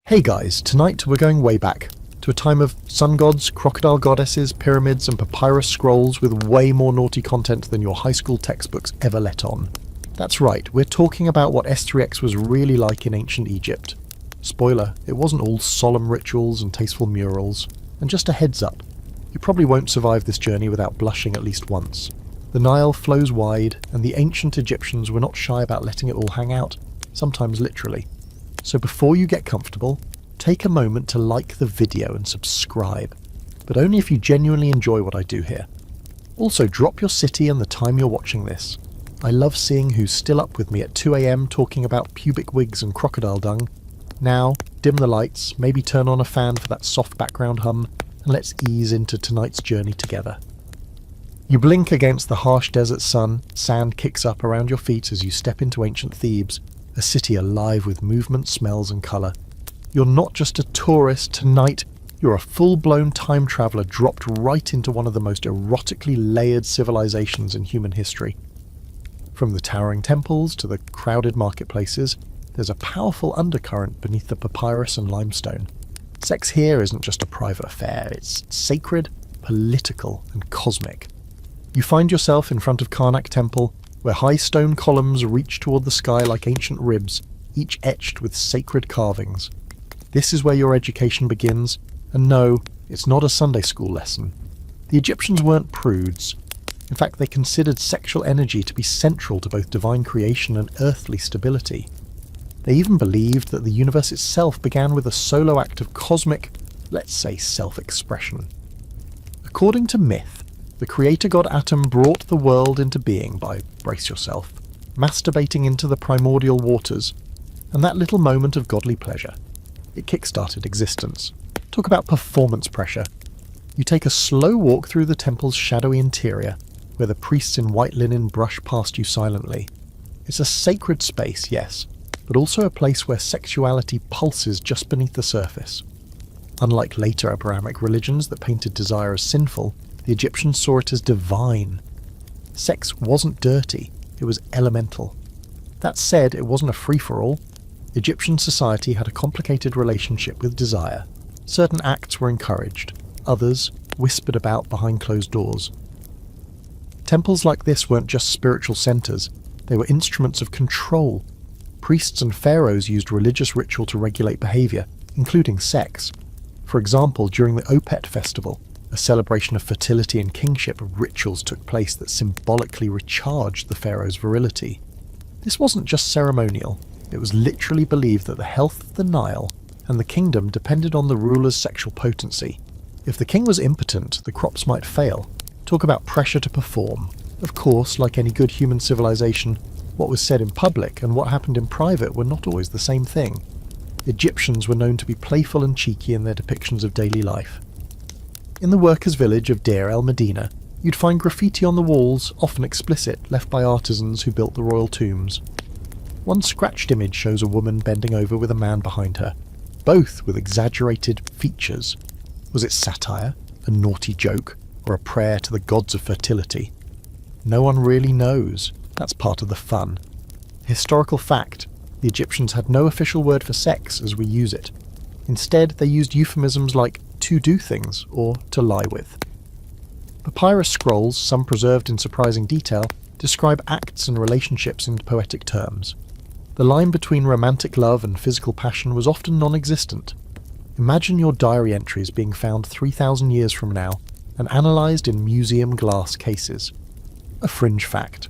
Hey guys, tonight we're going way back, to a time of sun gods, crocodile goddesses, pyramids and papyrus scrolls with way more naughty content than your high school textbooks ever let on. That's right, we're talking about what S3X was really like in ancient Egypt. Spoiler, it wasn't all solemn rituals and tasteful murals. And just a heads up, you probably won't survive this journey without blushing at least once. The Nile flows wide, and the ancient Egyptians were not shy about letting it all hang out, sometimes literally. So before you get comfortable, take a moment to like the video and subscribe, but only if you genuinely enjoy what I do here. Also, drop your city and the time you're watching this. I love seeing who's still up with me at 2 AM talking about pubic wigs and crocodile dung. Now, dim the lights, maybe turn on a fan for that soft background hum, and let's ease into tonight's journey together. You blink against the harsh desert sun, sand kicks up around your feet as you step into ancient Thebes, a city alive with movement, smells and colour. You're not just a tourist tonight, you're a full-blown time traveller dropped right into one of the most erotically layered civilizations in human history. From the towering temples to the crowded marketplaces, there's a powerful undercurrent beneath the papyrus and limestone. Sex here isn't just a private affair, it's sacred, political and cosmic. You find yourself in front of Karnak Temple, where high stone columns reach toward the sky like ancient ribs, each etched with sacred carvings. This is where your education begins, and no, it's not a Sunday school lesson. The Egyptians weren't prudes. In fact, they considered sexual energy to be central to both divine creation and earthly stability. They even believed that the universe itself began with a solo act of cosmic, let's say, self-expression. According to myth, the creator god Atum brought the world into being by, brace yourself, masturbating into the primordial waters, and that little moment of godly pleasure. It kick-started existence. Talk about performance pressure. You take a slow walk through the temple's shadowy interior, where the priests in white linen brush past you silently. It's a sacred space, yes, but also a place where sexuality pulses just beneath the surface. Unlike later Abrahamic religions that painted desire as sinful, the Egyptians saw it as divine. Sex wasn't dirty, it was elemental. That said, it wasn't a free-for-all. Egyptian society had a complicated relationship with desire. Certain acts were encouraged, others whispered about behind closed doors. Temples like this weren't just spiritual centres, they were instruments of control. Priests and pharaohs used religious ritual to regulate behaviour, including sex. For example, during the Opet festival, a celebration of fertility and kingship, rituals took place that symbolically recharged the pharaoh's virility. This wasn't just ceremonial, it was literally believed that the health of the Nile and the kingdom depended on the ruler's sexual potency. If the king was impotent, the crops might fail. Talk about pressure to perform. Of course, like any good human civilization, what was said in public and what happened in private were not always the same thing. Egyptians were known to be playful and cheeky in their depictions of daily life. In the workers' village of Deir el-Medina, you'd find graffiti on the walls, often explicit, left by artisans who built the royal tombs. One scratched image shows a woman bending over with a man behind her, both with exaggerated features. Was it satire, a naughty joke, or a prayer to the gods of fertility? No one really knows. That's part of the fun. Historical fact, the Egyptians had no official word for sex as we use it. Instead, they used euphemisms like to do things or to lie with. Papyrus scrolls, some preserved in surprising detail, describe acts and relationships in poetic terms. The line between romantic love and physical passion was often non-existent. Imagine your diary entries being found 3,000 years from now and analysed in museum glass cases. A fringe fact.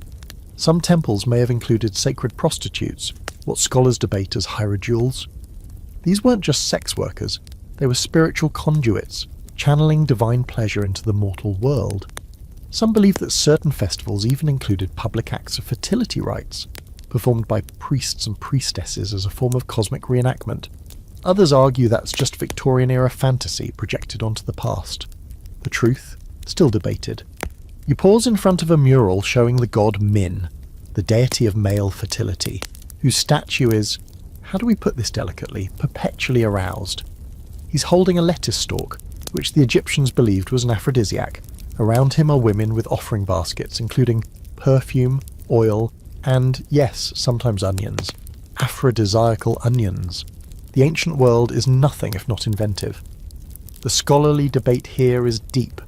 Some temples may have included sacred prostitutes, what scholars debate as hierodules. These weren't just sex workers, they were spiritual conduits, channeling divine pleasure into the mortal world. Some believe that certain festivals even included public acts of fertility rites, performed by priests and priestesses as a form of cosmic reenactment. Others argue that's just Victorian-era fantasy projected onto the past. The truth? Still debated. You pause in front of a mural showing the god Min, the deity of male fertility, whose statue is, how do we put this delicately, perpetually aroused. He's holding a lettuce stalk, which the Egyptians believed was an aphrodisiac. Around him are women with offering baskets, including perfume, oil, and, yes, sometimes onions. Aphrodisiacal onions. The ancient world is nothing if not inventive. The scholarly debate here is deep.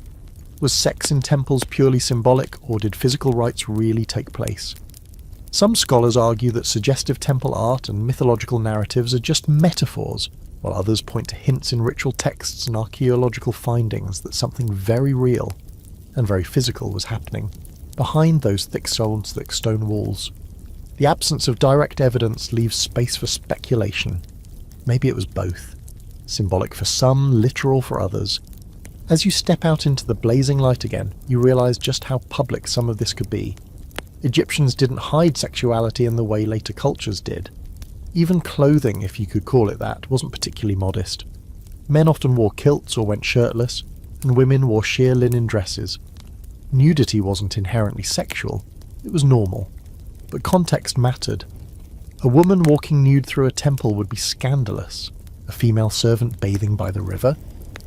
Was sex in temples purely symbolic, or did physical rites really take place? Some scholars argue that suggestive temple art and mythological narratives are just metaphors, while others point to hints in ritual texts and archaeological findings that something very real and very physical was happening behind those thick stone walls. The absence of direct evidence leaves space for speculation. Maybe it was both. Symbolic for some, literal for others. As you step out into the blazing light again, you realise just how public some of this could be. Egyptians didn't hide sexuality in the way later cultures did. Even clothing, if you could call it that, wasn't particularly modest. Men often wore kilts or went shirtless, and women wore sheer linen dresses. Nudity wasn't inherently sexual, it was normal. But context mattered. A woman walking nude through a temple would be scandalous. A female servant bathing by the river?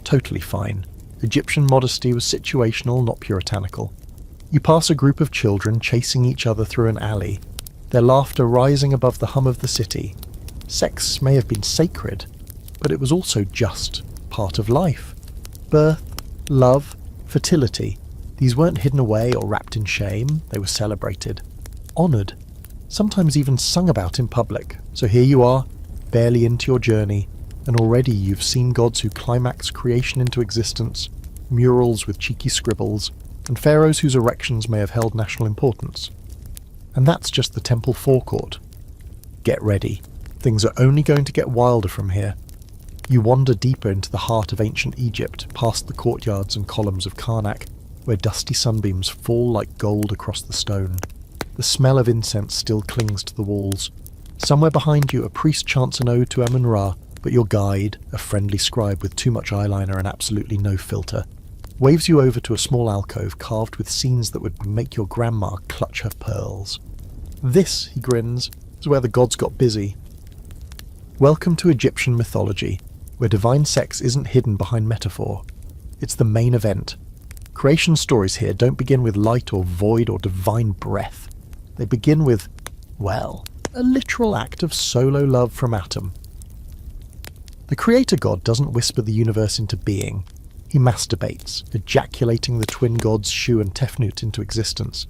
Totally fine. Egyptian modesty was situational, not puritanical. You pass a group of children chasing each other through an alley, their laughter rising above the hum of the city. Sex may have been sacred, but it was also just part of life. Birth, love, fertility, these weren't hidden away or wrapped in shame, they were celebrated, honoured, sometimes even sung about in public. So here you are, barely into your journey, and already you've seen gods who climax creation into existence, murals with cheeky scribbles, and pharaohs whose erections may have held national importance. And that's just the temple forecourt. Get ready. Things are only going to get wilder from here. You wander deeper into the heart of ancient Egypt, past the courtyards and columns of Karnak, where dusty sunbeams fall like gold across the stone. The smell of incense still clings to the walls. Somewhere behind you, a priest chants an ode to Amun-Ra, but your guide, a friendly scribe with too much eyeliner and absolutely no filter, waves you over to a small alcove carved with scenes that would make your grandma clutch her pearls. This, he grins, is where the gods got busy. Welcome to Egyptian mythology, where divine sex isn't hidden behind metaphor. It's the main event. Creation stories here don't begin with light or void or divine breath. They begin with, well, a literal act of solo love from Atum. The creator god doesn't whisper the universe into being. He masturbates, ejaculating the twin gods Shu and Tefnut into existence.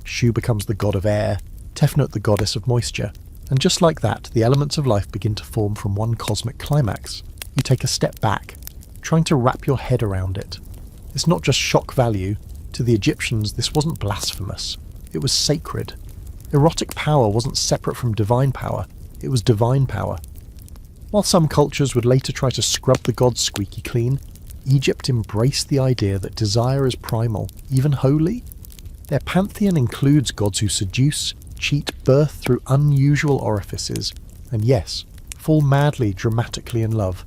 Shu becomes the god of air, Tefnut the goddess of moisture, and just like that, the elements of life begin to form from one cosmic climax. You take a step back, trying to wrap your head around it. It's not just shock value. To the Egyptians, this wasn't blasphemous. It was sacred. Erotic power wasn't separate from divine power. It was divine power. While some cultures would later try to scrub the gods squeaky clean, Egypt embraced the idea that desire is primal, even holy. Their pantheon includes gods who seduce, cheat, birth through unusual orifices, and yes, fall madly, dramatically in love.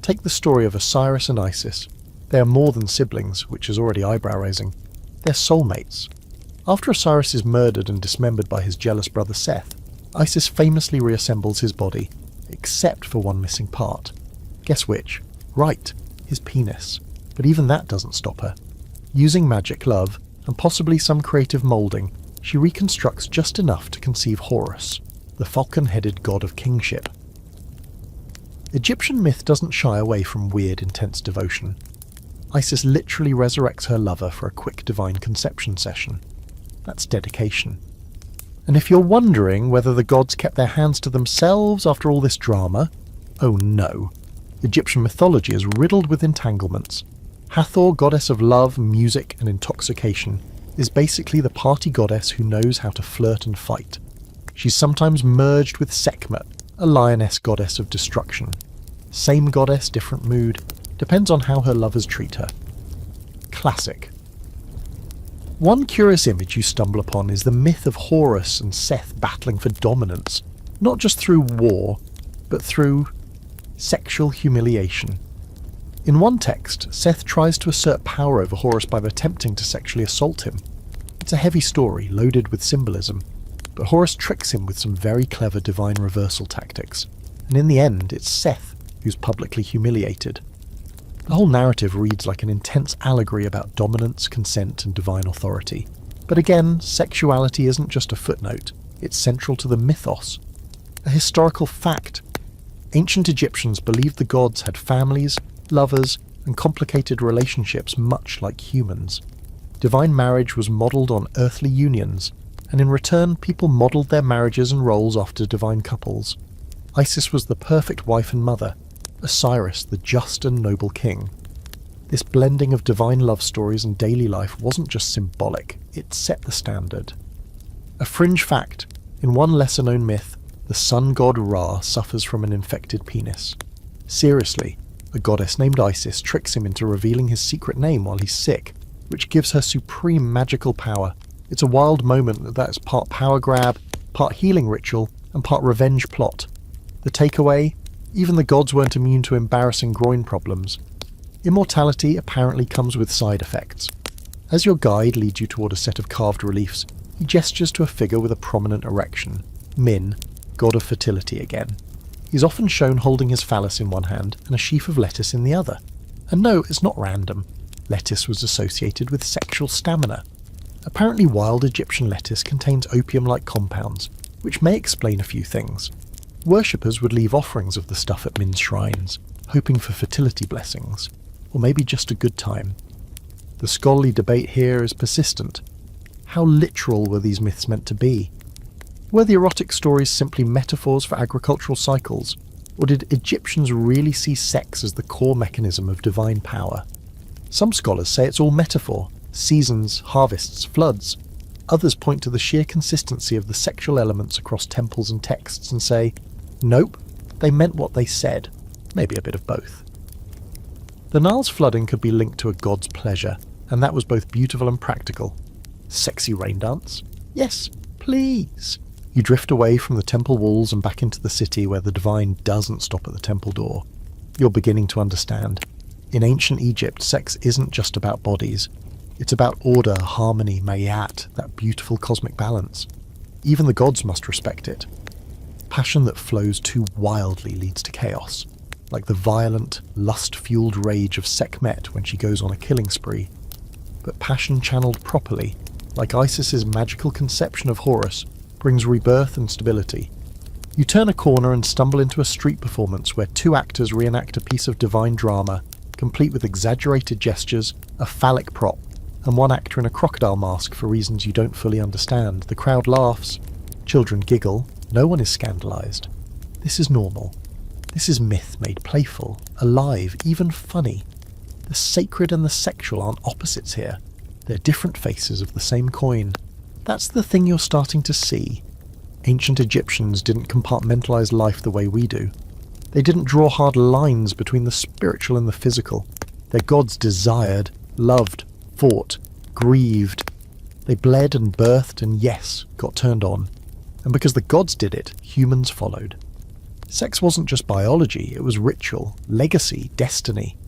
Take the story of Osiris and Isis. They are more than siblings, which is already eyebrow-raising. They're soulmates. After Osiris is murdered and dismembered by his jealous brother Seth, Isis famously reassembles his body, except for one missing part. Guess which? Right, his penis. But even that doesn't stop her. Using magic, love, and possibly some creative moulding, she reconstructs just enough to conceive Horus, the falcon-headed god of kingship. Egyptian myth doesn't shy away from weird, intense devotion. Isis literally resurrects her lover for a quick divine conception session. That's dedication. And if you're wondering whether the gods kept their hands to themselves after all this drama, oh no. Egyptian mythology is riddled with entanglements. Hathor, goddess of love, music, and intoxication, is basically the party goddess who knows how to flirt and fight. She's sometimes merged with Sekhmet, a lioness goddess of destruction. Same goddess, different mood. Depends on how her lovers treat her. Classic. One curious image you stumble upon is the myth of Horus and Seth battling for dominance, not just through war, but through sexual humiliation. In one text, Seth tries to assert power over Horus by attempting to sexually assault him. It's a heavy story, loaded with symbolism, but Horus tricks him with some very clever divine reversal tactics, and in the end, it's Seth who's publicly humiliated. The whole narrative reads like an intense allegory about dominance, consent, and divine authority. But again, sexuality isn't just a footnote, it's central to the mythos. A historical fact. Ancient Egyptians believed the gods had families, lovers, and complicated relationships much like humans. Divine marriage was modelled on earthly unions, and in return people modelled their marriages and roles after divine couples. Isis was the perfect wife and mother, Osiris the just and noble king. This blending of divine love stories and daily life wasn't just symbolic, it set the standard. A fringe fact, in one lesser-known myth, the sun god Ra suffers from an infected penis. Seriously, a goddess named Isis tricks him into revealing his secret name while he's sick, which gives her supreme magical power. It's a wild moment that's part power grab, part healing ritual, and part revenge plot. The takeaway? Even the gods weren't immune to embarrassing groin problems. Immortality apparently comes with side effects. As your guide leads you toward a set of carved reliefs, he gestures to a figure with a prominent erection, Min, god of fertility again. He's often shown holding his phallus in one hand and a sheaf of lettuce in the other. And no, it's not random. Lettuce was associated with sexual stamina. Apparently wild Egyptian lettuce contains opium-like compounds, which may explain a few things. Worshippers would leave offerings of the stuff at Min's shrines, hoping for fertility blessings, or maybe just a good time. The scholarly debate here is persistent. How literal were these myths meant to be? Were the erotic stories simply metaphors for agricultural cycles, or did Egyptians really see sex as the core mechanism of divine power? Some scholars say it's all metaphor, seasons, harvests, floods. Others point to the sheer consistency of the sexual elements across temples and texts and say, nope, they meant what they said, maybe a bit of both. The Nile's flooding could be linked to a god's pleasure, and that was both beautiful and practical. Sexy rain dance? Yes, please. You drift away from the temple walls and back into the city where the divine doesn't stop at the temple door. You're beginning to understand. In ancient Egypt, sex isn't just about bodies. It's about order, harmony, mayat, that beautiful cosmic balance. Even the gods must respect it. Passion that flows too wildly leads to chaos, like the violent, lust-fueled rage of Sekhmet when she goes on a killing spree. But passion channeled properly, like Isis's magical conception of Horus, brings rebirth and stability. You turn a corner and stumble into a street performance where two actors reenact a piece of divine drama, complete with exaggerated gestures, a phallic prop, and one actor in a crocodile mask for reasons you don't fully understand. The crowd laughs, children giggle, no one is scandalized. This is normal. This is myth made playful, alive, even funny. The sacred and the sexual aren't opposites here. They're different faces of the same coin. That's the thing you're starting to see. Ancient Egyptians didn't compartmentalize life the way we do. They didn't draw hard lines between the spiritual and the physical. Their gods desired, loved, fought, grieved. They bled and birthed and, yes, got turned on. And because the gods did it, humans followed. Sex wasn't just biology, it was ritual, legacy, destiny.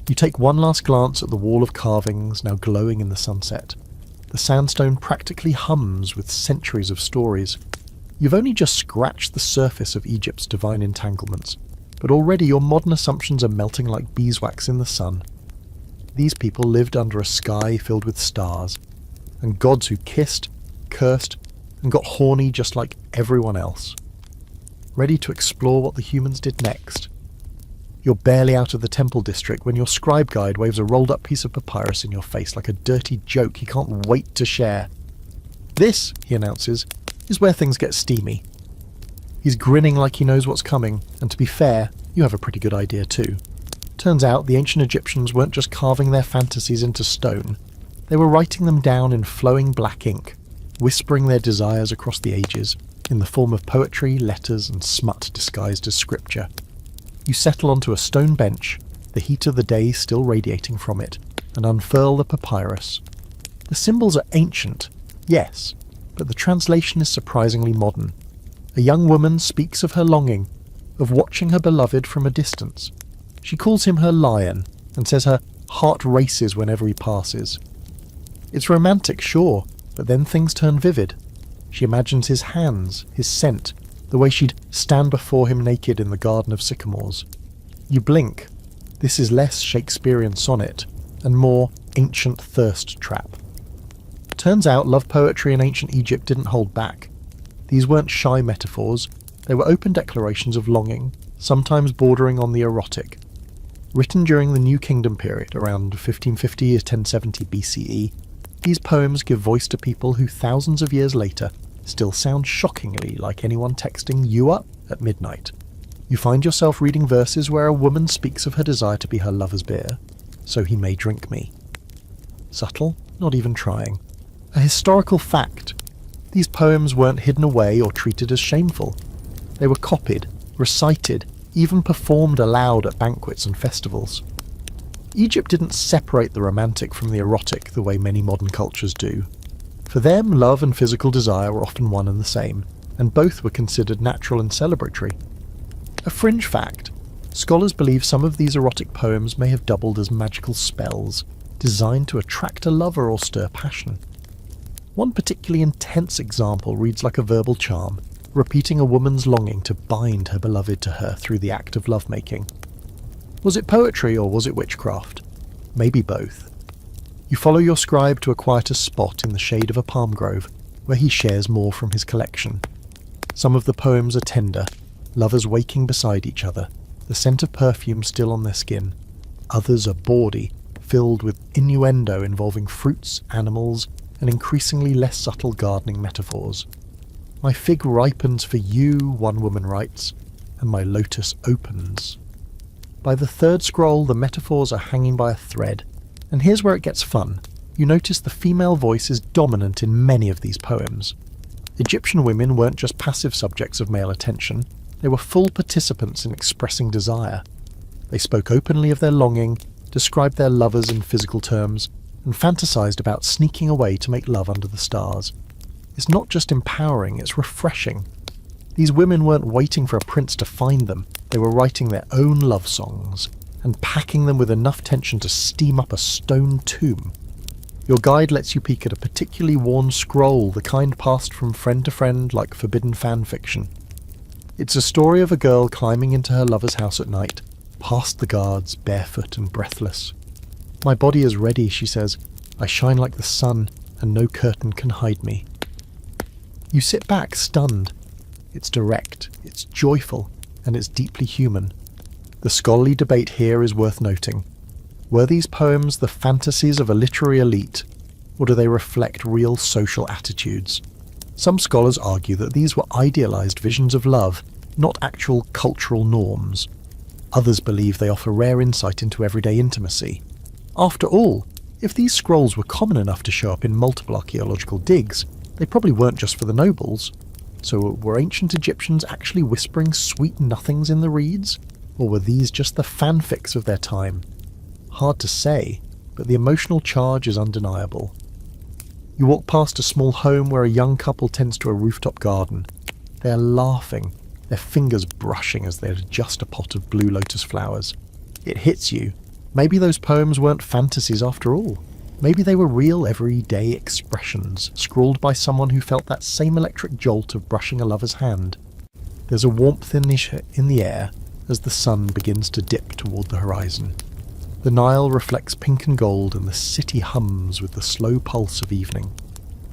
You take one last glance at the wall of carvings now glowing in the sunset. The sandstone practically hums with centuries of stories. You've only just scratched the surface of Egypt's divine entanglements, but already your modern assumptions are melting like beeswax in the sun. These people lived under a sky filled with stars, and gods who kissed, cursed, and got horny just like everyone else. Ready to explore what the humans did next. You're barely out of the temple district when your scribe guide waves a rolled-up piece of papyrus in your face like a dirty joke he can't wait to share. This, he announces, is where things get steamy. He's grinning like he knows what's coming, and to be fair, you have a pretty good idea too. Turns out the ancient Egyptians weren't just carving their fantasies into stone, they were writing them down in flowing black ink, whispering their desires across the ages, in the form of poetry, letters, and smut disguised as scripture. You settle onto a stone bench, the heat of the day still radiating from it, and unfurl the papyrus. The symbols are ancient, yes, but the translation is surprisingly modern. A young woman speaks of her longing, of watching her beloved from a distance. She calls him her lion, and says her heart races whenever he passes. It's romantic, sure, but then things turn vivid. She imagines his hands, his scent, the way she'd stand before him naked in the Garden of Sycamores. You blink. This is less Shakespearean sonnet, and more ancient thirst trap. Turns out love poetry in ancient Egypt didn't hold back. These weren't shy metaphors, they were open declarations of longing, sometimes bordering on the erotic. Written during the New Kingdom period, around 1550 to 1070 BCE, these poems give voice to people who thousands of years later still sound shockingly like anyone texting you up at midnight. You find yourself reading verses where a woman speaks of her desire to be her lover's beer, so he may drink me. Subtle? Not even trying. A historical fact. These poems weren't hidden away or treated as shameful. They were copied, recited, even performed aloud at banquets and festivals. Egypt didn't separate the romantic from the erotic the way many modern cultures do. For them, love and physical desire were often one and the same, and both were considered natural and celebratory. A fringe fact: scholars believe some of these erotic poems may have doubled as magical spells, designed to attract a lover or stir passion. One particularly intense example reads like a verbal charm, repeating a woman's longing to bind her beloved to her through the act of lovemaking. Was it poetry or was it witchcraft? Maybe both. You follow your scribe to a quieter spot in the shade of a palm grove, where he shares more from his collection. Some of the poems are tender, lovers waking beside each other, the scent of perfume still on their skin. Others are bawdy, filled with innuendo involving fruits, animals, and increasingly less subtle gardening metaphors. "My fig ripens for you," one woman writes, "and my lotus opens." By the third scroll, the metaphors are hanging by a thread. And here's where it gets fun. You notice the female voice is dominant in many of these poems. Egyptian women weren't just passive subjects of male attention, they were full participants in expressing desire. They spoke openly of their longing, described their lovers in physical terms, and fantasized about sneaking away to make love under the stars. It's not just empowering, it's refreshing. These women weren't waiting for a prince to find them, they were writing their own love songs, and packing them with enough tension to steam up a stone tomb. Your guide lets you peek at a particularly worn scroll, the kind passed from friend to friend like forbidden fan fiction. It's a story of a girl climbing into her lover's house at night, past the guards, barefoot and breathless. "My body is ready," she says. "I shine like the sun, and no curtain can hide me." You sit back, stunned. It's direct, it's joyful, and it's deeply human. The scholarly debate here is worth noting. Were these poems the fantasies of a literary elite, or do they reflect real social attitudes? Some scholars argue that these were idealized visions of love, not actual cultural norms. Others believe they offer rare insight into everyday intimacy. After all, if these scrolls were common enough to show up in multiple archaeological digs, they probably weren't just for the nobles. So were ancient Egyptians actually whispering sweet nothings in the reeds? Or were these just the fanfics of their time? Hard to say, but the emotional charge is undeniable. You walk past a small home where a young couple tends to a rooftop garden. They are laughing, their fingers brushing as they adjust a pot of blue lotus flowers. It hits you. Maybe those poems weren't fantasies after all. Maybe they were real everyday expressions, scrawled by someone who felt that same electric jolt of brushing a lover's hand. There's a warmth in the air as the sun begins to dip toward the horizon. The Nile reflects pink and gold, and the city hums with the slow pulse of evening.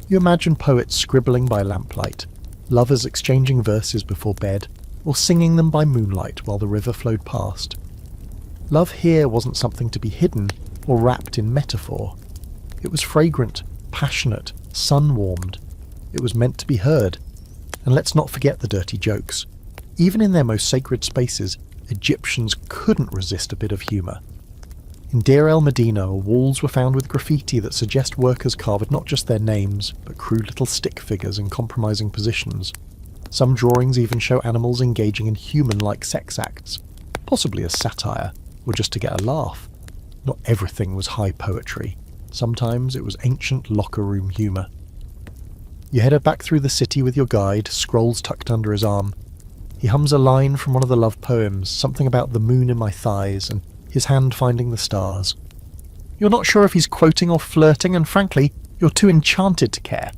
You imagine poets scribbling by lamplight, lovers exchanging verses before bed, or singing them by moonlight while the river flowed past. Love here wasn't something to be hidden or wrapped in metaphor. It was fragrant, passionate, sun-warmed. It was meant to be heard. And let's not forget the dirty jokes. Even in their most sacred spaces, Egyptians couldn't resist a bit of humour. In Deir el-Medina, walls were found with graffiti that suggest workers carved not just their names, but crude little stick figures in compromising positions. Some drawings even show animals engaging in human-like sex acts, possibly as satire, or just to get a laugh. Not everything was high poetry. Sometimes it was ancient locker room humour. You head back through the city with your guide, scrolls tucked under his arm. He hums a line from one of the love poems, something about the moon in my thighs and his hand finding the stars. You're not sure if he's quoting or flirting, and frankly, you're too enchanted to care.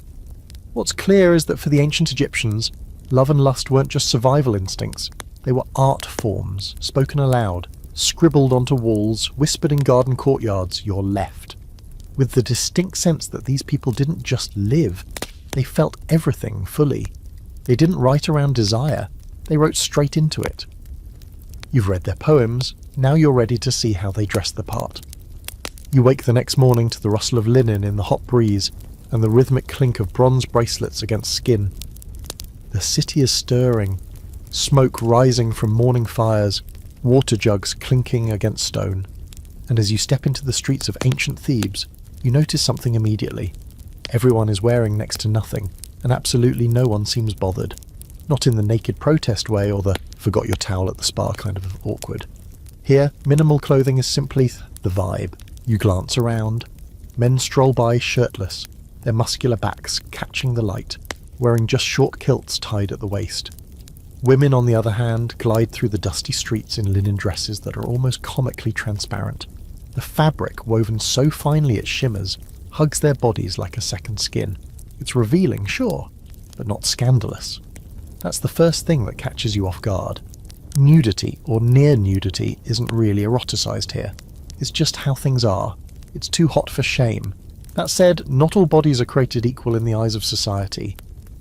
What's clear is that for the ancient Egyptians, love and lust weren't just survival instincts. They were art forms, spoken aloud, scribbled onto walls, whispered in garden courtyards, "You're left." With the distinct sense that these people didn't just live, they felt everything fully. They didn't write around desire, they wrote straight into it. You've read their poems, now you're ready to see how they dress the part. You wake the next morning to the rustle of linen in the hot breeze and the rhythmic clink of bronze bracelets against skin. The city is stirring, smoke rising from morning fires, water jugs clinking against stone. And as you step into the streets of ancient Thebes, you notice something immediately. Everyone is wearing next to nothing, and absolutely no one seems bothered. Not in the naked protest way or the forgot your towel at the spa kind of awkward. Here, minimal clothing is simply the vibe. You glance around. Men stroll by shirtless, their muscular backs catching the light, wearing just short kilts tied at the waist. Women, on the other hand, glide through the dusty streets in linen dresses that are almost comically transparent. The fabric, woven so finely it shimmers, hugs their bodies like a second skin. It's revealing, sure, but not scandalous. That's the first thing that catches you off guard. Nudity, or near nudity, isn't really eroticized here. It's just how things are. It's too hot for shame. That said, not all bodies are created equal in the eyes of society.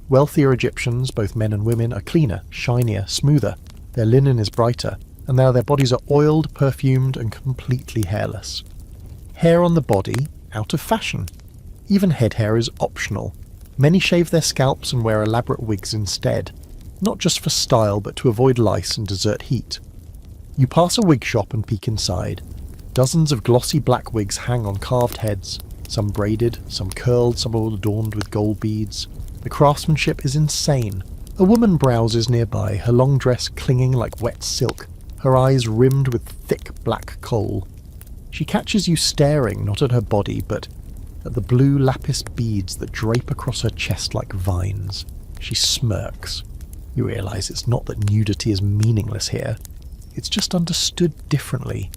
Wealthier Egyptians, both men and women, are cleaner, shinier, smoother. Their linen is brighter, and now their bodies are oiled, perfumed, and completely hairless. Hair on the body, out of fashion. Even head hair is optional. Many shave their scalps and wear elaborate wigs instead. Not just for style, but to avoid lice and desert heat. You pass a wig shop and peek inside. Dozens of glossy black wigs hang on carved heads, some braided, some curled, some all adorned with gold beads. The craftsmanship is insane. A woman browses nearby, her long dress clinging like wet silk, her eyes rimmed with thick black kohl. She catches you staring not at her body, but at the blue lapis beads that drape across her chest like vines. She smirks. You realise it's not that nudity is meaningless here. It's just understood differently.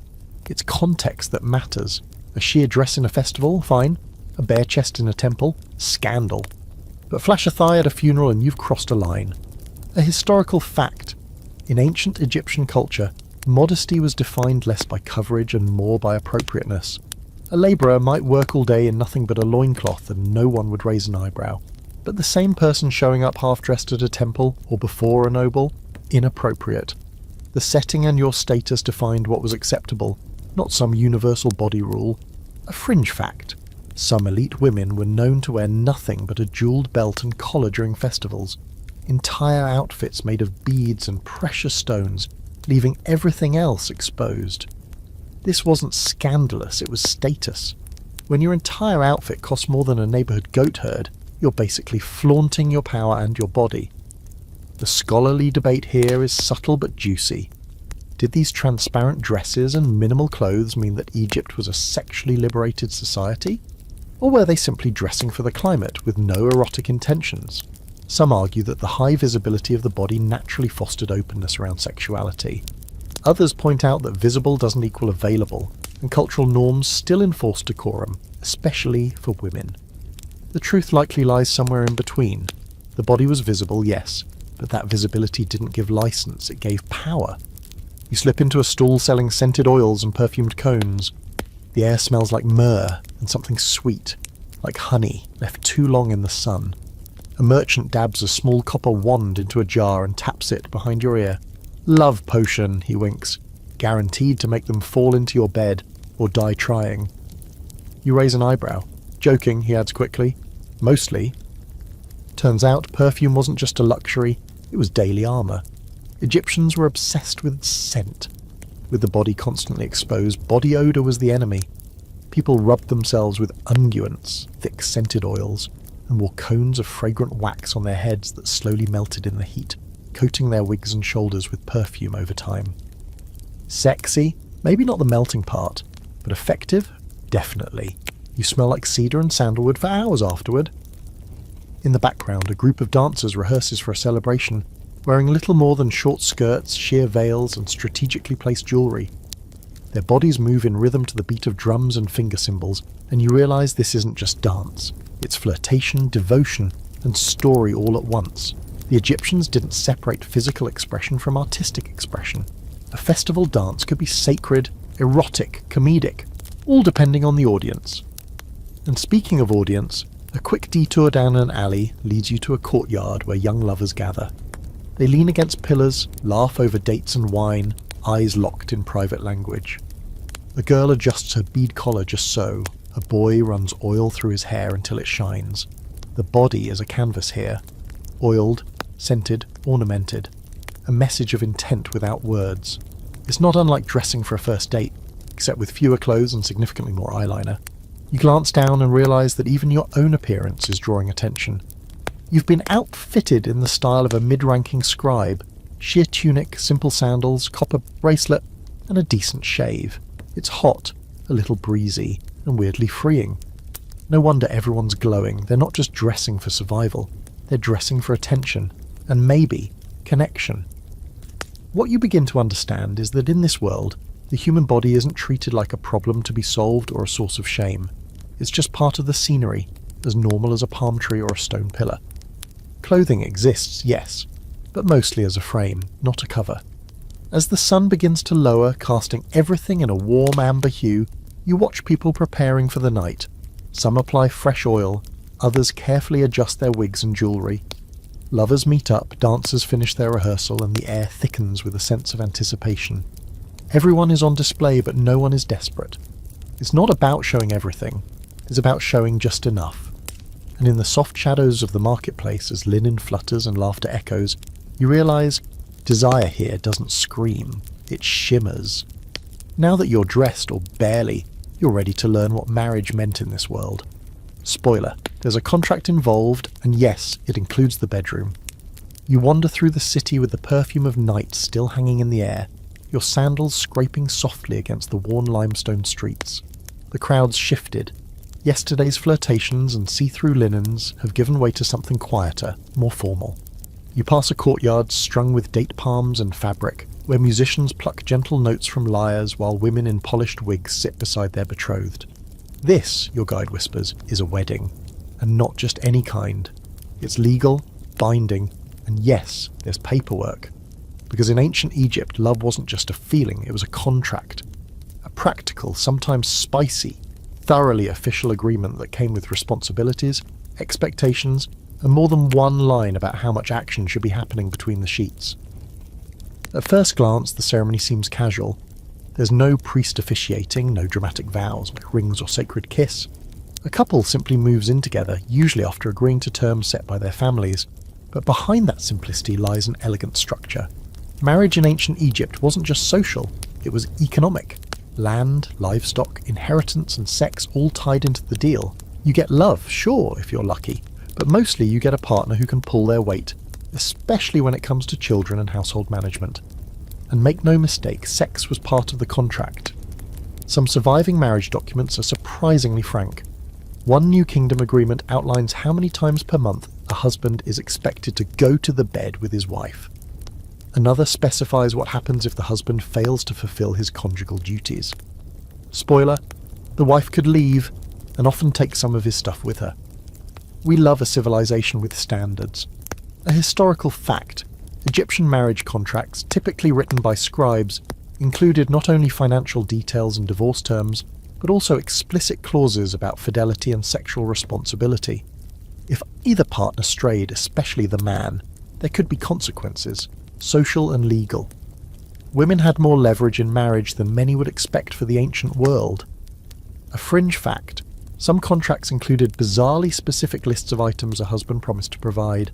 It's context that matters. A sheer dress in a festival? Fine. A bare chest in a temple? Scandal. But flash a thigh at a funeral and you've crossed a line. A historical fact. In ancient Egyptian culture, modesty was defined less by coverage and more by appropriateness. A labourer might work all day in nothing but a loincloth and no one would raise an eyebrow. But the same person showing up half-dressed at a temple or before a noble? Inappropriate. The setting and your status defined what was acceptable, not some universal body rule. A fringe fact. Some elite women were known to wear nothing but a jewelled belt and collar during festivals. Entire outfits made of beads and precious stones, leaving everything else exposed. This wasn't scandalous, it was status. When your entire outfit costs more than a neighbourhood goat herd, you're basically flaunting your power and your body. The scholarly debate here is subtle but juicy. Did these transparent dresses and minimal clothes mean that Egypt was a sexually liberated society? Or were they simply dressing for the climate with no erotic intentions? Some argue that the high visibility of the body naturally fostered openness around sexuality. Others point out that visible doesn't equal available, and cultural norms still enforce decorum, especially for women. The truth likely lies somewhere in between. The body was visible, yes, but that visibility didn't give license, it gave power. You slip into a stall selling scented oils and perfumed cones. The air smells like myrrh and something sweet, like honey left too long in the sun. A merchant dabs a small copper wand into a jar and taps it behind your ear. Love potion, he winks, guaranteed to make them fall into your bed or die trying. You raise an eyebrow. Joking, he adds quickly. Mostly. Turns out perfume wasn't just a luxury, it was daily armour. Egyptians were obsessed with scent. With the body constantly exposed, body odour was the enemy. People rubbed themselves with unguents, thick scented oils, and wore cones of fragrant wax on their heads that slowly melted in the heat, coating their wigs and shoulders with perfume over time. Sexy? Maybe not the melting part, but effective? Definitely. You smell like cedar and sandalwood for hours afterward. In the background, a group of dancers rehearses for a celebration, wearing little more than short skirts, sheer veils, and strategically placed jewellery. Their bodies move in rhythm to the beat of drums and finger cymbals, and you realise this isn't just dance. It's flirtation, devotion, and story all at once. The Egyptians didn't separate physical expression from artistic expression. A festival dance could be sacred, erotic, comedic, all depending on the audience. And speaking of audience, a quick detour down an alley leads you to a courtyard where young lovers gather. They lean against pillars, laugh over dates and wine, eyes locked in private language. A girl adjusts her bead collar just so. A boy runs oil through his hair until it shines. The body is a canvas here. Oiled, scented, ornamented. A message of intent without words. It's not unlike dressing for a first date, except with fewer clothes and significantly more eyeliner. You glance down and realise that even your own appearance is drawing attention. You've been outfitted in the style of a mid-ranking scribe. Sheer tunic, simple sandals, copper bracelet, and a decent shave. It's hot, a little breezy, and weirdly freeing. No wonder everyone's glowing. They're not just dressing for survival. They're dressing for attention, and maybe connection. What you begin to understand is that in this world, the human body isn't treated like a problem to be solved or a source of shame. It's just part of the scenery, as normal as a palm tree or a stone pillar. Clothing exists, yes, but mostly as a frame, not a cover. As the sun begins to lower, casting everything in a warm amber hue, you watch people preparing for the night. Some apply fresh oil, others carefully adjust their wigs and jewellery. Lovers meet up, dancers finish their rehearsal, and the air thickens with a sense of anticipation. Everyone is on display, but no one is desperate. It's not about showing everything, it's about showing just enough. And in the soft shadows of the marketplace, as linen flutters and laughter echoes, you realise desire here doesn't scream, it shimmers. Now that you're dressed, or barely, you're ready to learn what marriage meant in this world. Spoiler, there's a contract involved, and yes, it includes the bedroom. You wander through the city with the perfume of night still hanging in the air, your sandals scraping softly against the worn limestone streets. The crowd's shifted. Yesterday's flirtations and see-through linens have given way to something quieter, more formal. You pass a courtyard strung with date palms and fabric, where musicians pluck gentle notes from lyres while women in polished wigs sit beside their betrothed. This, your guide whispers, is a wedding, and not just any kind. It's legal, binding, and yes, there's paperwork. Because in ancient Egypt, love wasn't just a feeling, it was a contract. A practical, sometimes spicy, thoroughly official agreement that came with responsibilities, expectations, and more than one line about how much action should be happening between the sheets. At first glance, the ceremony seems casual. There's no priest officiating, no dramatic vows, no rings or sacred kiss. A couple simply moves in together, usually after agreeing to terms set by their families. But behind that simplicity lies an elegant structure. Marriage in ancient Egypt wasn't just social, it was economic. Land, livestock, inheritance and sex all tied into the deal. You get love, sure, if you're lucky, but mostly you get a partner who can pull their weight, especially when it comes to children and household management. And make no mistake, sex was part of the contract. Some surviving marriage documents are surprisingly frank. One New Kingdom agreement outlines how many times per month a husband is expected to go to the bed with his wife. Another specifies what happens if the husband fails to fulfill his conjugal duties. Spoiler, the wife could leave and often take some of his stuff with her. We love a civilization with standards. A historical fact, Egyptian marriage contracts, typically written by scribes, included not only financial details and divorce terms, but also explicit clauses about fidelity and sexual responsibility. If either partner strayed, especially the man, there could be consequences, social and legal. Women had more leverage in marriage than many would expect for the ancient world. A fringe fact, some contracts included bizarrely specific lists of items a husband promised to provide.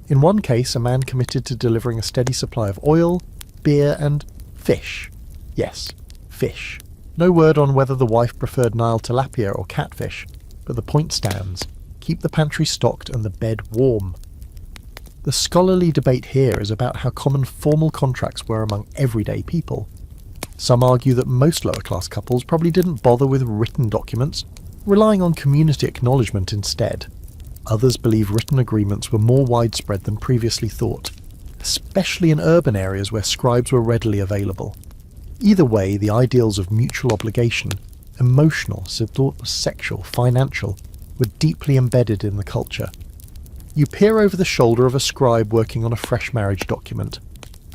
In one case, a man committed to delivering a steady supply of oil, beer and fish. Yes, fish. No word on whether the wife preferred Nile tilapia or catfish, but the point stands. Keep the pantry stocked and the bed warm. The scholarly debate here is about how common formal contracts were among everyday people. Some argue that most lower-class couples probably didn't bother with written documents, relying on community acknowledgement instead. Others believe written agreements were more widespread than previously thought, especially in urban areas where scribes were readily available. Either way, the ideals of mutual obligation, emotional, sexual, financial, were deeply embedded in the culture. You peer over the shoulder of a scribe working on a fresh marriage document.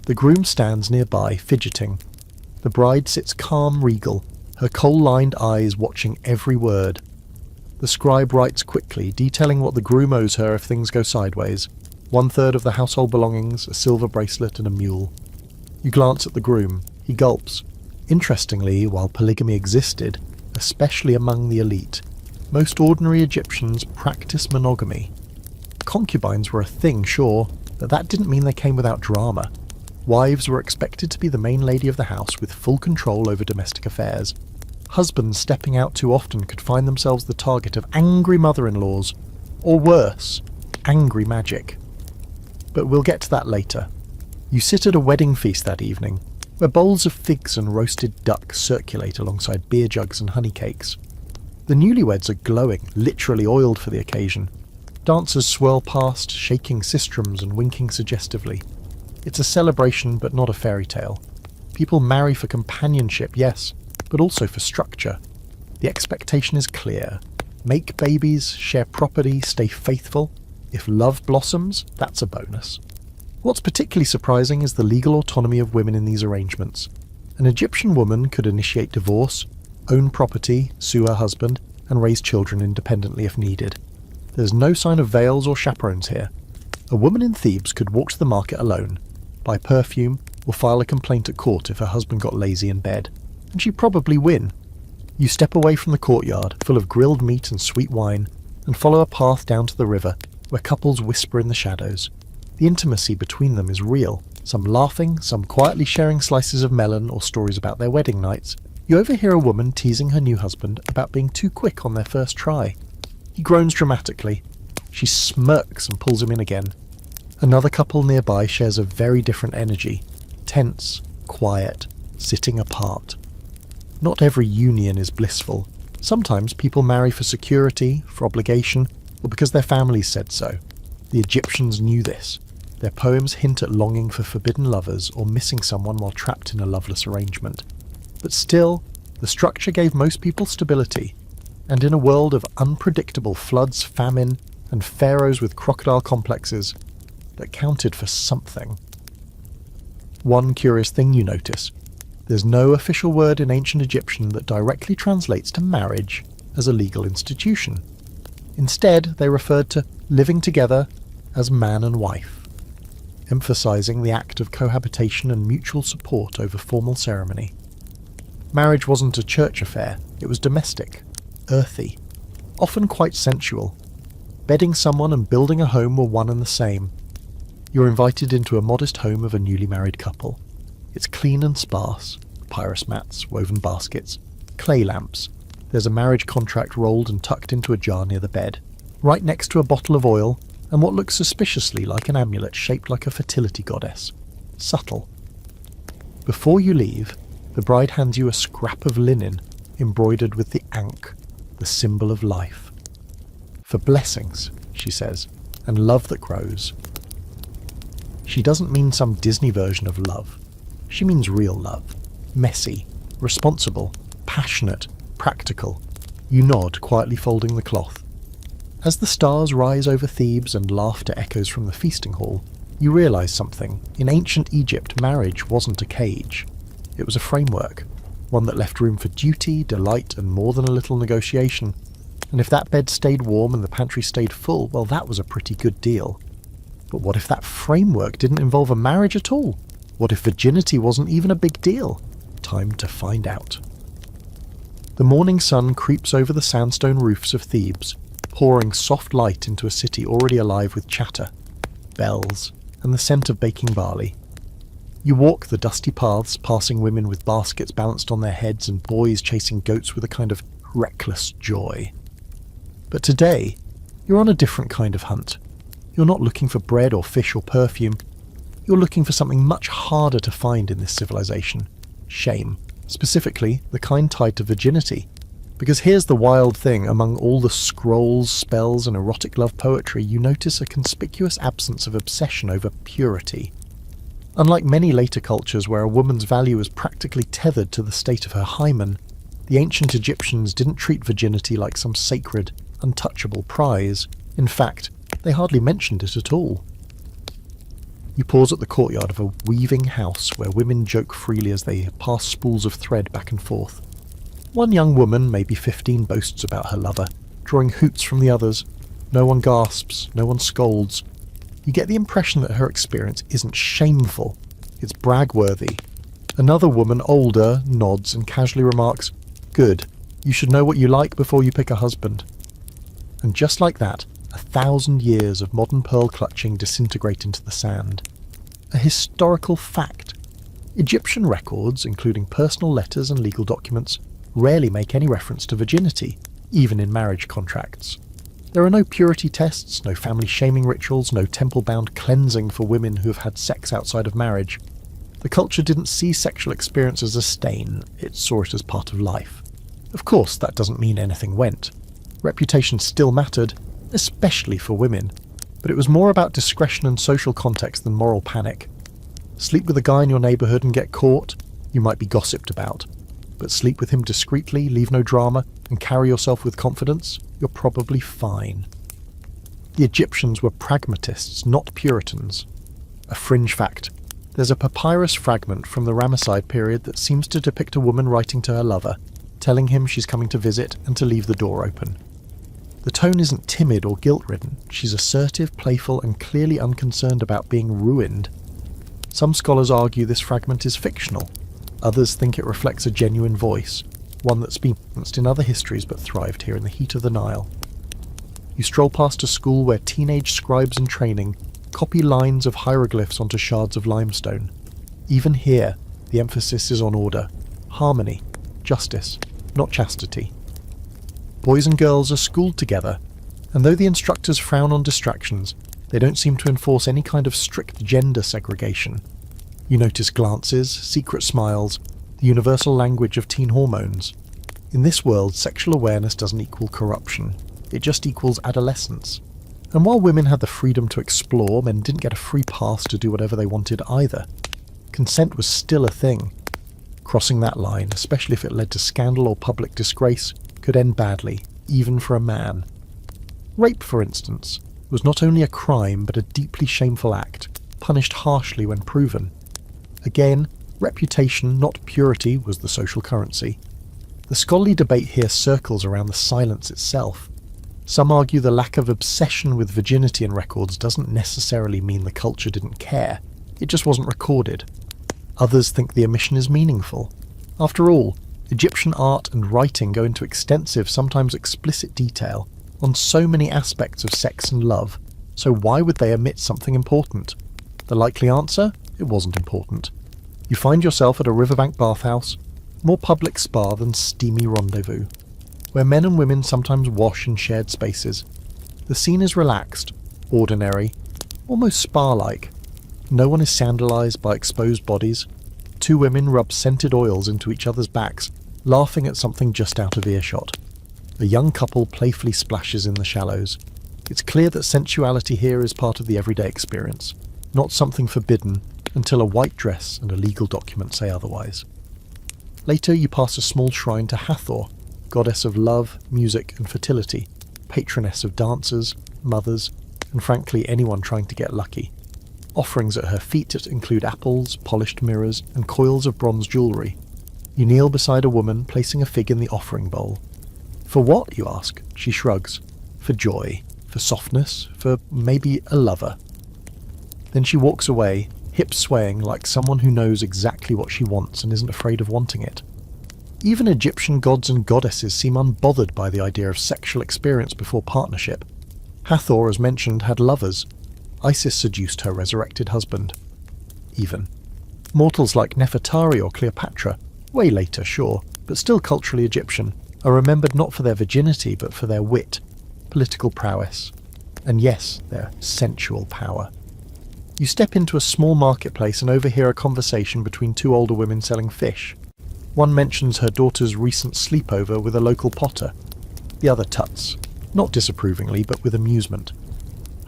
The groom stands nearby, fidgeting. The bride sits calm, regal, her coal-lined eyes watching every word. The scribe writes quickly, detailing what the groom owes her if things go sideways. 1/3 of the household belongings, a silver bracelet and a mule. You glance at the groom. He gulps. Interestingly, while polygamy existed, especially among the elite, most ordinary Egyptians practiced monogamy. Concubines were a thing, sure, but that didn't mean they came without drama. Wives were expected to be the main lady of the house with full control over domestic affairs. Husbands stepping out too often could find themselves the target of angry mother-in-laws, or worse, angry magic. But we'll get to that later. You sit at a wedding feast that evening, where bowls of figs and roasted duck circulate alongside beer jugs and honey cakes. The newlyweds are glowing, literally oiled for the occasion. Dancers swirl past, shaking sistrums and winking suggestively. It's a celebration, but not a fairy tale. People marry for companionship, yes, but also for structure. The expectation is clear. Make babies, share property, stay faithful. If love blossoms, that's a bonus. What's particularly surprising is the legal autonomy of women in these arrangements. An Egyptian woman could initiate divorce, own property, sue her husband, and raise children independently if needed. There's no sign of veils or chaperones here. A woman in Thebes could walk to the market alone, buy perfume, or file a complaint at court if her husband got lazy in bed. And she'd probably win. You step away from the courtyard, full of grilled meat and sweet wine, and follow a path down to the river, where couples whisper in the shadows. The intimacy between them is real, some laughing, some quietly sharing slices of melon or stories about their wedding nights. You overhear a woman teasing her new husband about being too quick on their first try. He groans dramatically. She smirks and pulls him in again. Another couple nearby shares a very different energy, tense, quiet, sitting apart. Not every union is blissful. Sometimes people marry for security, for obligation, or because their families said so. The Egyptians knew this. Their poems hint at longing for forbidden lovers or missing someone while trapped in a loveless arrangement. But still, the structure gave most people stability, and in a world of unpredictable floods, famine, and pharaohs with crocodile complexes, that counted for something. One curious thing you notice. There's no official word in ancient Egyptian that directly translates to marriage as a legal institution. Instead, they referred to living together as man and wife, emphasizing the act of cohabitation and mutual support over formal ceremony. Marriage wasn't a church affair, it was domestic, earthy, often quite sensual. Bedding someone and building a home were one and the same. You're invited into a modest home of a newly married couple. It's clean and sparse, papyrus mats, woven baskets, clay lamps. There's a marriage contract rolled and tucked into a jar near the bed, right next to a bottle of oil and what looks suspiciously like an amulet shaped like a fertility goddess. Subtle. Before you leave, the bride hands you a scrap of linen embroidered with the ankh, the symbol of life. For blessings, she says, and love that grows. She doesn't mean some Disney version of love. She means real love. Messy, responsible, passionate, practical. You nod, quietly folding the cloth. As the stars rise over Thebes and laughter echoes from the feasting hall, you realise something. In ancient Egypt, marriage wasn't a cage. It was a framework, one that left room for duty, delight, and more than a little negotiation. And if that bed stayed warm and the pantry stayed full, well, that was a pretty good deal. But what if that framework didn't involve a marriage at all? What if virginity wasn't even a big deal? Time to find out. The morning sun creeps over the sandstone roofs of Thebes, pouring soft light into a city already alive with chatter, bells, and the scent of baking barley. You walk the dusty paths, passing women with baskets balanced on their heads and boys chasing goats with a kind of reckless joy. But today, you're on a different kind of hunt. You're not looking for bread or fish or perfume. You're looking for something much harder to find in this civilization. Shame. Specifically, the kind tied to virginity. Because here's the wild thing, among all the scrolls, spells, and erotic love poetry, you notice a conspicuous absence of obsession over purity. Unlike many later cultures where a woman's value is practically tethered to the state of her hymen, the ancient Egyptians didn't treat virginity like some sacred, untouchable prize. In fact, they hardly mentioned it at all. You pause at the courtyard of a weaving house where women joke freely as they pass spools of thread back and forth. One young woman, maybe 15, boasts about her lover, drawing hoots from the others. No one gasps, no one scolds. You get the impression that her experience isn't shameful, it's brag-worthy. Another woman, older, nods and casually remarks, "Good, you should know what you like before you pick a husband." And just like that, 1,000 years of modern pearl clutching disintegrate into the sand. A historical fact. Egyptian records, including personal letters and legal documents, rarely make any reference to virginity, even in marriage contracts. There are no purity tests, no family shaming rituals, no temple-bound cleansing for women who have had sex outside of marriage. The culture didn't see sexual experience as a stain, it saw it as part of life. Of course, that doesn't mean anything went. Reputation still mattered, especially for women, but it was more about discretion and social context than moral panic. Sleep with a guy in your neighbourhood and get caught, you might be gossiped about. But sleep with him discreetly, leave no drama, and carry yourself with confidence, you're probably fine. The Egyptians were pragmatists, not Puritans. A fringe fact. There's a papyrus fragment from the Ramesside period that seems to depict a woman writing to her lover, telling him she's coming to visit and to leave the door open. The tone isn't timid or guilt-ridden, she's assertive, playful, and clearly unconcerned about being ruined. Some scholars argue this fragment is fictional. Others think it reflects a genuine voice, one that's been influenced in other histories but thrived here in the heat of the Nile. You stroll past a school where teenage scribes in training copy lines of hieroglyphs onto shards of limestone. Even here, the emphasis is on order, harmony, justice, not chastity. Boys and girls are schooled together, and though the instructors frown on distractions, they don't seem to enforce any kind of strict gender segregation. You notice glances, secret smiles, the universal language of teen hormones. In this world, sexual awareness doesn't equal corruption. It just equals adolescence. And while women had the freedom to explore, men didn't get a free pass to do whatever they wanted either. Consent was still a thing. Crossing that line, especially if it led to scandal or public disgrace, could end badly, even for a man. Rape, for instance, was not only a crime but a deeply shameful act, punished harshly when proven. Again, reputation, not purity, was the social currency. The scholarly debate here circles around the silence itself. Some argue the lack of obsession with virginity in records doesn't necessarily mean the culture didn't care, it just wasn't recorded. Others think the omission is meaningful. After all, Egyptian art and writing go into extensive, sometimes explicit detail on so many aspects of sex and love, so why would they omit something important? The likely answer? It wasn't important. You find yourself at a riverbank bathhouse, more public spa than steamy rendezvous, where men and women sometimes wash in shared spaces. The scene is relaxed, ordinary, almost spa-like. No one is scandalized by exposed bodies. Two women rub scented oils into each other's backs, laughing at something just out of earshot. A young couple playfully splashes in the shallows. It's clear that sensuality here is part of the everyday experience, not something forbidden until a white dress and a legal document say otherwise. Later you pass a small shrine to Hathor, goddess of love, music and fertility, patroness of dancers, mothers, and frankly anyone trying to get lucky. Offerings at her feet include apples, polished mirrors, and coils of bronze jewellery. You kneel beside a woman, placing a fig in the offering bowl. For what, you ask? She shrugs. For joy, for softness, for maybe a lover. Then she walks away, hips swaying like someone who knows exactly what she wants and isn't afraid of wanting it. Even Egyptian gods and goddesses seem unbothered by the idea of sexual experience before partnership. Hathor, as mentioned, had lovers. Isis seduced her resurrected husband. Even. Mortals like Nefertari or Cleopatra, way later, sure, but still culturally Egyptian, are remembered not for their virginity but for their wit, political prowess, and yes, their sensual power. You step into a small marketplace and overhear a conversation between two older women selling fish. One mentions her daughter's recent sleepover with a local potter. The other tuts, not disapprovingly but with amusement.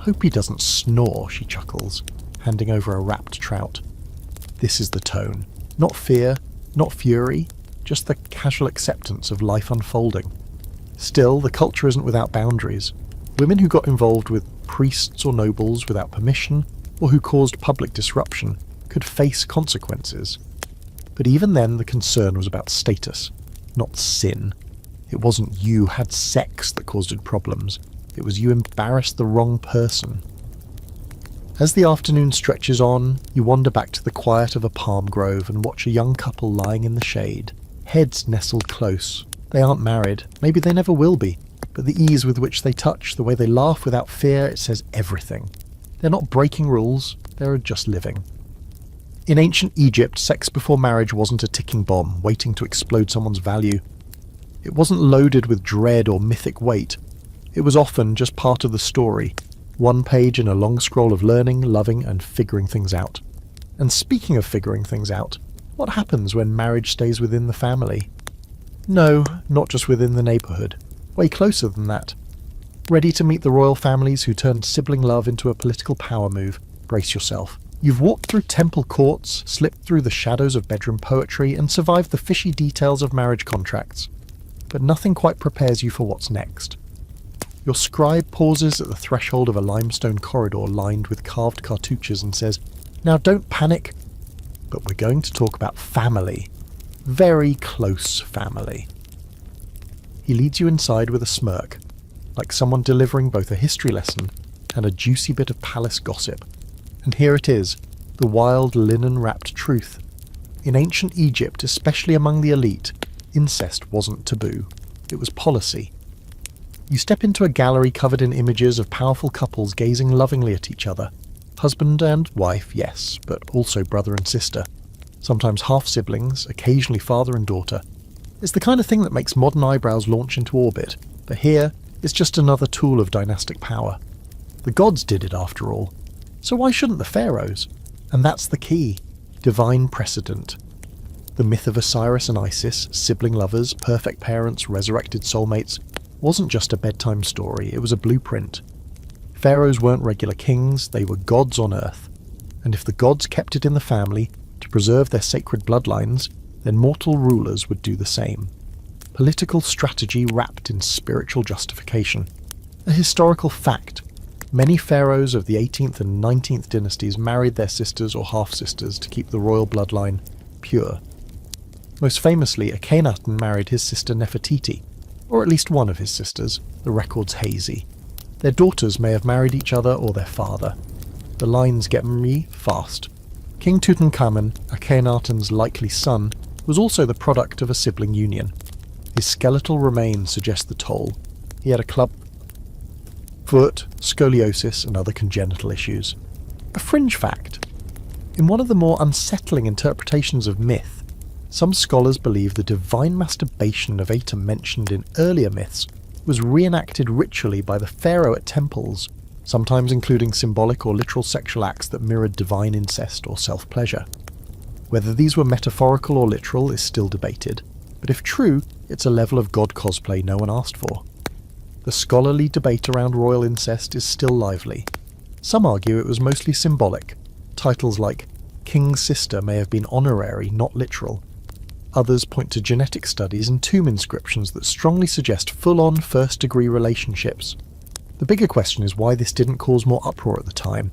Hope he doesn't snore, she chuckles, handing over a wrapped trout. This is the tone. Not fear, not fury, just the casual acceptance of life unfolding. Still, the culture isn't without boundaries. Women who got involved with priests or nobles without permission, or who caused public disruption, could face consequences. But even then, the concern was about status, not sin. It wasn't you had sex that caused it problems. It was you embarrassed the wrong person. As the afternoon stretches on, you wander back to the quiet of a palm grove and watch a young couple lying in the shade, heads nestled close. They aren't married, maybe they never will be, but the ease with which they touch, the way they laugh without fear, it says everything. They're not breaking rules, they're just living. In ancient Egypt, sex before marriage wasn't a ticking bomb waiting to explode someone's value. It wasn't loaded with dread or mythic weight. It was often just part of the story, one page in a long scroll of learning, loving, and figuring things out. And speaking of figuring things out, what happens when marriage stays within the family? No, not just within the neighbourhood. Way closer than that. Ready to meet the royal families who turned sibling love into a political power move? Brace yourself. You've walked through temple courts, slipped through the shadows of bedroom poetry, and survived the fishy details of marriage contracts. But nothing quite prepares you for what's next. Your scribe pauses at the threshold of a limestone corridor lined with carved cartouches and says, "Now don't panic, but we're going to talk about family. Very close family." He leads you inside with a smirk, like someone delivering both a history lesson and a juicy bit of palace gossip. And here it is, the wild linen-wrapped truth. In ancient Egypt, especially among the elite, incest wasn't taboo. It was policy. You step into a gallery covered in images of powerful couples gazing lovingly at each other. Husband and wife, yes, but also brother and sister. Sometimes half-siblings, occasionally father and daughter. It's the kind of thing that makes modern eyebrows launch into orbit, but here, it's just another tool of dynastic power. The gods did it after all. So why shouldn't the Pharaohs? And that's the key. Divine precedent. The myth of Osiris and Isis, sibling lovers, perfect parents, resurrected soulmates, wasn't just a bedtime story, it was a blueprint. Pharaohs weren't regular kings, they were gods on earth. And if the gods kept it in the family to preserve their sacred bloodlines, then mortal rulers would do the same. Political strategy wrapped in spiritual justification. A historical fact. Many pharaohs of the 18th and 19th dynasties married their sisters or half-sisters to keep the royal bloodline pure. Most famously, Akhenaten married his sister Nefertiti, or at least one of his sisters, the record's hazy. Their daughters may have married each other or their father. The lines get fast. King Tutankhamun, Akhenaten's likely son, was also the product of a sibling union. His skeletal remains suggest the toll. He had a club foot, scoliosis, and other congenital issues. A fringe fact. In one of the more unsettling interpretations of myth, some scholars believe the divine masturbation of Atum mentioned in earlier myths was reenacted ritually by the pharaoh at temples, sometimes including symbolic or literal sexual acts that mirrored divine incest or self-pleasure. Whether these were metaphorical or literal is still debated, but if true, it's a level of god cosplay no one asked for. The scholarly debate around royal incest is still lively. Some argue it was mostly symbolic. Titles like King's Sister may have been honorary, not literal. Others point to genetic studies and tomb inscriptions that strongly suggest full-on first-degree relationships. The bigger question is why this didn't cause more uproar at the time,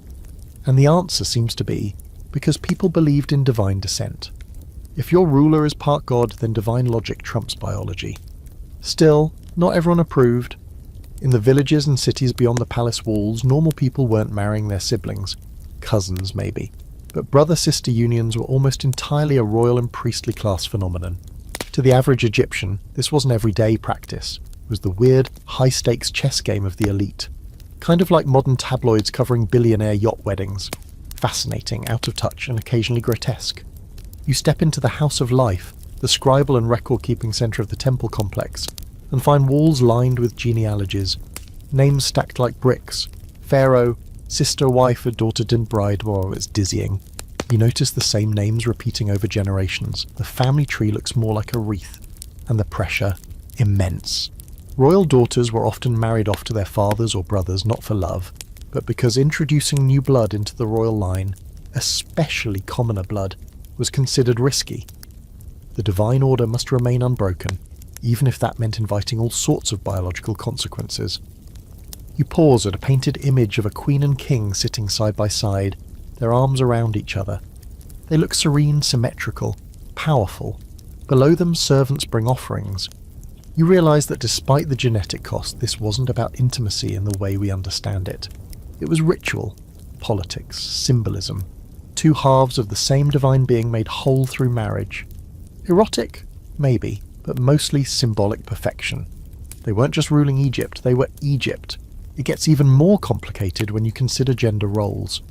and the answer seems to be because people believed in divine descent. If your ruler is part god, then divine logic trumps biology. Still, not everyone approved. In the villages and cities beyond the palace walls, normal people weren't marrying their siblings. Cousins, maybe. But brother-sister unions were almost entirely a royal and priestly class phenomenon. To the average Egyptian, this wasn't everyday practice. It was the weird, high-stakes chess game of the elite. Kind of like modern tabloids covering billionaire yacht weddings. Fascinating, out of touch, and occasionally grotesque. You step into the House of Life, the scribal and record-keeping centre of the temple complex, and find walls lined with genealogies, names stacked like bricks, pharaoh, sister, wife, a daughter didn't bride. Oh, it's dizzying. You notice the same names repeating over generations. The family tree looks more like a wreath, and the pressure, immense. Royal daughters were often married off to their fathers or brothers, not for love, but because introducing new blood into the royal line, especially commoner blood, was considered risky. The divine order must remain unbroken, even if that meant inviting all sorts of biological consequences. You pause at a painted image of a queen and king sitting side by side, their arms around each other. They look serene, symmetrical, powerful. Below them, servants bring offerings. You realise that despite the genetic cost, this wasn't about intimacy in the way we understand it. It was ritual. politics, symbolism, two halves of the same divine being made whole through marriage. Erotic? Maybe, but mostly symbolic perfection. They weren't just ruling Egypt, they were Egypt. It gets even more complicated when you consider gender roles.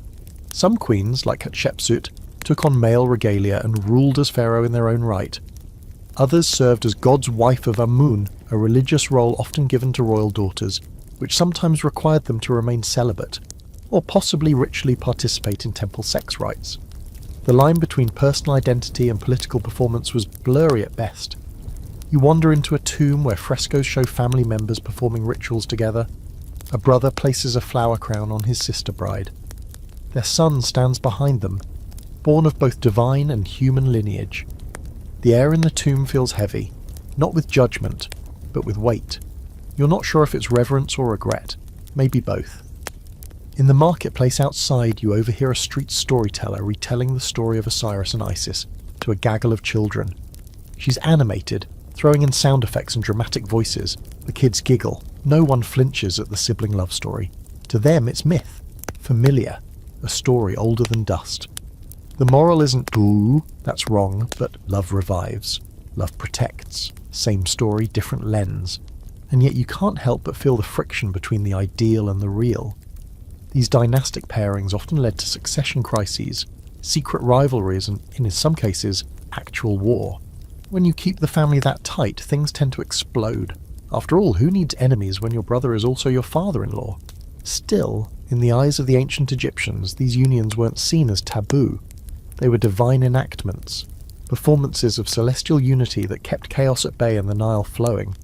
Some queens, like Hatshepsut, took on male regalia and ruled as pharaoh in their own right. Others served as God's wife of Amun, a religious role often given to royal daughters, which sometimes required them to remain celibate, or possibly ritually participate in temple sex rites. The line between personal identity and political performance was blurry at best. You wander into a tomb where frescoes show family members performing rituals together. A brother places a flower crown on his sister bride. Their son stands behind them, born of both divine and human lineage. The air in the tomb feels heavy, not with judgment, but with weight. You're not sure if it's reverence or regret, maybe both. In the marketplace outside, you overhear a street storyteller retelling the story of Osiris and Isis to a gaggle of children. She's animated, throwing in sound effects and dramatic voices. The kids giggle. No one flinches at the sibling love story. To them, it's myth, familiar, a story older than dust. The moral isn't boo, that's wrong, but love revives. Love protects. Same story, different lens. And yet you can't help but feel the friction between the ideal and the real. These dynastic pairings often led to succession crises, secret rivalries, and, in some cases, actual war. When you keep the family that tight, things tend to explode. After all, who needs enemies when your brother is also your father-in-law? Still, in the eyes of the ancient Egyptians, these unions weren't seen as taboo. They were divine enactments, performances of celestial unity that kept chaos at bay and the Nile flowing.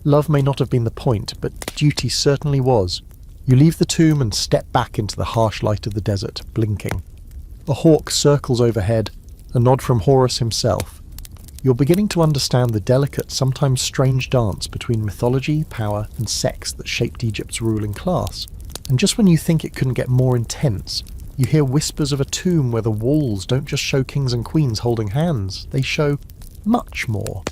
Love may not have been the point, but duty certainly was. You leave the tomb and step back into the harsh light of the desert, blinking. A hawk circles overhead, a nod from Horus himself. You're beginning to understand the delicate, sometimes strange dance between mythology, power, and sex that shaped Egypt's ruling class. And just when you think it couldn't get more intense, you hear whispers of a tomb where the walls don't just show kings and queens holding hands, they show much more.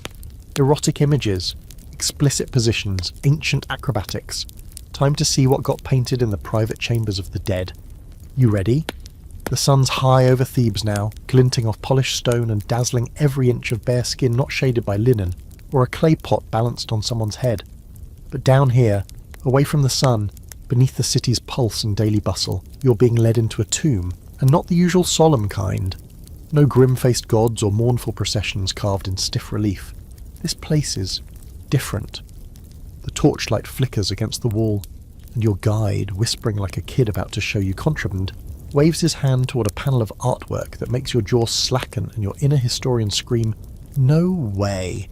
Erotic images, explicit positions, ancient acrobatics. Time to see what got painted in the private chambers of the dead. You ready? The sun's high over Thebes now, glinting off polished stone and dazzling every inch of bare skin not shaded by linen, or a clay pot balanced on someone's head. But down here, away from the sun, beneath the city's pulse and daily bustle, you're being led into a tomb, and not the usual solemn kind. No grim-faced gods or mournful processions carved in stiff relief. This place is different. The torchlight flickers against the wall, and your guide, whispering like a kid about to show you contraband, waves his hand toward a panel of artwork that makes your jaw slacken and your inner historian scream, "No way!"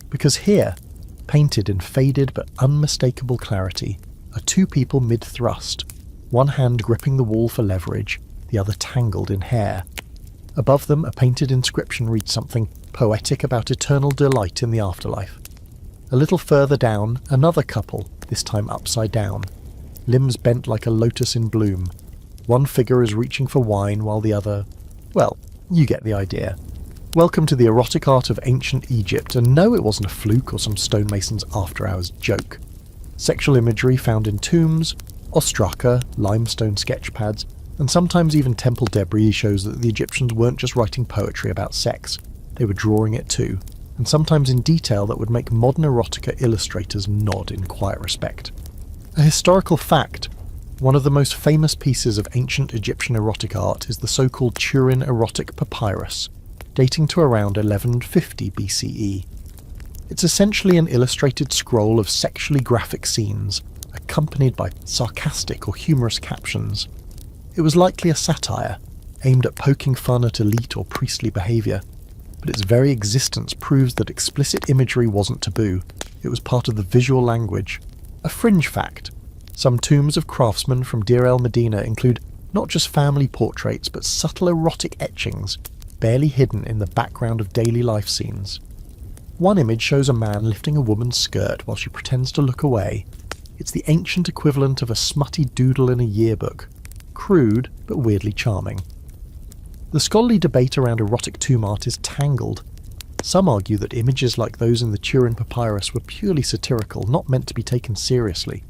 Because here, painted in faded but unmistakable clarity, are two people mid-thrust, one hand gripping the wall for leverage, the other tangled in hair. Above them, a painted inscription reads something poetic about eternal delight in the afterlife. A little further down, another couple, this time upside down, limbs bent like a lotus in bloom. One figure is reaching for wine while the other... well, you get the idea. Welcome to the erotic art of ancient Egypt, and no, it wasn't a fluke or some stonemason's after-hours joke. Sexual imagery found in tombs, ostraka, limestone sketch pads, and sometimes even temple debris shows that the Egyptians weren't just writing poetry about sex, they were drawing it too, and sometimes in detail that would make modern erotica illustrators nod in quiet respect. A historical fact: one of the most famous pieces of ancient Egyptian erotic art is the so-called Turin erotic papyrus, dating to around 1150 BCE. It's essentially an illustrated scroll of sexually graphic scenes, accompanied by sarcastic or humorous captions. It was likely a satire, aimed at poking fun at elite or priestly behaviour, but its very existence proves that explicit imagery wasn't taboo, it was part of the visual language. A fringe fact: some tombs of craftsmen from Deir el-Medina include not just family portraits but subtle erotic etchings, barely hidden in the background of daily life scenes. One image shows a man lifting a woman's skirt while she pretends to look away. It's the ancient equivalent of a smutty doodle in a yearbook. Crude, but weirdly charming. The scholarly debate around erotic tomb art is tangled. Some argue that images like those in the Turin papyrus were purely satirical, not meant to be taken seriously.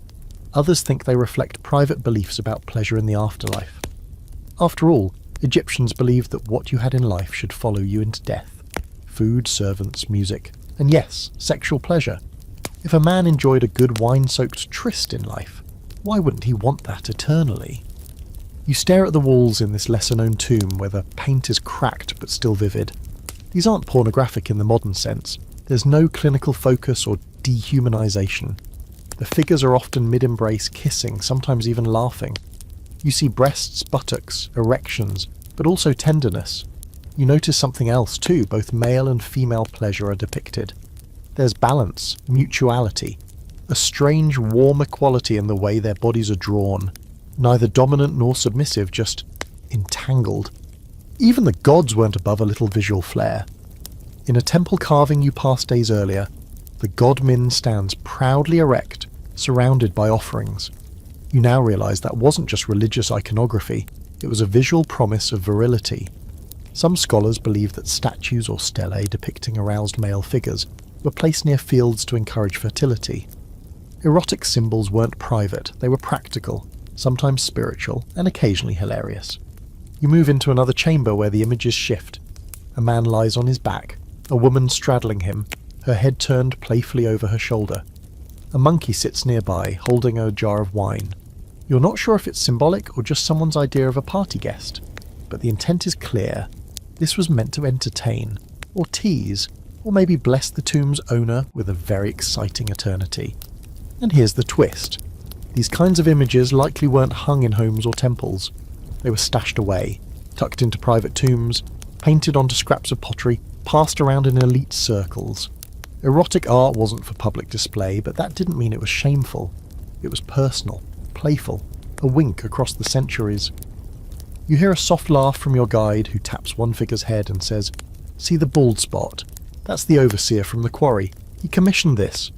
Others think they reflect private beliefs about pleasure in the afterlife. After all, Egyptians believed that what you had in life should follow you into death. Food, servants, music, and yes, sexual pleasure. If a man enjoyed a good wine-soaked tryst in life, why wouldn't he want that eternally? You stare at the walls in this lesser-known tomb where the paint is cracked but still vivid. These aren't pornographic in the modern sense. There's no clinical focus or dehumanization. The figures are often mid-embrace, kissing, sometimes even laughing. You see breasts, buttocks, erections, but also tenderness. You notice something else too, both male and female pleasure are depicted. There's balance, mutuality, a strange warm equality in the way their bodies are drawn. Neither dominant nor submissive, just entangled. Even the gods weren't above a little visual flair. In a temple carving you passed days earlier, the god Min stands proudly erect, surrounded by offerings. You now realise that wasn't just religious iconography, it was a visual promise of virility. Some scholars believe that statues or stelae depicting aroused male figures were placed near fields to encourage fertility. Erotic symbols weren't private, they were practical, sometimes spiritual, and occasionally hilarious. You move into another chamber where the images shift. A man lies on his back, a woman straddling him, her head turned playfully over her shoulder. A monkey sits nearby, holding a jar of wine. You're not sure if it's symbolic or just someone's idea of a party guest, but the intent is clear. This was meant to entertain, or tease, or maybe bless the tomb's owner with a very exciting eternity. And here's the twist. These kinds of images likely weren't hung in homes or temples. They were stashed away, tucked into private tombs, painted onto scraps of pottery, passed around in elite circles. Erotic art wasn't for public display, but that didn't mean it was shameful. It was personal, playful, a wink across the centuries. You hear a soft laugh from your guide who taps one figure's head and says, "See the bald spot? That's the overseer from the quarry. He commissioned this."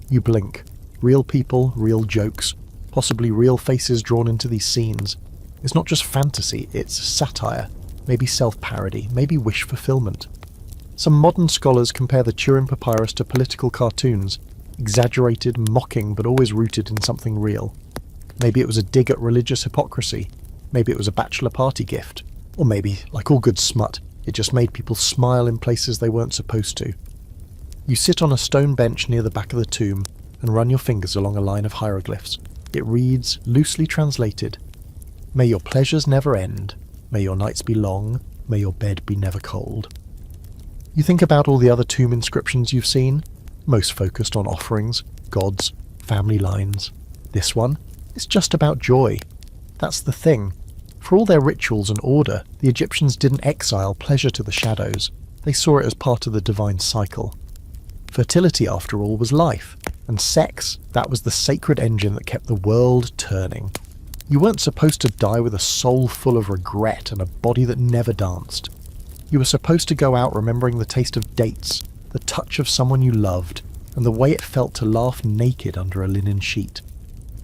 You blink. Real people, real jokes, possibly real faces drawn into these scenes. It's not just fantasy, it's satire, maybe self-parody, maybe wish fulfillment. Some modern scholars compare the Turin Papyrus to political cartoons, exaggerated, mocking, but always rooted in something real. Maybe it was a dig at religious hypocrisy, maybe it was a bachelor party gift, or maybe, like all good smut, it just made people smile in places they weren't supposed to. You sit on a stone bench near the back of the tomb and run your fingers along a line of hieroglyphs. It reads, loosely translated, "May your pleasures never end, may your nights be long, may your bed be never cold." You think about all the other tomb inscriptions you've seen, most focused on offerings, gods, family lines. This one is just about joy. That's the thing. For all their rituals and order, the Egyptians didn't exile pleasure to the shadows. They saw it as part of the divine cycle. Fertility, after all, was life, and sex, that was the sacred engine that kept the world turning. You weren't supposed to die with a soul full of regret and a body that never danced. You were supposed to go out remembering the taste of dates, the touch of someone you loved, and the way it felt to laugh naked under a linen sheet.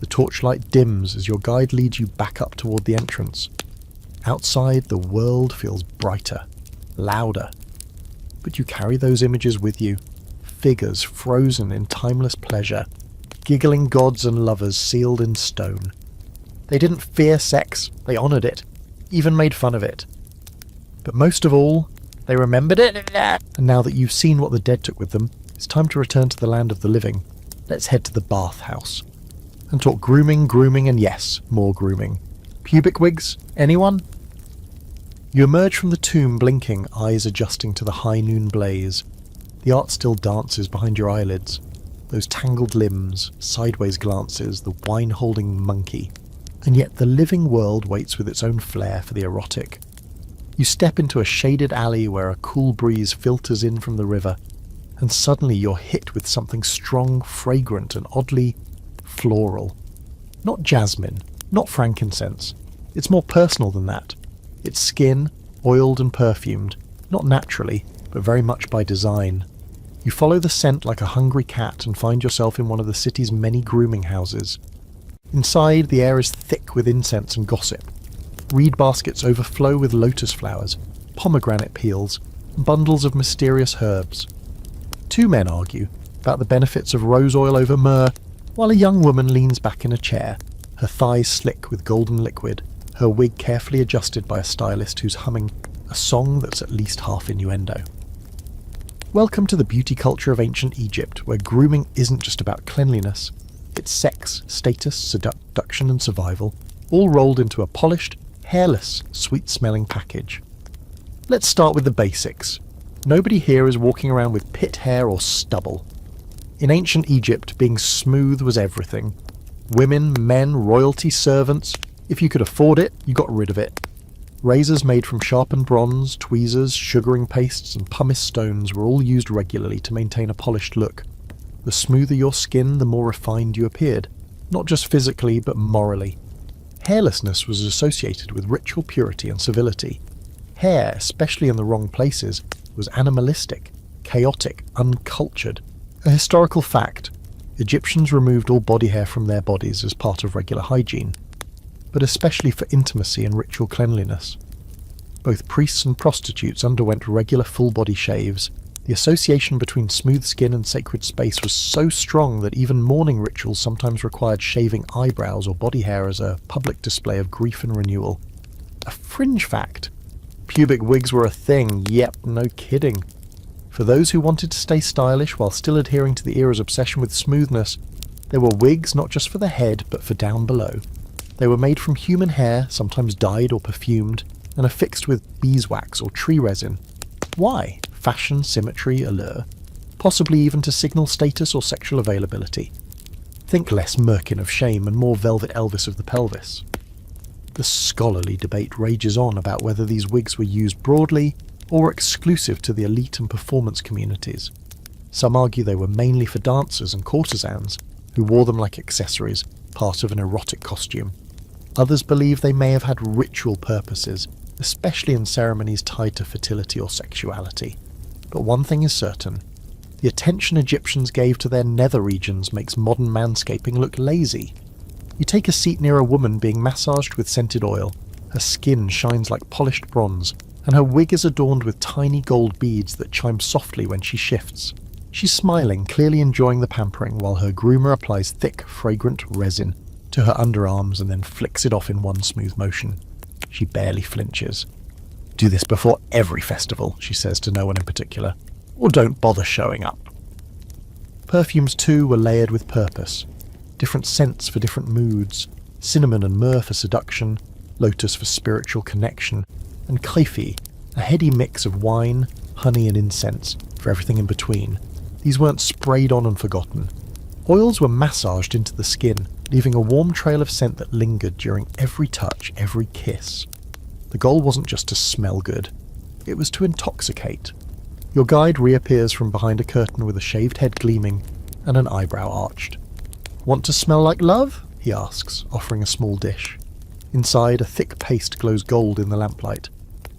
The torchlight dims as your guide leads you back up toward the entrance. Outside, the world feels brighter, louder. But you carry those images with you, figures frozen in timeless pleasure, giggling gods and lovers sealed in stone. They didn't fear sex, they honoured it, even made fun of it. But most of all, they remembered it. And now that you've seen what the dead took with them, it's time to return to the land of the living. Let's head to the bathhouse and talk grooming, and yes, more grooming. Pubic wigs? Anyone? You emerge from the tomb blinking, eyes adjusting to the high noon blaze. The art still dances behind your eyelids. Those tangled limbs, sideways glances, the wine-holding monkey. And yet the living world waits with its own flair for the erotic. You step into a shaded alley where a cool breeze filters in from the river, and suddenly you're hit with something strong, fragrant, and oddly floral. Not jasmine, not frankincense. It's more personal than that. It's skin, oiled and perfumed, not naturally, but very much by design. You follow the scent like a hungry cat and find yourself in one of the city's many grooming houses. Inside, the air is thick with incense and gossip. Reed baskets overflow with lotus flowers, pomegranate peels, and bundles of mysterious herbs. Two men argue about the benefits of rose oil over myrrh, while a young woman leans back in a chair, her thighs slick with golden liquid, her wig carefully adjusted by a stylist who's humming a song that's at least half innuendo. Welcome to the beauty culture of ancient Egypt, where grooming isn't just about cleanliness, it's sex, status, seduction and survival, all rolled into a polished, hairless, sweet-smelling package. Let's start with the basics. Nobody here is walking around with pit hair or stubble. In ancient Egypt, being smooth was everything. Women, men, royalty, servants, if you could afford it, you got rid of it. Razors made from sharpened bronze, tweezers, sugaring pastes and pumice stones were all used regularly to maintain a polished look. The smoother your skin, the more refined you appeared, not just physically but morally. Hairlessness was associated with ritual purity and civility. Hair, especially in the wrong places, was animalistic, chaotic, uncultured. A historical fact, Egyptians removed all body hair from their bodies as part of regular hygiene, but especially for intimacy and ritual cleanliness. Both priests and prostitutes underwent regular full-body shaves. The association between smooth skin and sacred space was so strong that even mourning rituals sometimes required shaving eyebrows or body hair as a public display of grief and renewal. A fringe fact, pubic wigs were a thing, yep, no kidding. For those who wanted to stay stylish while still adhering to the era's obsession with smoothness, there were wigs not just for the head but for down below. They were made from human hair, sometimes dyed or perfumed, and affixed with beeswax or tree resin. Why? Fashion, symmetry, allure. Possibly even to signal status or sexual availability. Think less Merkin of shame and more Velvet Elvis of the pelvis. The scholarly debate rages on about whether these wigs were used broadly or were exclusive to the elite and performance communities. Some argue they were mainly for dancers and courtesans, who wore them like accessories, part of an erotic costume. Others believe they may have had ritual purposes, especially in ceremonies tied to fertility or sexuality. But one thing is certain, the attention Egyptians gave to their nether regions makes modern manscaping look lazy. You take a seat near a woman being massaged with scented oil, her skin shines like polished bronze, and her wig is adorned with tiny gold beads that chime softly when she shifts. She's smiling, clearly enjoying the pampering, while her groomer applies thick, fragrant resin to her underarms and then flicks it off in one smooth motion. She barely flinches. Do this before every festival, she says to no one in particular, or don't bother showing up. Perfumes too were layered with purpose. Different scents for different moods, cinnamon and myrrh for seduction, lotus for spiritual connection, and kaifi, a heady mix of wine, honey and incense for everything in between. These weren't sprayed on and forgotten. Oils were massaged into the skin, leaving a warm trail of scent that lingered during every touch, every kiss. The goal wasn't just to smell good, it was to intoxicate. Your guide reappears from behind a curtain with a shaved head gleaming and an eyebrow arched. Want to smell like love? He asks, offering a small dish. Inside, a thick paste glows gold in the lamplight.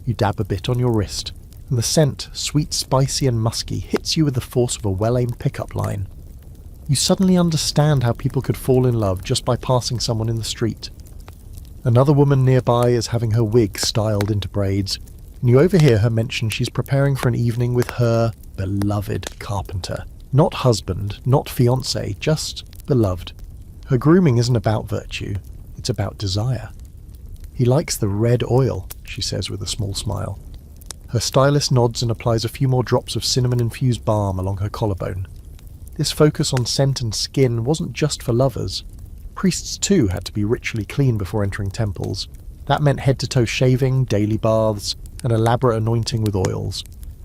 You dab a bit on your wrist, and the scent, sweet, spicy and musky, hits you with the force of a well-aimed pickup line. You suddenly understand how people could fall in love just by passing someone in the street. Another woman nearby is having her wig styled into braids, and you overhear her mention she's preparing for an evening with her beloved carpenter. Not husband, not fiancé, just beloved. Her grooming isn't about virtue, it's about desire. He likes the red oil, she says with a small smile. Her stylist nods and applies a few more drops of cinnamon-infused balm along her collarbone. This focus on scent and skin wasn't just for lovers. Priests too had to be ritually clean before entering temples. That meant head-to-toe shaving, daily baths, and elaborate anointing with oils.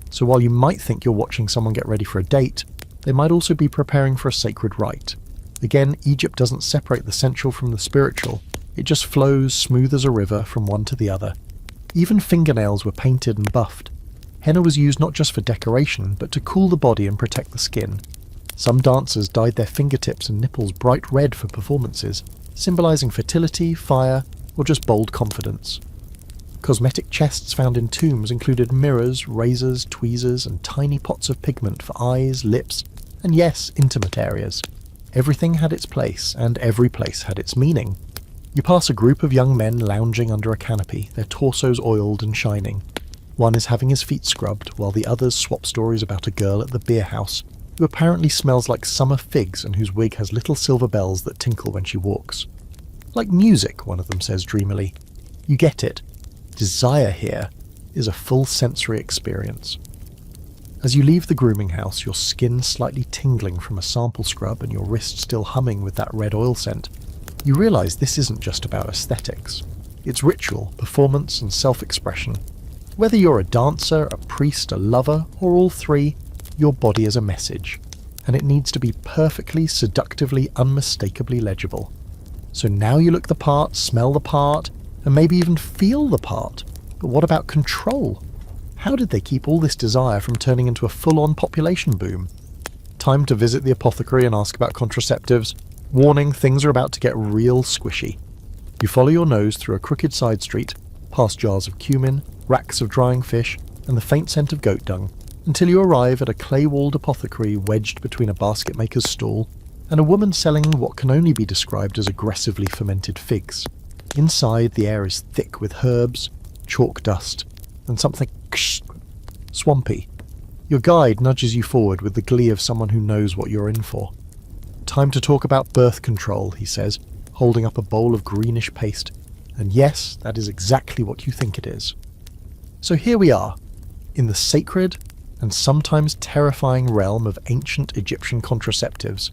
So while you might think you're watching someone get ready for a date, they might also be preparing for a sacred rite. Again, Egypt doesn't separate the sensual from the spiritual. It just flows smooth as a river from one to the other. Even fingernails were painted and buffed. Henna was used not just for decoration, but to cool the body and protect the skin. Some dancers dyed their fingertips and nipples bright red for performances, symbolizing fertility, fire, or just bold confidence. Cosmetic chests found in tombs included mirrors, razors, tweezers, and tiny pots of pigment for eyes, lips, and yes, intimate areas. Everything had its place, and every place had its meaning. You pass a group of young men lounging under a canopy, their torsos oiled and shining. One is having his feet scrubbed, while the others swap stories about a girl at the beer house, who apparently smells like summer figs and whose wig has little silver bells that tinkle when she walks. Like music, one of them says dreamily. You get it. Desire here is a full sensory experience. As you leave the grooming house, your skin slightly tingling from a sample scrub and your wrist still humming with that red oil scent, you realise this isn't just about aesthetics. It's ritual, performance and self-expression. Whether you're a dancer, a priest, a lover, or all three, your body is a message, and it needs to be perfectly, seductively, unmistakably legible. So now you look the part, smell the part, and maybe even feel the part. But what about control? How did they keep all this desire from turning into a full-on population boom? Time to visit the apothecary and ask about contraceptives. Warning, things are about to get real squishy. You follow your nose through a crooked side street, past jars of cumin, racks of drying fish, and the faint scent of goat dung, until you arrive at a clay-walled apothecary wedged between a basket maker's stall and a woman selling what can only be described as aggressively fermented figs. Inside, the air is thick with herbs, chalk dust, and something swampy. Your guide nudges you forward with the glee of someone who knows what you're in for. Time to talk about birth control, he says, holding up a bowl of greenish paste. And yes, that is exactly what you think it is. So here we are, in the sacred and sometimes terrifying realm of ancient Egyptian contraceptives.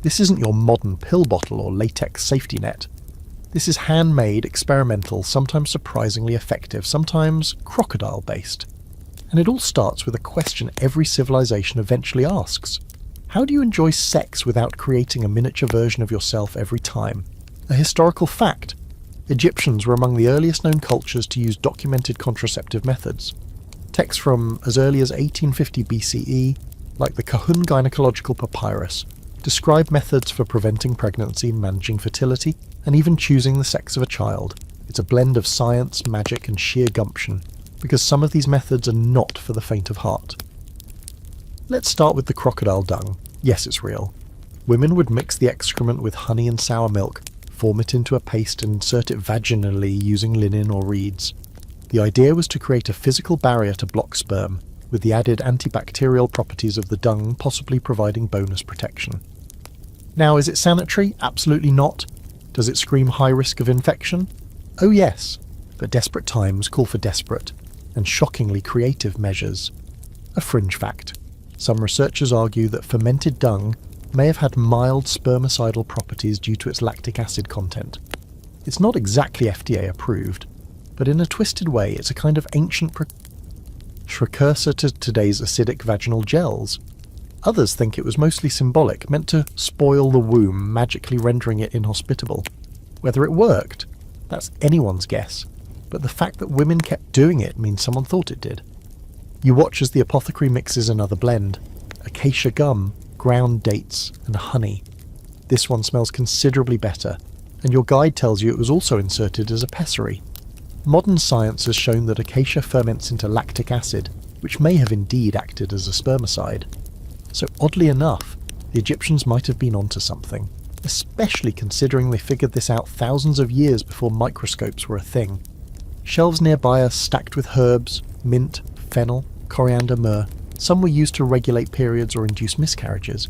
This isn't your modern pill bottle or latex safety net. This is handmade, experimental, sometimes surprisingly effective, sometimes crocodile-based. And it all starts with a question every civilization eventually asks. How do you enjoy sex without creating a miniature version of yourself every time? A historical fact. Egyptians were among the earliest known cultures to use documented contraceptive methods. Texts from as early as 1850 BCE, like the Kahun Gynecological Papyrus, describe methods for preventing pregnancy, managing fertility, and even choosing the sex of a child. It's a blend of science, magic, and sheer gumption, because some of these methods are not for the faint of heart. Let's start with the crocodile dung. Yes, it's real. Women would mix the excrement with honey and sour milk, form it into a paste and insert it vaginally using linen or reeds. The idea was to create a physical barrier to block sperm, with the added antibacterial properties of the dung possibly providing bonus protection. Now, is it sanitary? Absolutely not. Does it scream high risk of infection? Oh yes, but desperate times call for desperate, and shockingly creative measures. A fringe fact. Some researchers argue that fermented dung may have had mild spermicidal properties due to its lactic acid content. It's not exactly FDA approved, but in a twisted way it's a kind of ancient precursor to today's acidic vaginal gels. Others think it was mostly symbolic, meant to spoil the womb, magically rendering it inhospitable. Whether it worked, that's anyone's guess, but the fact that women kept doing it means someone thought it did. You watch as the apothecary mixes another blend, acacia gum, ground dates, and honey. This one smells considerably better, and your guide tells you it was also inserted as a pessary. Modern science has shown that acacia ferments into lactic acid, which may have indeed acted as a spermicide. So oddly enough, the Egyptians might have been onto something, especially considering they figured this out thousands of years before microscopes were a thing. Shelves nearby are stacked with herbs, mint, fennel, coriander, myrrh. Some were used to regulate periods or induce miscarriages.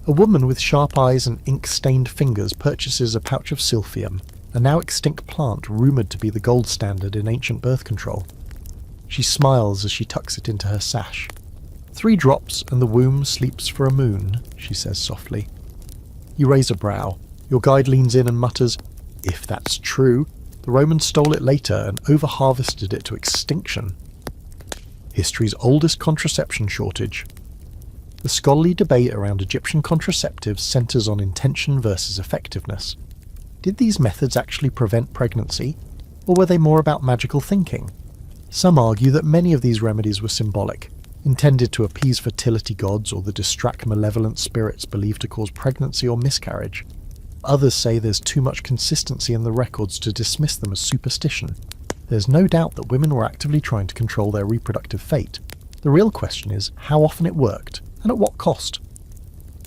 A woman with sharp eyes and ink-stained fingers purchases a pouch of silphium, a now extinct plant rumoured to be the gold standard in ancient birth control. She smiles as she tucks it into her sash. 3 drops and the womb sleeps for a moon, she says softly. You raise a brow. Your guide leans in and mutters, if that's true, the Romans stole it later and over-harvested it to extinction. History's oldest contraception shortage. The scholarly debate around Egyptian contraceptives centres on intention versus effectiveness. Did these methods actually prevent pregnancy, or were they more about magical thinking? Some argue that many of these remedies were symbolic, intended to appease fertility gods or the distract malevolent spirits believed to cause pregnancy or miscarriage. Others say there's too much consistency in the records to dismiss them as superstition. There's no doubt that women were actively trying to control their reproductive fate. The real question is how often it worked, and at what cost.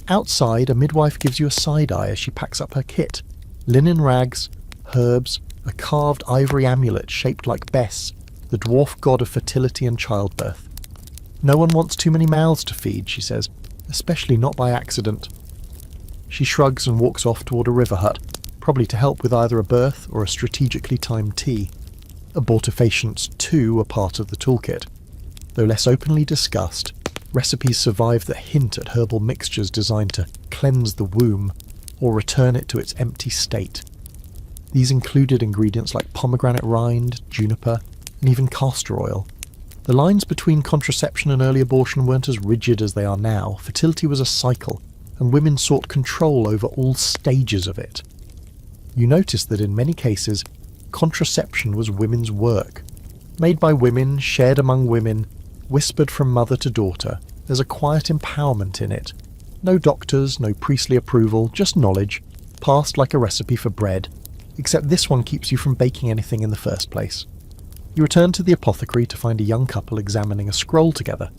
Outside, a midwife gives you a side-eye as she packs up her kit. Linen rags, herbs, a carved ivory amulet shaped like Bes, the dwarf god of fertility and childbirth. No one wants too many mouths to feed, she says, especially not by accident. She shrugs and walks off toward a river hut, probably to help with either a birth or a strategically timed tea. Abortifacients too are part of the toolkit. Though less openly discussed, recipes survive that hint at herbal mixtures designed to cleanse the womb or return it to its empty state. These included ingredients like pomegranate rind, juniper, and even castor oil. The lines between contraception and early abortion weren't as rigid as they are now. Fertility was a cycle, and women sought control over all stages of it. You notice that in many cases, contraception was women's work. Made by women, shared among women, whispered from mother to daughter. There's a quiet empowerment in it. No doctors, no priestly approval, just knowledge, passed like a recipe for bread, except this one keeps you from baking anything in the first place. You return to the apothecary to find a young couple examining a scroll together.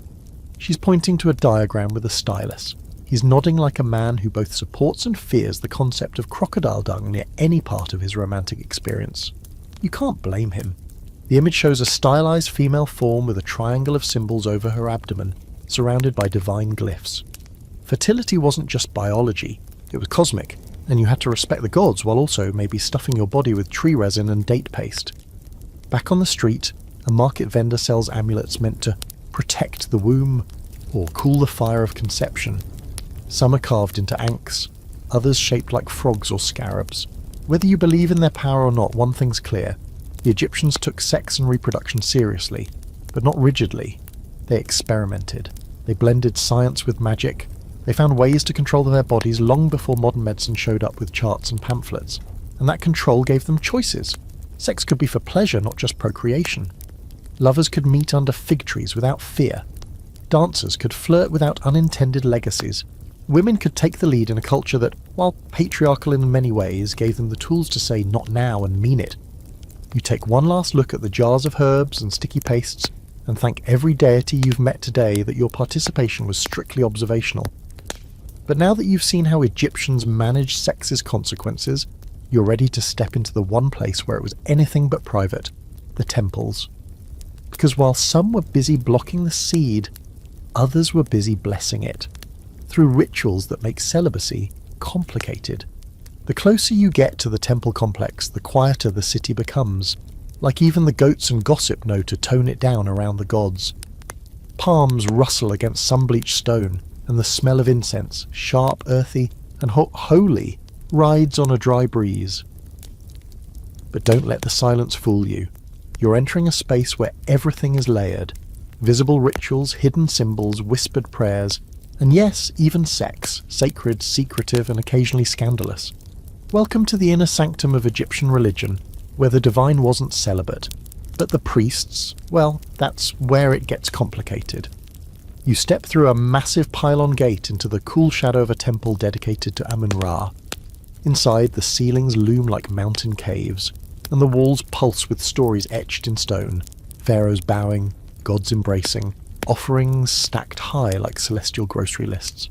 She's pointing to a diagram with a stylus. He's nodding like a man who both supports and fears the concept of crocodile dung near any part of his romantic experience. You can't blame him. The image shows a stylized female form with a triangle of symbols over her abdomen, surrounded by divine glyphs. Fertility wasn't just biology, it was cosmic, and you had to respect the gods while also maybe stuffing your body with tree resin and date paste. Back on the street, a market vendor sells amulets meant to protect the womb or cool the fire of conception. Some are carved into ankhs, others shaped like frogs or scarabs. Whether you believe in their power or not, one thing's clear. The Egyptians took sex and reproduction seriously, but not rigidly. They experimented. They blended science with magic. They found ways to control their bodies long before modern medicine showed up with charts and pamphlets. And that control gave them choices. Sex could be for pleasure, not just procreation. Lovers could meet under fig trees without fear. Dancers could flirt without unintended legacies. Women could take the lead in a culture that, while patriarchal in many ways, gave them the tools to say not now and mean it. You take one last look at the jars of herbs and sticky pastes and thank every deity you've met today that your participation was strictly observational. But now that you've seen how Egyptians managed sex's consequences, you're ready to step into the one place where it was anything but private, the temples. Because while some were busy blocking the seed, others were busy blessing it, through rituals that make celibacy complicated. The closer you get to the temple complex, the quieter the city becomes, like even the goats and gossip know to tone it down around the gods. Palms rustle against sun-bleached stone, and the smell of incense, sharp, earthy, and holy, rides on a dry breeze. But don't let the silence fool you. You're entering a space where everything is layered. Visible rituals, hidden symbols, whispered prayers, and yes, even sex, sacred, secretive, and occasionally scandalous. Welcome to the inner sanctum of Egyptian religion, where the divine wasn't celibate. But the priests, well, that's where it gets complicated. You step through a massive pylon gate into the cool shadow of a temple dedicated to Amun-Ra. Inside, the ceilings loom like mountain caves, and the walls pulse with stories etched in stone, pharaohs bowing, gods embracing, offerings stacked high like celestial grocery lists.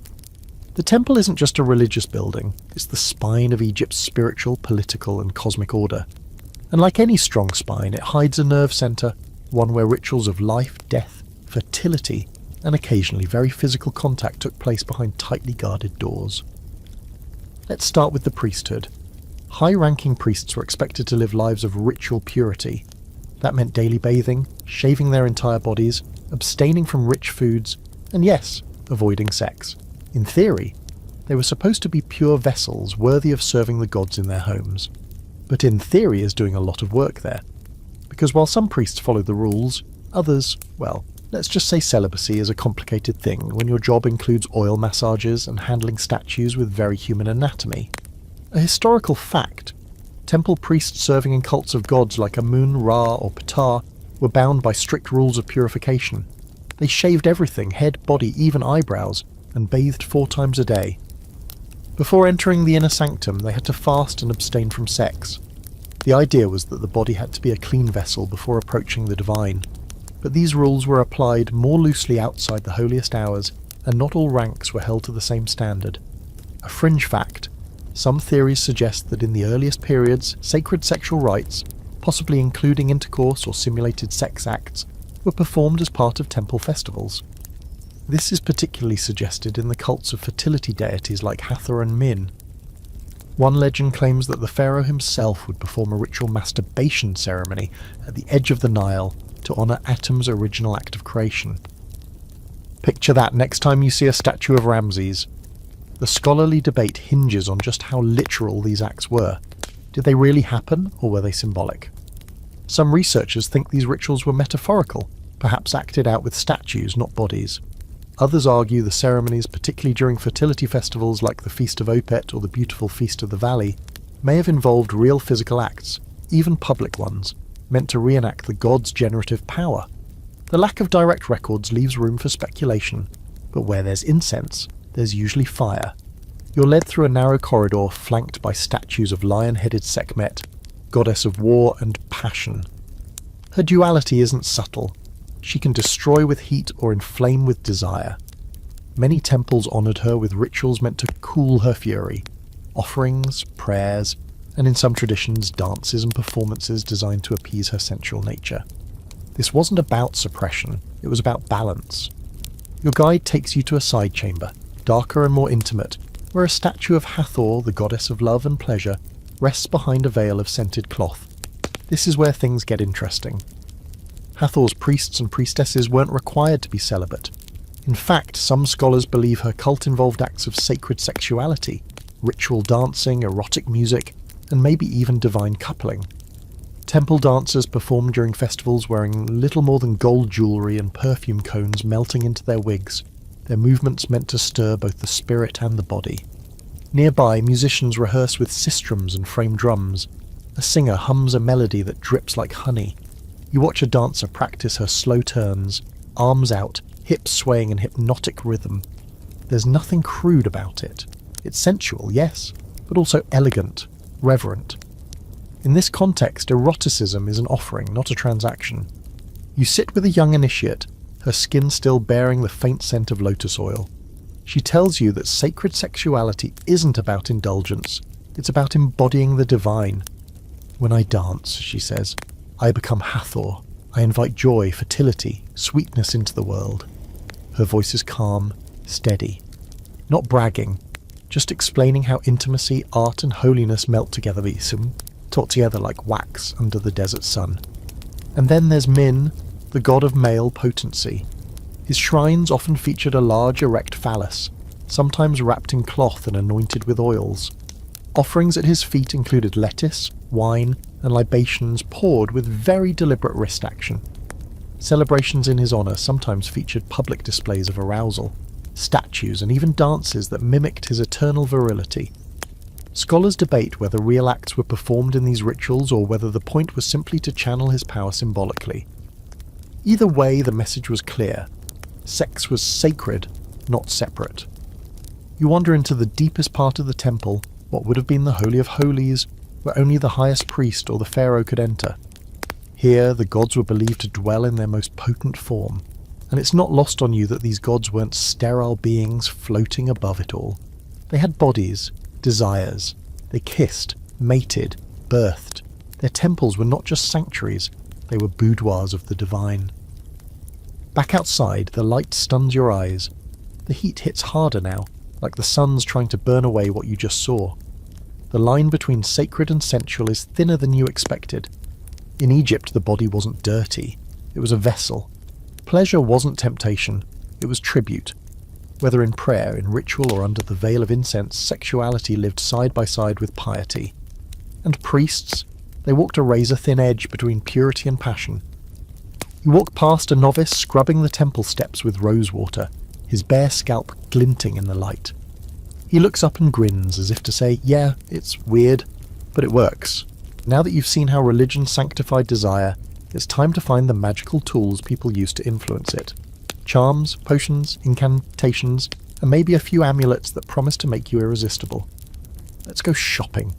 The temple isn't just a religious building, it's the spine of Egypt's spiritual, political, and cosmic order. And like any strong spine, it hides a nerve centre, one where rituals of life, death, fertility, and occasionally very physical contact took place behind tightly guarded doors. Let's start with the priesthood. High-ranking priests were expected to live lives of ritual purity. That meant daily bathing, shaving their entire bodies, abstaining from rich foods, and yes, avoiding sex. In theory, they were supposed to be pure vessels worthy of serving the gods in their homes. But in theory is doing a lot of work there. Because while some priests followed the rules, others, well, let's just say celibacy is a complicated thing when your job includes oil massages and handling statues with very human anatomy. A historical fact, temple priests serving in cults of gods like Amun, Ra, or Ptah were bound by strict rules of purification. They shaved everything, head, body, even eyebrows, and bathed 4 times a day. Before entering the inner sanctum, they had to fast and abstain from sex. The idea was that the body had to be a clean vessel before approaching the divine. But these rules were applied more loosely outside the holiest hours, and not all ranks were held to the same standard. A fringe fact, some theories suggest that in the earliest periods, sacred sexual rites, possibly including intercourse or simulated sex acts, were performed as part of temple festivals. This is particularly suggested in the cults of fertility deities like Hathor and Min. One legend claims that the pharaoh himself would perform a ritual masturbation ceremony at the edge of the Nile to honour Atum's original act of creation. Picture that next time you see a statue of Ramses. The scholarly debate hinges on just how literal these acts were. Did they really happen, or were they symbolic? Some researchers think these rituals were metaphorical, perhaps acted out with statues, not bodies. Others argue the ceremonies, particularly during fertility festivals like the Feast of Opet or the beautiful Feast of the Valley, may have involved real physical acts, even public ones, meant to reenact the god's generative power. The lack of direct records leaves room for speculation, but where there's incense, there's usually fire. You're led through a narrow corridor flanked by statues of lion-headed Sekhmet, goddess of war and passion. Her duality isn't subtle. She can destroy with heat or inflame with desire. Many temples honoured her with rituals meant to cool her fury, offerings, prayers, and in some traditions dances and performances designed to appease her sensual nature. This wasn't about suppression, it was about balance. Your guide takes you to a side chamber, darker and more intimate, where a statue of Hathor, the goddess of love and pleasure, rests behind a veil of scented cloth. This is where things get interesting. Hathor's priests and priestesses weren't required to be celibate. In fact, some scholars believe her cult involved acts of sacred sexuality, ritual dancing, erotic music, and maybe even divine coupling. Temple dancers performed during festivals wearing little more than gold jewellery and perfume cones melting into their wigs, their movements meant to stir both the spirit and the body. Nearby, musicians rehearse with sistrums and frame drums. A singer hums a melody that drips like honey. You watch a dancer practice her slow turns, arms out, hips swaying in hypnotic rhythm. There's nothing crude about it. It's sensual, yes, but also elegant, reverent. In this context, eroticism is an offering, not a transaction. You sit with a young initiate, her skin still bearing the faint scent of lotus oil. She tells you that sacred sexuality isn't about indulgence, it's about embodying the divine. When I dance, she says, I become Hathor. I invite joy, fertility, sweetness into the world. Her voice is calm, steady. Not bragging, just explaining how intimacy, art and holiness melt together, taught together like wax under the desert sun. And then there's Min, the god of male potency. His shrines often featured a large erect phallus, sometimes wrapped in cloth and anointed with oils. Offerings at his feet included lettuce, wine, and libations poured with very deliberate wrist action. Celebrations in his honour sometimes featured public displays of arousal, statues, and even dances that mimicked his eternal virility. Scholars debate whether real acts were performed in these rituals or whether the point was simply to channel his power symbolically. Either way, the message was clear. Sex was sacred, not separate. You wander into the deepest part of the temple, what would have been the Holy of Holies, where only the highest priest or the pharaoh could enter. Here, the gods were believed to dwell in their most potent form, and it's not lost on you that these gods weren't sterile beings floating above it all. They had bodies, desires. They kissed, mated, birthed. Their temples were not just sanctuaries, they were boudoirs of the divine. Back outside, the light stuns your eyes. The heat hits harder now, like the sun's trying to burn away what you just saw. The line between sacred and sensual is thinner than you expected. In Egypt, the body wasn't dirty. It was a vessel. Pleasure wasn't temptation. It was tribute. Whether in prayer, in ritual, or under the veil of incense, sexuality lived side by side with piety. And priests? They walked a razor-thin edge between purity and passion. You walk past a novice scrubbing the temple steps with rosewater, his bare scalp glinting in the light. He looks up and grins as if to say, yeah, it's weird, but it works. Now that you've seen how religion sanctified desire, it's time to find the magical tools people use to influence it. Charms, potions, incantations, and maybe a few amulets that promise to make you irresistible. Let's go shopping.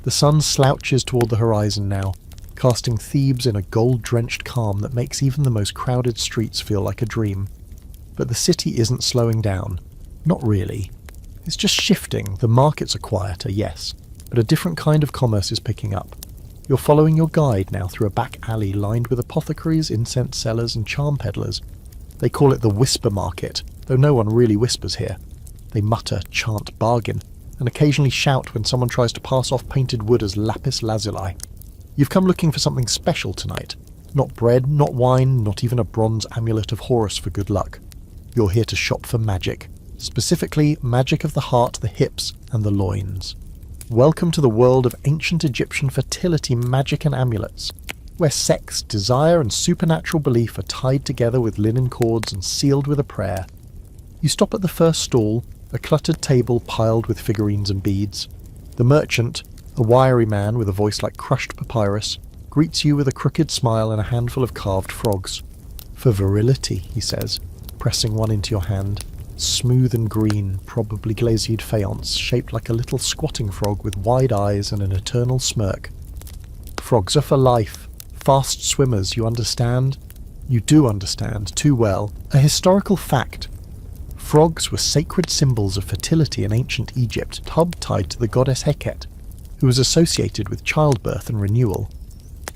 The sun slouches toward the horizon now, casting Thebes in a gold-drenched calm that makes even the most crowded streets feel like a dream. But the city isn't slowing down. Not really. It's just shifting. The markets are quieter, yes, but a different kind of commerce is picking up. You're following your guide now through a back alley lined with apothecaries, incense sellers, and charm peddlers. They call it the Whisper Market, though no one really whispers here. They mutter, chant bargain, and occasionally shout when someone tries to pass off painted wood as lapis lazuli. You've come looking for something special tonight. Not bread, not wine, not even a bronze amulet of Horus for good luck. You're here to shop for magic. Specifically, magic of the heart, the hips, and the loins. Welcome to the world of ancient Egyptian fertility magic and amulets, where sex, desire, and supernatural belief are tied together with linen cords and sealed with a prayer. You stop at the first stall, a cluttered table piled with figurines and beads. The merchant, a wiry man with a voice like crushed papyrus, greets you with a crooked smile and a handful of carved frogs. For virility, he says, pressing one into your hand. Smooth and green, probably glazed faience, shaped like a little squatting frog with wide eyes and an eternal smirk. Frogs are for life. Fast swimmers, you understand? You do understand, too well. A historical fact. Frogs were sacred symbols of fertility in ancient Egypt, tied to the goddess Heket, who was associated with childbirth and renewal.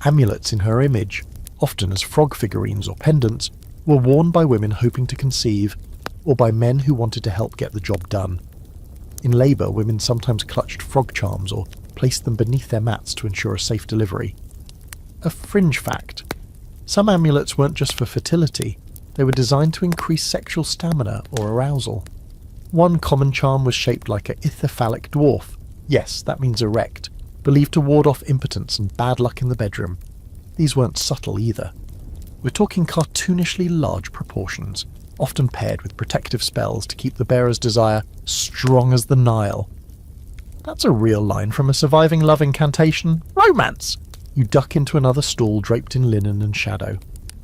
Amulets in her image, often as frog figurines or pendants, were worn by women hoping to conceive, or by men who wanted to help get the job done. In labour, women sometimes clutched frog charms or placed them beneath their mats to ensure a safe delivery. A fringe fact. Some amulets weren't just for fertility, they were designed to increase sexual stamina or arousal. One common charm was shaped like a ithyphallic dwarf. Yes, that means erect, believed to ward off impotence and bad luck in the bedroom. These weren't subtle either. We're talking cartoonishly large proportions, often paired with protective spells to keep the bearer's desire strong as the Nile. That's a real line from a surviving love incantation. Romance! You duck into another stall draped in linen and shadow.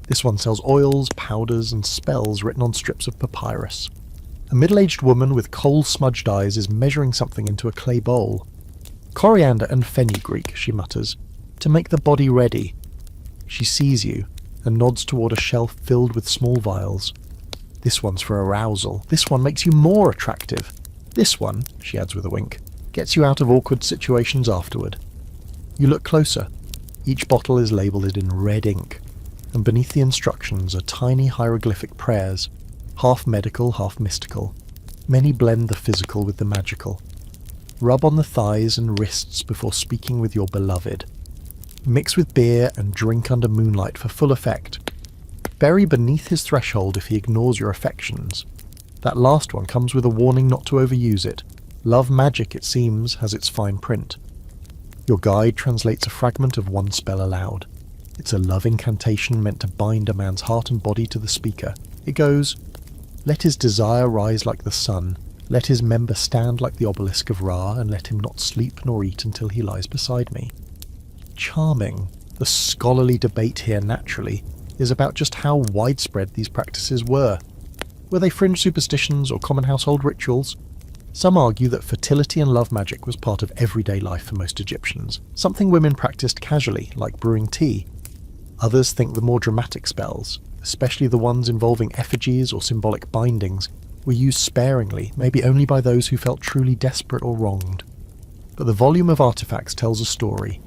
This one sells oils, powders, and spells written on strips of papyrus. A middle-aged woman with coal-smudged eyes is measuring something into a clay bowl. Coriander and fenugreek, she mutters, to make the body ready. She sees you and nods toward a shelf filled with small vials. This one's for arousal. This one makes you more attractive. This one, she adds with a wink, gets you out of awkward situations afterward. You look closer. Each bottle is labelled in red ink, and beneath the instructions are tiny hieroglyphic prayers, half medical, half mystical. Many blend the physical with the magical. Rub on the thighs and wrists before speaking with your beloved. Mix with beer and drink under moonlight for full effect. Bury beneath his threshold if he ignores your affections. That last one comes with a warning not to overuse it. Love magic, it seems, has its fine print. Your guide translates a fragment of one spell aloud. It's a love incantation meant to bind a man's heart and body to the speaker. It goes, "Let his desire rise like the sun. Let his member stand like the obelisk of Ra, and let him not sleep nor eat until he lies beside me." Charming. The scholarly debate here, naturally, is about just how widespread these practices were. Were they fringe superstitions or common household rituals? Some argue that fertility and love magic was part of everyday life for most Egyptians, something women practiced casually, like brewing tea. Others think the more dramatic spells, especially the ones involving effigies or symbolic bindings, were used sparingly, maybe only by those who felt truly desperate or wronged. But the volume of artifacts tells a story.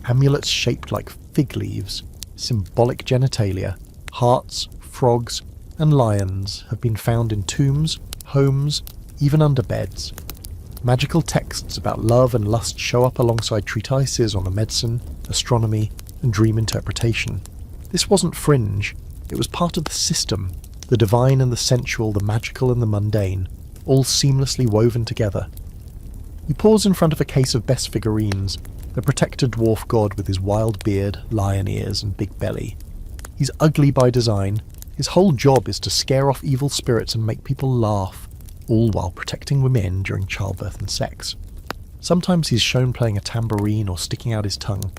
Amulets shaped like fig leaves, symbolic genitalia, hearts, frogs, and lions have been found in tombs, homes, even under beds. Magical texts about love and lust show up alongside treatises on the medicine, astronomy, and dream interpretation. This wasn't fringe, it was part of the system, the divine and the sensual, the magical and the mundane, all seamlessly woven together. You pause in front of a case of best figurines, the protector dwarf god with his wild beard, lion ears, and big belly. He's ugly by design. His whole job is to scare off evil spirits and make people laugh, all while protecting women during childbirth and sex. Sometimes he's shown playing a tambourine or sticking out his tongue.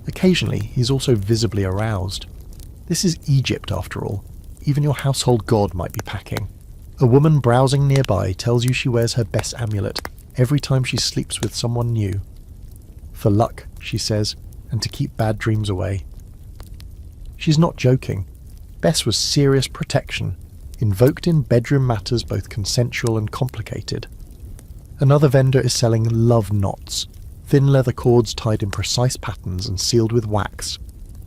Occasionally, he's also visibly aroused. This is Egypt, after all. Even your household god might be packing. A woman browsing nearby tells you she wears her best amulet every time she sleeps with someone new. For luck, she says, and to keep bad dreams away. She's not joking. Bess was serious protection, invoked in bedroom matters both consensual and complicated. Another vendor is selling love knots, thin leather cords tied in precise patterns and sealed with wax.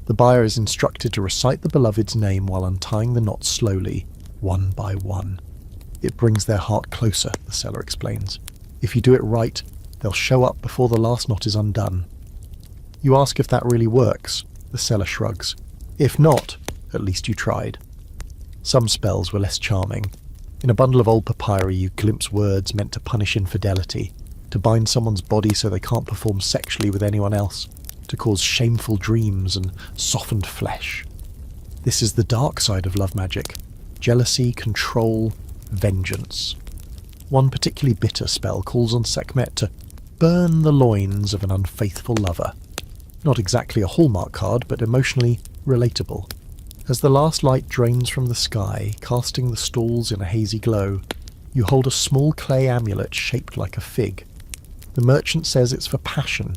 The buyer is instructed to recite the beloved's name while untying the knots slowly, one by one. It brings their heart closer, the seller explains. If you do it right, they'll show up before the last knot is undone. You ask if that really works. The seller shrugs. If not, at least you tried. Some spells were less charming. In a bundle of old papyri you glimpse words meant to punish infidelity, to bind someone's body so they can't perform sexually with anyone else, to cause shameful dreams and softened flesh. This is the dark side of love magic. Jealousy, control, vengeance. One particularly bitter spell calls on Sekhmet to burn the loins of an unfaithful lover. Not exactly a Hallmark card, but emotionally relatable. As the last light drains from the sky, casting the stalls in a hazy glow, you hold a small clay amulet shaped like a fig. The merchant says it's for passion.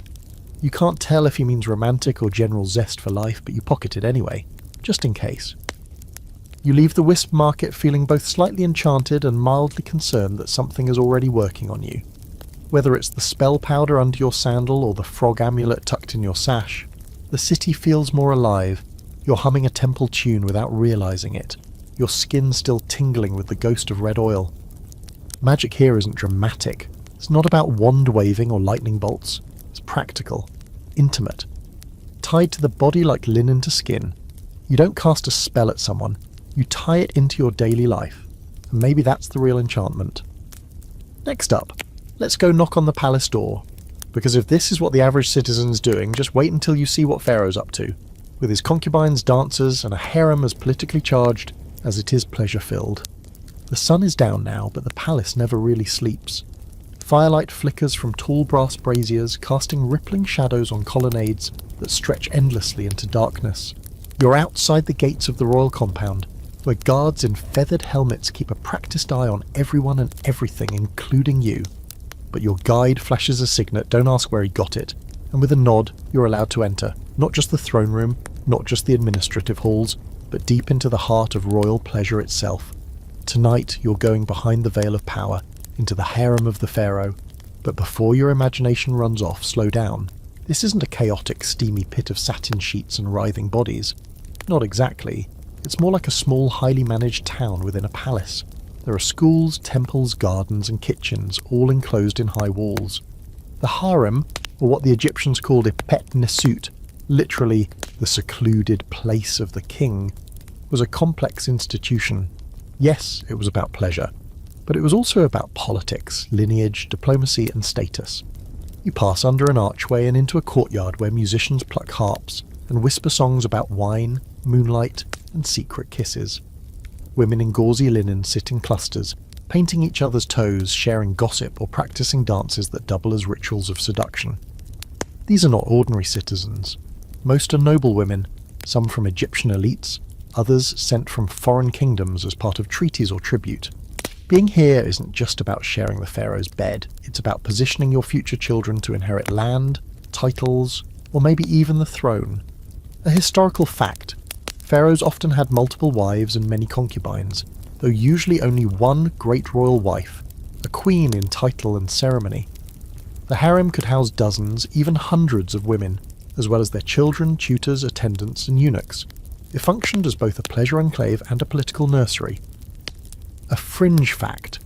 You can't tell if he means romantic or general zest for life, but you pocket it anyway, just in case. You leave the wisp market feeling both slightly enchanted and mildly concerned that something is already working on you. Whether it's the spell powder under your sandal or the frog amulet tucked in your sash, the city feels more alive. You're humming a temple tune without realizing it, your skin still tingling with the ghost of red oil. Magic here isn't dramatic. It's not about wand waving or lightning bolts. It's practical, intimate, tied to the body like linen to skin. You don't cast a spell at someone, you tie it into your daily life. And maybe that's the real enchantment. Next up, let's go knock on the palace door. Because if this is what the average citizen's doing, just wait until you see what Pharaoh's up to, with his concubines, dancers, and a harem as politically charged as it is pleasure-filled. The sun is down now, but the palace never really sleeps. Firelight flickers from tall brass braziers, casting rippling shadows on colonnades that stretch endlessly into darkness. You're outside the gates of the royal compound, where guards in feathered helmets keep a practiced eye on everyone and everything, including you. But your guide flashes a signet, don't ask where he got it, and with a nod, you're allowed to enter. Not just the throne room, not just the administrative halls, but deep into the heart of royal pleasure itself. Tonight, you're going behind the veil of power, into the harem of the pharaoh. But before your imagination runs off, slow down. This isn't a chaotic, steamy pit of satin sheets and writhing bodies. Not exactly. It's more like a small, highly managed town within a palace. There are schools, temples, gardens, and kitchens, all enclosed in high walls. The harem, or what the Egyptians called epet nesut, literally the secluded place of the king, was a complex institution. Yes, it was about pleasure, but it was also about politics, lineage, diplomacy, and status. You pass under an archway and into a courtyard where musicians pluck harps and whisper songs about wine, moonlight, and secret kisses. Women in gauzy linen sit in clusters, painting each other's toes, sharing gossip, or practicing dances that double as rituals of seduction. These are not ordinary citizens. Most are noble women, some from Egyptian elites, others sent from foreign kingdoms as part of treaties or tribute. Being here isn't just about sharing the pharaoh's bed, it's about positioning your future children to inherit land, titles, or maybe even the throne. A historical fact: pharaohs often had multiple wives and many concubines, though usually only one great royal wife, a queen in title and ceremony. The harem could house dozens, even hundreds of women, as well as their children, tutors, attendants, and eunuchs. It functioned as both a pleasure enclave and a political nursery. A fringe fact: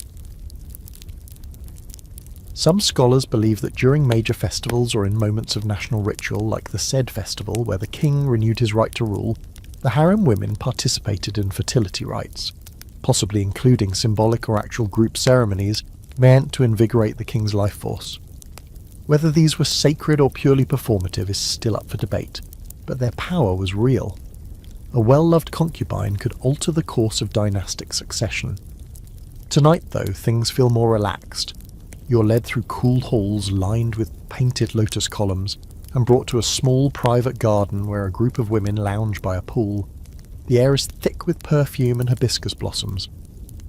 some scholars believe that during major festivals or in moments of national ritual like the Sed festival, where the king renewed his right to rule, the harem women participated in fertility rites, possibly including symbolic or actual group ceremonies meant to invigorate the king's life force. Whether these were sacred or purely performative is still up for debate, but their power was real. A well-loved concubine could alter the course of dynastic succession. Tonight, though, things feel more relaxed. You're led through cool halls lined with painted lotus columns and brought to a small private garden where a group of women lounge by a pool. The air is thick with perfume and hibiscus blossoms.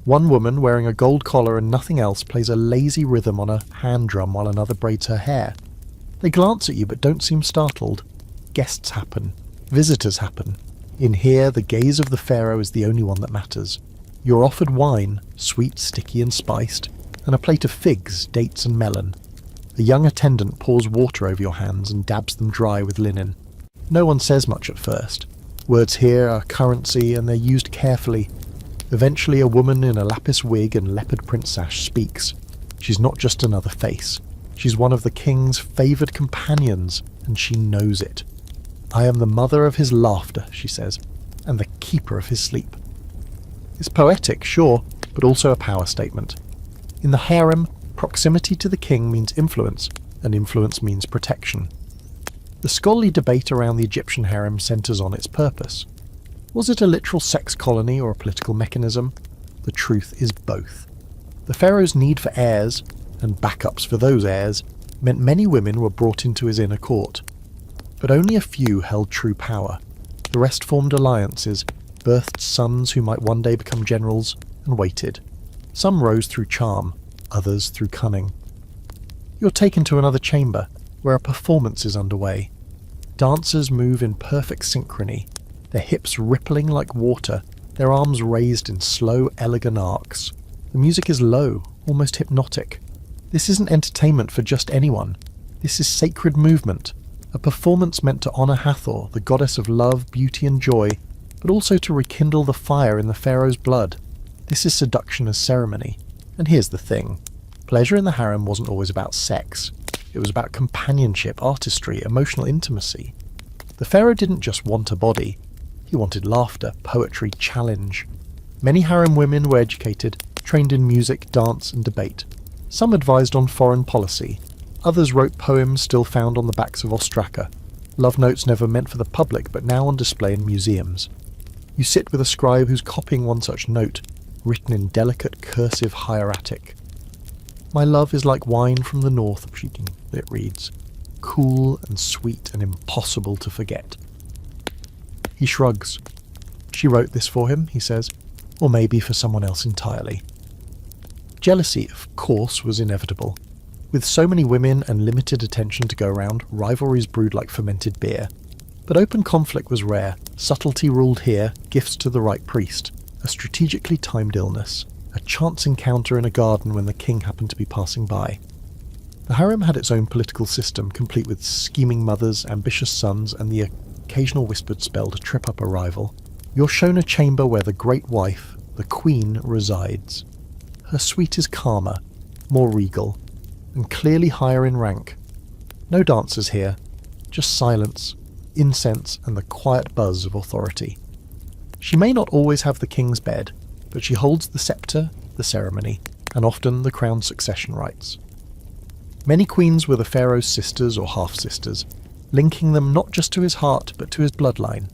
One woman, wearing a gold collar and nothing else, plays a lazy rhythm on a hand drum while another braids her hair. They glance at you but don't seem startled. Guests happen. Visitors happen. In here, the gaze of the pharaoh is the only one that matters. You're offered wine, sweet, sticky and spiced, and a plate of figs, dates and melon. A young attendant pours water over your hands and dabs them dry with linen. No one says much at first. Words here are currency and they're used carefully. Eventually a woman in a lapis wig and leopard print sash speaks. She's not just another face. She's one of the king's favoured companions, and she knows it. "I am the mother of his laughter," she says, "and the keeper of his sleep." It's poetic, sure, but also a power statement. In the harem, proximity to the king means influence, and influence means protection. The scholarly debate around the Egyptian harem centres on its purpose. Was it a literal sex colony or a political mechanism? The truth is both. The pharaoh's need for heirs, and backups for those heirs, meant many women were brought into his inner court. But only a few held true power. The rest formed alliances, birthed sons who might one day become generals, and waited. Some rose through charm, others through cunning. You're taken to another chamber, where a performance is underway. Dancers move in perfect synchrony, their hips rippling like water, their arms raised in slow, elegant arcs. The music is low, almost hypnotic. This isn't entertainment for just anyone. This is sacred movement, a performance meant to honour Hathor, the goddess of love, beauty and joy, but also to rekindle the fire in the pharaoh's blood. This is seduction as ceremony. And here's the thing. Pleasure in the harem wasn't always about sex. It was about companionship, artistry, emotional intimacy. The pharaoh didn't just want a body. He wanted laughter, poetry, challenge. Many harem women were educated, trained in music, dance and debate. Some advised on foreign policy. Others wrote poems still found on the backs of ostraka. Love notes never meant for the public, but now on display in museums. You sit with a scribe who's copying one such note, written in delicate cursive hieratic. "My love is like wine from the north," it reads. "Cool and sweet and impossible to forget." He shrugs. "She wrote this for him," he says, "or maybe for someone else entirely." Jealousy, of course, was inevitable. With so many women and limited attention to go around, rivalries brewed like fermented beer. But open conflict was rare. Subtlety ruled here, gifts to the right priest, a strategically timed illness, a chance encounter in a garden when the king happened to be passing by. The harem had its own political system, complete with scheming mothers, ambitious sons, and the occasional whispered spell to trip up a rival. You're shown a chamber where the great wife, the queen, resides. Her suite is calmer, more regal, and clearly higher in rank. No dancers here, just silence, incense, and the quiet buzz of authority. She may not always have the king's bed, but she holds the sceptre, the ceremony, and often the crown's succession rights. Many queens were the pharaoh's sisters or half-sisters, linking them not just to his heart but to his bloodline.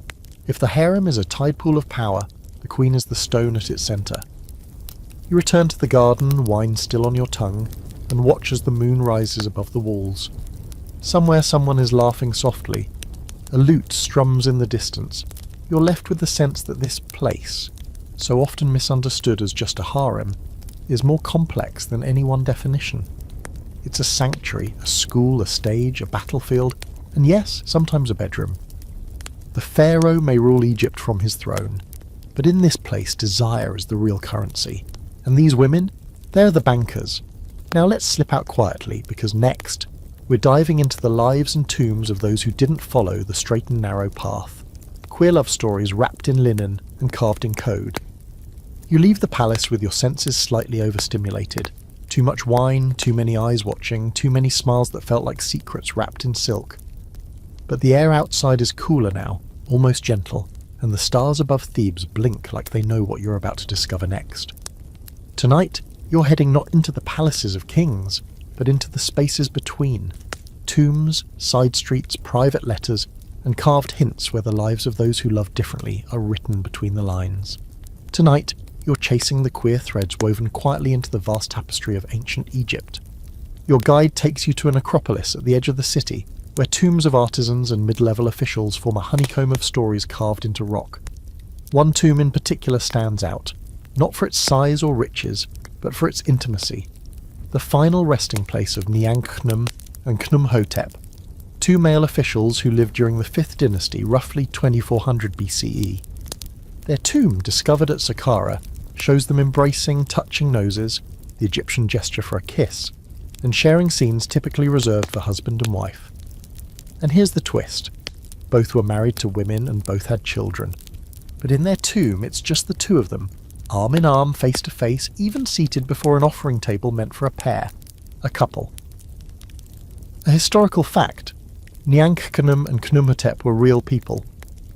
If the harem is a tide pool of power, the queen is the stone at its centre. You return to the garden, wine still on your tongue, and watch as the moon rises above the walls. Somewhere someone is laughing softly. A lute strums in the distance. You're left with the sense that this place, so often misunderstood as just a harem, is more complex than any one definition. It's a sanctuary, a school, a stage, a battlefield, and yes, sometimes a bedroom. The pharaoh may rule Egypt from his throne, but in this place desire is the real currency. And these women, they're the bankers. Now let's slip out quietly, because next, we're diving into the lives and tombs of those who didn't follow the straight and narrow path. Queer love stories wrapped in linen and carved in code. You leave the palace with your senses slightly overstimulated. Too much wine, too many eyes watching, too many smiles that felt like secrets wrapped in silk. But the air outside is cooler now, almost gentle, and the stars above Thebes blink like they know what you're about to discover next. Tonight, you're heading not into the palaces of kings, but into the spaces between. Tombs, side streets, private letters, and carved hints where the lives of those who love differently are written between the lines. Tonight, you're chasing the queer threads woven quietly into the vast tapestry of ancient Egypt. Your guide takes you to an acropolis at the edge of the city, where tombs of artisans and mid-level officials form a honeycomb of stories carved into rock. One tomb in particular stands out, not for its size or riches, but for its intimacy. The final resting place of Niankhunum and Khnumhotep, two male officials who lived during the 5th dynasty, roughly 2400 BCE. Their tomb, discovered at Saqqara, shows them embracing, touching noses, the Egyptian gesture for a kiss, and sharing scenes typically reserved for husband and wife. And here's the twist. Both were married to women and both had children. But in their tomb, it's just the two of them, arm in arm, face to face, even seated before an offering table meant for a pair, a couple. A historical fact: Nyankhnum and Khnumhotep were real people,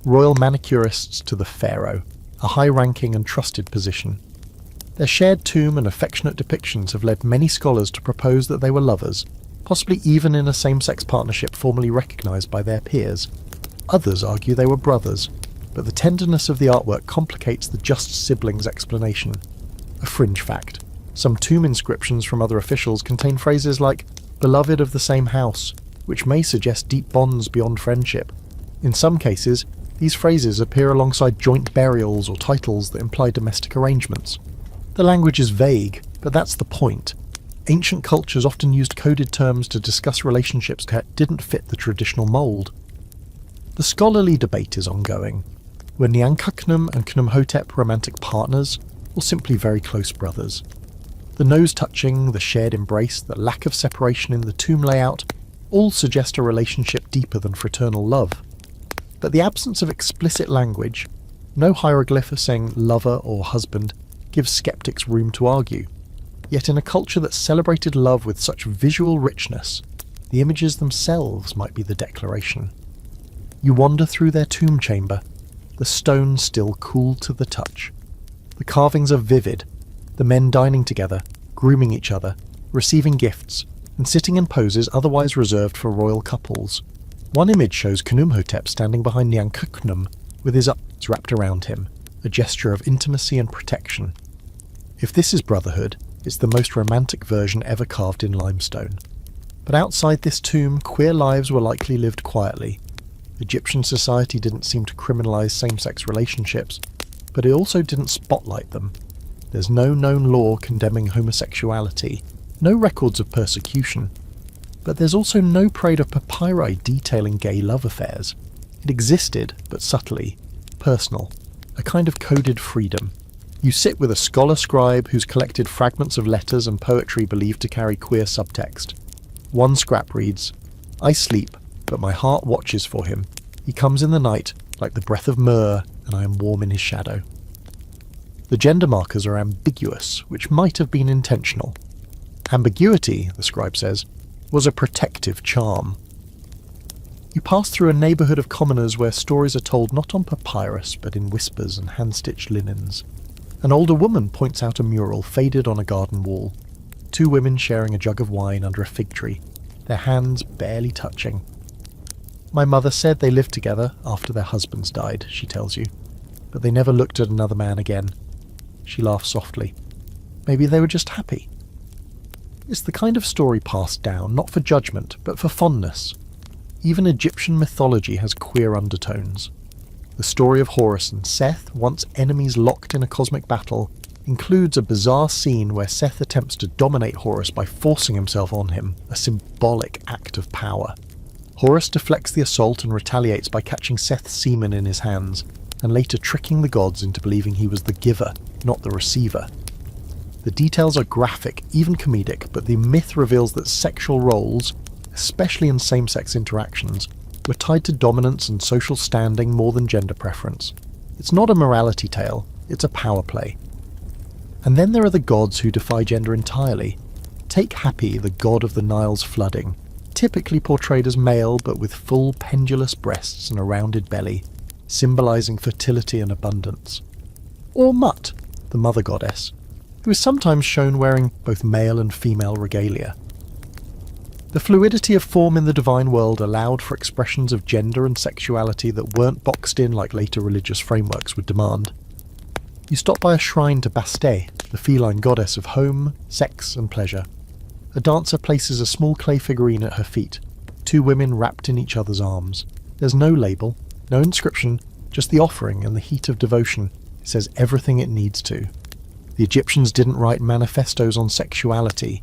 royal manicurists to the pharaoh, a high-ranking and trusted position. Their shared tomb and affectionate depictions have led many scholars to propose that they were lovers, possibly even in a same-sex partnership formally recognised by their peers. Others argue they were brothers, but the tenderness of the artwork complicates the just siblings explanation. A fringe fact: some tomb inscriptions from other officials contain phrases like "beloved of the same house," which may suggest deep bonds beyond friendship. In some cases, these phrases appear alongside joint burials or titles that imply domestic arrangements. The language is vague, but that's the point. Ancient cultures often used coded terms to discuss relationships that didn't fit the traditional mould. The scholarly debate is ongoing. Were Nyankhnum and Khnumhotep romantic partners, or simply very close brothers? The nose-touching, the shared embrace, the lack of separation in the tomb layout all suggest a relationship deeper than fraternal love. But the absence of explicit language, no hieroglyph saying lover or husband, gives skeptics room to argue. Yet in a culture that celebrated love with such visual richness, the images themselves might be the declaration. You wander through their tomb chamber, the stone still cool to the touch. The carvings are vivid, the men dining together, grooming each other, receiving gifts, and sitting in poses otherwise reserved for royal couples. One image shows Khnumhotep standing behind Nyankhnum with his arms wrapped around him, a gesture of intimacy and protection. If this is brotherhood, it's the most romantic version ever carved in limestone. But outside this tomb, queer lives were likely lived quietly. Egyptian society didn't seem to criminalise same-sex relationships, but it also didn't spotlight them. There's no known law condemning homosexuality, no records of persecution, but there's also no parade of papyri detailing gay love affairs. It existed, but subtly, personal, a kind of coded freedom. You sit with a scholar-scribe who's collected fragments of letters and poetry believed to carry queer subtext. One scrap reads, "I sleep, but my heart watches for him. He comes in the night like the breath of myrrh, and I am warm in his shadow." The gender markers are ambiguous, which might have been intentional. Ambiguity, the scribe says, was a protective charm. You pass through a neighbourhood of commoners where stories are told not on papyrus but in whispers and hand-stitched linens. An older woman points out a mural faded on a garden wall. Two women sharing a jug of wine under a fig tree, their hands barely touching. "My mother said they lived together after their husbands died," she tells you, "but they never looked at another man again." She laughs softly. Maybe they were just happy. It's the kind of story passed down, not for judgment, but for fondness. Even Egyptian mythology has queer undertones. The story of Horus and Seth, once enemies locked in a cosmic battle, includes a bizarre scene where Seth attempts to dominate Horus by forcing himself on him, a symbolic act of power. Horus deflects the assault and retaliates by catching Seth's semen in his hands, and later tricking the gods into believing he was the giver, not the receiver. The details are graphic, even comedic, but the myth reveals that sexual roles, especially in same-sex interactions, were tied to dominance and social standing more than gender preference. It's not a morality tale, it's a power play. And then there are the gods who defy gender entirely. Take Hapi, the god of the Nile's flooding, typically portrayed as male but with full pendulous breasts and a rounded belly, symbolising fertility and abundance. Or Mut, the mother goddess, who is sometimes shown wearing both male and female regalia. The fluidity of form in the divine world allowed for expressions of gender and sexuality that weren't boxed in like later religious frameworks would demand. You stop by a shrine to Bastet, the feline goddess of home, sex and pleasure. A dancer places a small clay figurine at her feet, two women wrapped in each other's arms. There's no label, no inscription, just the offering and the heat of devotion. It says everything it needs to. The Egyptians didn't write manifestos on sexuality.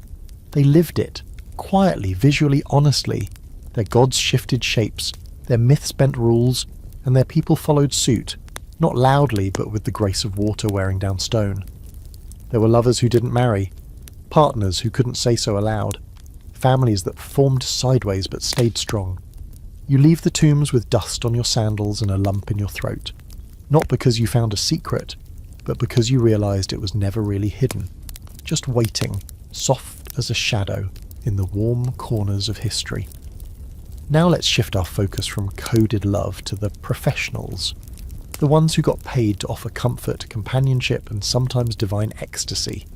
They lived it. Quietly, visually, honestly. Their gods shifted shapes, their myths bent rules, and their people followed suit, not loudly but with the grace of water wearing down stone. There were lovers who didn't marry, partners who couldn't say so aloud, families that formed sideways but stayed strong. You leave the tombs with dust on your sandals and a lump in your throat, not because you found a secret, but because you realised it was never really hidden, just waiting, soft as a shadow, in the warm corners of history. Now let's shift our focus from coded love to the professionals, the ones who got paid to offer comfort, companionship, and sometimes divine ecstasy.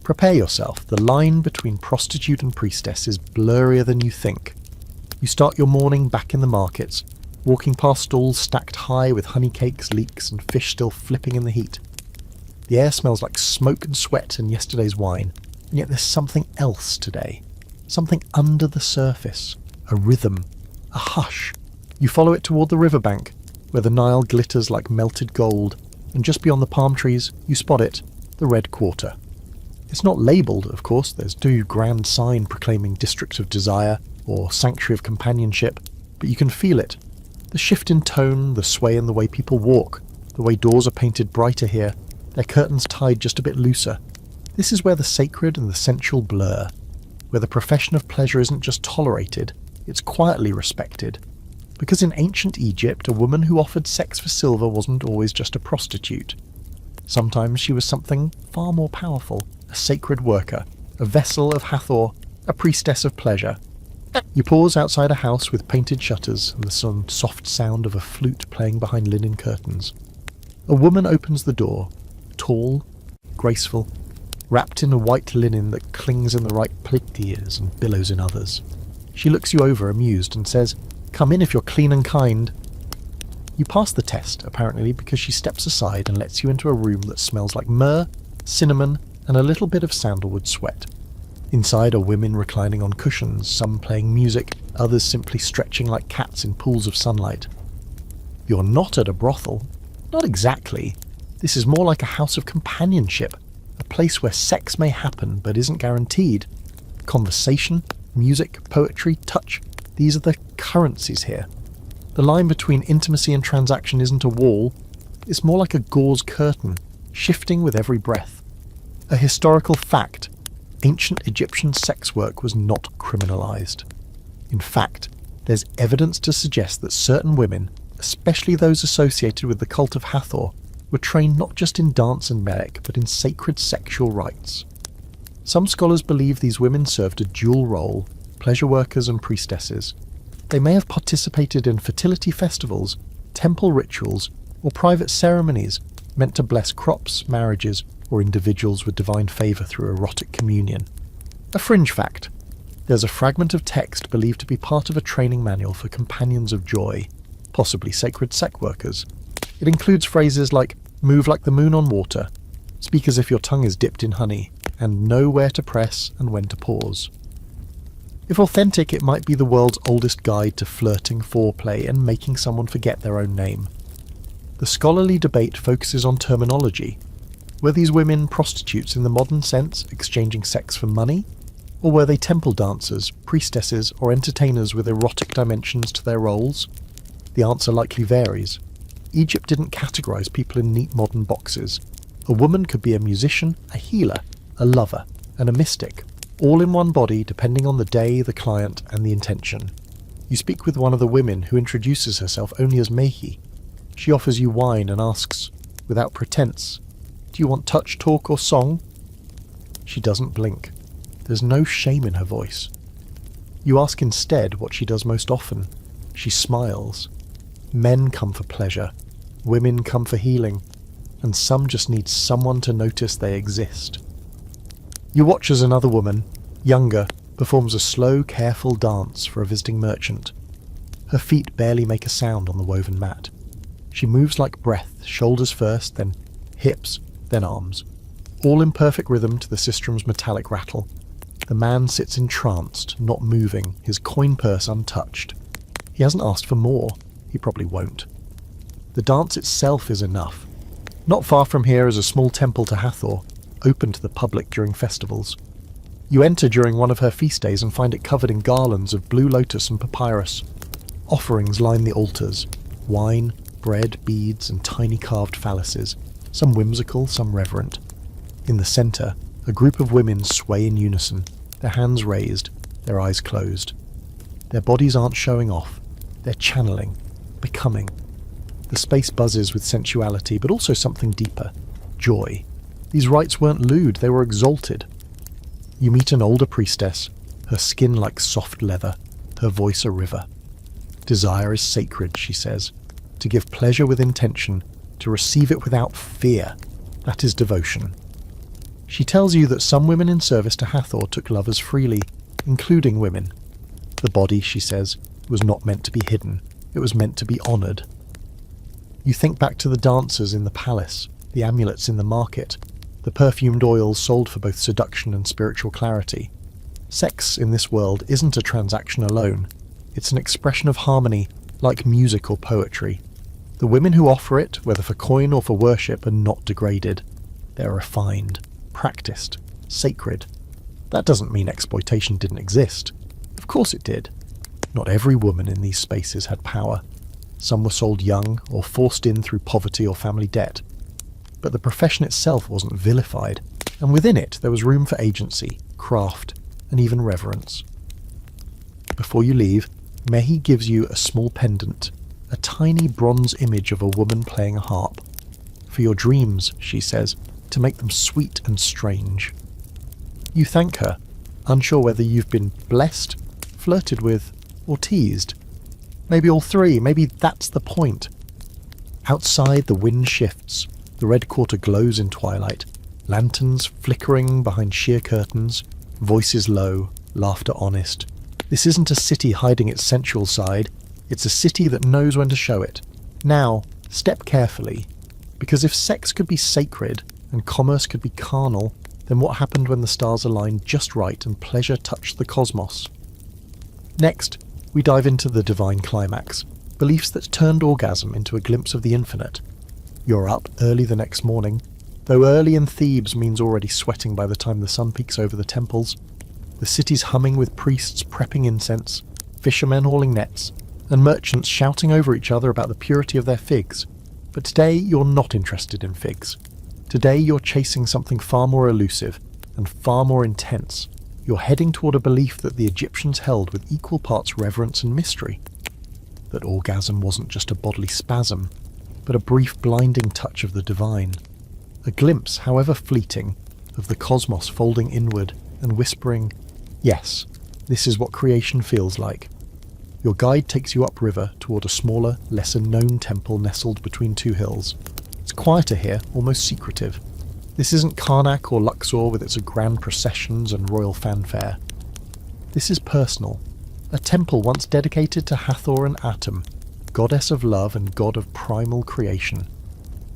Prepare yourself, the line between prostitute and priestess is blurrier than you think. You start your morning back in the markets, walking past stalls stacked high with honey cakes, leeks, and fish still flipping in the heat. The air smells like smoke and sweat and yesterday's wine, and yet there's something else today. Something under the surface. A rhythm. A hush. You follow it toward the riverbank, where the Nile glitters like melted gold, and just beyond the palm trees, you spot it, the Red Quarter. It's not labelled, of course, there's no grand sign proclaiming District of Desire or Sanctuary of Companionship, but you can feel it. The shift in tone, the sway in the way people walk, the way doors are painted brighter here, their curtains tied just a bit looser. This is where the sacred and the sensual blur, where the profession of pleasure isn't just tolerated, it's quietly respected. Because in ancient Egypt, a woman who offered sex for silver wasn't always just a prostitute. Sometimes she was something far more powerful, a sacred worker, a vessel of Hathor, a priestess of pleasure. You pause outside a house with painted shutters and the soft sound of a flute playing behind linen curtains. A woman opens the door, tall, graceful, wrapped in a white linen that clings in the right plaitiers and billows in others. She looks you over, amused, and says, "Come in if you're clean and kind." You pass the test, apparently, because she steps aside and lets you into a room that smells like myrrh, cinnamon, and a little bit of sandalwood sweat. Inside are women reclining on cushions, some playing music, others simply stretching like cats in pools of sunlight. You're not at a brothel. Not exactly. This is more like a house of companionship, a place where sex may happen but isn't guaranteed. Conversation, music, poetry, touch, these are the currencies here. The line between intimacy and transaction isn't a wall, it's more like a gauze curtain, shifting with every breath. A historical fact, ancient Egyptian sex work was not criminalized. In fact, there's evidence to suggest that certain women, especially those associated with the cult of Hathor, were trained not just in dance and melek, but in sacred sexual rites. Some scholars believe these women served a dual role, pleasure workers and priestesses. They may have participated in fertility festivals, temple rituals, or private ceremonies meant to bless crops, marriages, or individuals with divine favour through erotic communion. A fringe fact. There's a fragment of text believed to be part of a training manual for companions of joy, possibly sacred sex workers. It includes phrases like, "Move like the moon on water," "Speak as if your tongue is dipped in honey," and "Know where to press and when to pause." If authentic, it might be the world's oldest guide to flirting, foreplay, and making someone forget their own name. The scholarly debate focuses on terminology. Were these women prostitutes in the modern sense, exchanging sex for money? Or were they temple dancers, priestesses, or entertainers with erotic dimensions to their roles? The answer likely varies. Egypt didn't categorize people in neat modern boxes. A woman could be a musician, a healer, a lover, and a mystic, all in one body depending on the day, the client, and the intention. You speak with one of the women who introduces herself only as Mehi. She offers you wine and asks, without pretense, "Do you want touch, talk, or song?" She doesn't blink. There's no shame in her voice. You ask instead what she does most often. She smiles. Men come for pleasure. Women come for healing. And some just need someone to notice they exist. You watch as another woman, younger, performs a slow, careful dance for a visiting merchant. Her feet barely make a sound on the woven mat. She moves like breath, shoulders first, then hips, then arms. All in perfect rhythm to the sistrum's metallic rattle. The man sits entranced, not moving, his coin purse untouched. He hasn't asked for more. He probably won't. The dance itself is enough. Not far from here is a small temple to Hathor, open to the public during festivals. You enter during one of her feast days and find it covered in garlands of blue lotus and papyrus. Offerings line the altars. Wine, bread, beads, and tiny carved phalluses, some whimsical, some reverent. In the centre, a group of women sway in unison, their hands raised, their eyes closed. Their bodies aren't showing off, they're channeling, becoming. The space buzzes with sensuality, but also something deeper. joy. These rites weren't lewd, they were exalted. You meet an older priestess, her skin like soft leather, her voice a river. Desire is sacred, she says. To give pleasure with intention, to receive it without fear, that is devotion. She tells you that some women in service to Hathor took lovers freely, including women. The body, she says, was not meant to be hidden, it was meant to be honoured. You think back to the dancers in the palace, the amulets in the market, the perfumed oils sold for both seduction and spiritual clarity. Sex in this world isn't a transaction alone, it's an expression of harmony, like music or poetry. The women who offer it, whether for coin or for worship, are not degraded. They're refined, practiced, sacred. That doesn't mean exploitation didn't exist. Of course it did. Not every woman in these spaces had power. Some were sold young or forced in through poverty or family debt. But the profession itself wasn't vilified, and within it there was room for agency, craft, and even reverence. Before you leave, Mehi gives you a small pendant, a tiny bronze image of a woman playing a harp. For your dreams, she says, to make them sweet and strange. You thank her, unsure whether you've been blessed, flirted with, or teased. Maybe all three, maybe that's the point. Outside, the wind shifts, the red quarter glows in twilight, lanterns flickering behind sheer curtains, voices low, laughter honest. This isn't a city hiding its sensual side, it's a city that knows when to show it. Now, step carefully, because if sex could be sacred and commerce could be carnal, then what happened when the stars aligned just right and pleasure touched the cosmos? Next, we dive into the divine climax, beliefs that turned orgasm into a glimpse of the infinite. You're up early the next morning, though early in Thebes means already sweating by the time the sun peeks over the temples. The city's humming with priests prepping incense, fishermen hauling nets, and merchants shouting over each other about the purity of their figs. But today you're not interested in figs. Today you're chasing something far more elusive and far more intense. You're heading toward a belief that the Egyptians held with equal parts reverence and mystery. That orgasm wasn't just a bodily spasm, but a brief blinding touch of the divine. A glimpse, however fleeting, of the cosmos folding inward and whispering, "Yes, this is what creation feels like." Your guide takes you upriver toward a smaller, lesser-known temple nestled between two hills. It's quieter here, almost secretive. This isn't Karnak or Luxor with its grand processions and royal fanfare. This is personal. A temple once dedicated to Hathor and Atum, goddess of love and god of primal creation.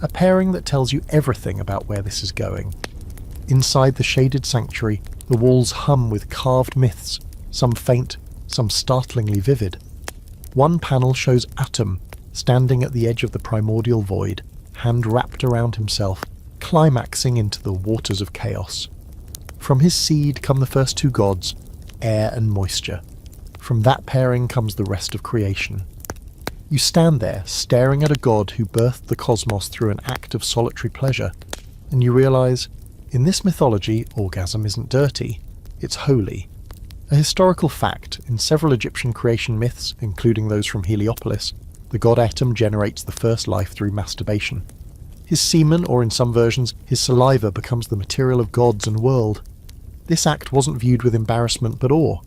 A pairing that tells you everything about where this is going. Inside the shaded sanctuary, the walls hum with carved myths, some faint, some startlingly vivid. One panel shows Atum standing at the edge of the primordial void, hand wrapped around himself, climaxing into the waters of chaos. From his seed come the first two gods, air and moisture. From that pairing comes the rest of creation. You stand there, staring at a god who birthed the cosmos through an act of solitary pleasure, and you realise, in this mythology, orgasm isn't dirty, it's holy. A historical fact, in several Egyptian creation myths, including those from Heliopolis, the god Atum generates the first life through masturbation. His semen, or in some versions, his saliva, becomes the material of gods and world. This act wasn't viewed with embarrassment but awe.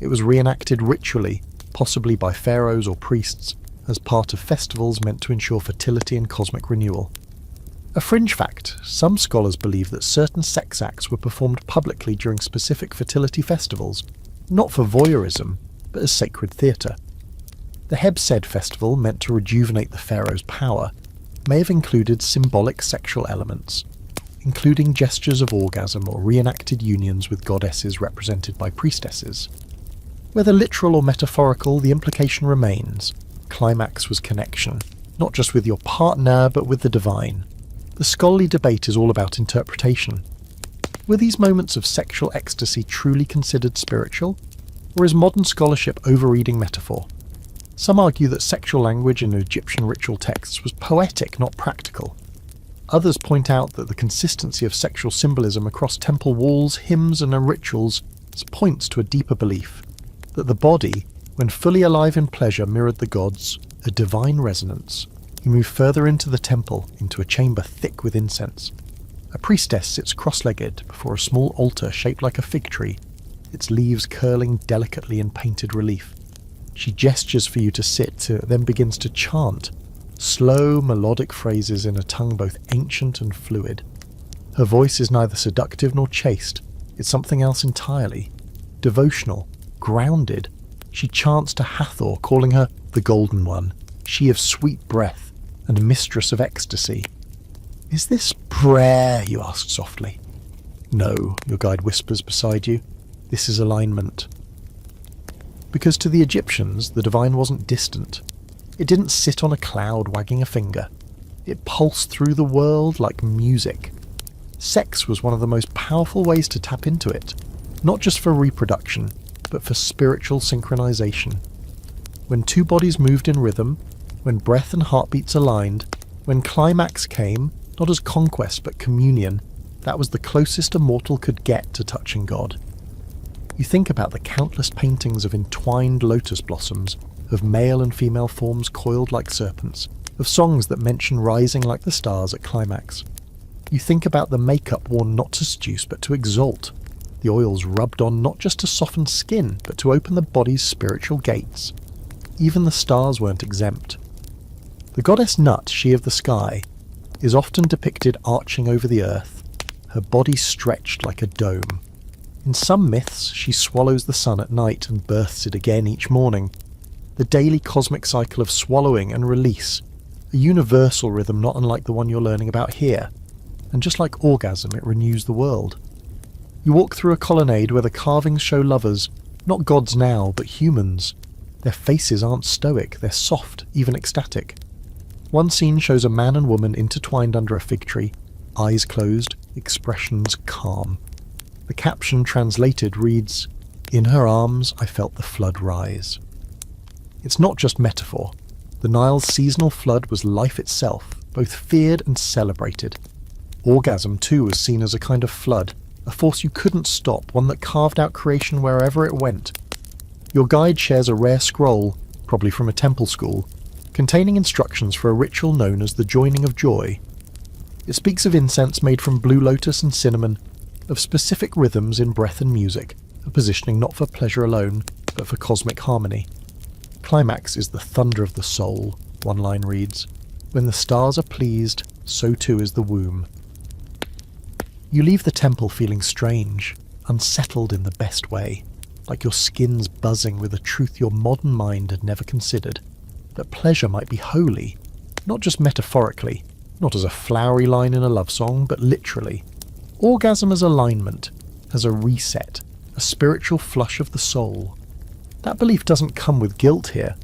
It was reenacted ritually, possibly by pharaohs or priests, as part of festivals meant to ensure fertility and cosmic renewal. A fringe fact, some scholars believe that certain sex acts were performed publicly during specific fertility festivals, not for voyeurism, but as sacred theatre. The Hebsed festival, meant to rejuvenate the pharaoh's power, may have included symbolic sexual elements, including gestures of orgasm or reenacted unions with goddesses represented by priestesses. Whether literal or metaphorical, the implication remains. Climax was connection, not just with your partner, but with the divine. The scholarly debate is all about interpretation. Were these moments of sexual ecstasy truly considered spiritual? Or is modern scholarship overreading metaphor? Some argue that sexual language in Egyptian ritual texts was poetic, not practical. Others point out that the consistency of sexual symbolism across temple walls, hymns, and rituals points to a deeper belief, that the body, when fully alive in pleasure, mirrored the gods, a divine resonance. You move further into the temple, into a chamber thick with incense. A priestess sits cross-legged before a small altar shaped like a fig tree, its leaves curling delicately in painted relief. She gestures for you to sit, then begins to chant, slow, melodic phrases in a tongue both ancient and fluid. Her voice is neither seductive nor chaste, it's something else entirely. Devotional, grounded. She chants to Hathor, calling her the Golden One, she of sweet breath and mistress of ecstasy. Is this prayer? You ask softly. No, your guide whispers beside you. This is alignment. Because to the Egyptians, the divine wasn't distant. It didn't sit on a cloud wagging a finger. It pulsed through the world like music. Sex was one of the most powerful ways to tap into it, not just for reproduction, but for spiritual synchronization. When two bodies moved in rhythm, when breath and heartbeats aligned, when climax came, not as conquest but communion, that was the closest a mortal could get to touching God. You think about the countless paintings of entwined lotus blossoms, of male and female forms coiled like serpents, of songs that mention rising like the stars at climax. You think about the makeup worn not to seduce but to exalt, the oils rubbed on not just to soften skin but to open the body's spiritual gates. Even the stars weren't exempt. The goddess Nut, she of the sky, is often depicted arching over the earth, her body stretched like a dome. In some myths, she swallows the sun at night and births it again each morning. The daily cosmic cycle of swallowing and release, a universal rhythm not unlike the one you're learning about here. And just like orgasm, it renews the world. You walk through a colonnade where the carvings show lovers, not gods now, but humans. Their faces aren't stoic, they're soft, even ecstatic. One scene shows a man and woman intertwined under a fig tree, eyes closed, expressions calm. The caption translated reads, "In her arms I felt the flood rise." It's not just metaphor. The Nile's seasonal flood was life itself, both feared and celebrated. Orgasm too was seen as a kind of flood, a force you couldn't stop, one that carved out creation wherever it went. Your guide shares a rare scroll, probably from a temple school, containing instructions for a ritual known as the joining of joy. It speaks of incense made from blue lotus and cinnamon, of specific rhythms in breath and music, a positioning not for pleasure alone, but for cosmic harmony. Climax is the thunder of the soul, one line reads. When the stars are pleased, so too is the womb. You leave the temple feeling strange, unsettled in the best way, like your skin's buzzing with a truth your modern mind had never considered, that pleasure might be holy, not just metaphorically, not as a flowery line in a love song, but literally. Orgasm as alignment, as a reset, a spiritual flush of the soul. That belief doesn't come with guilt here.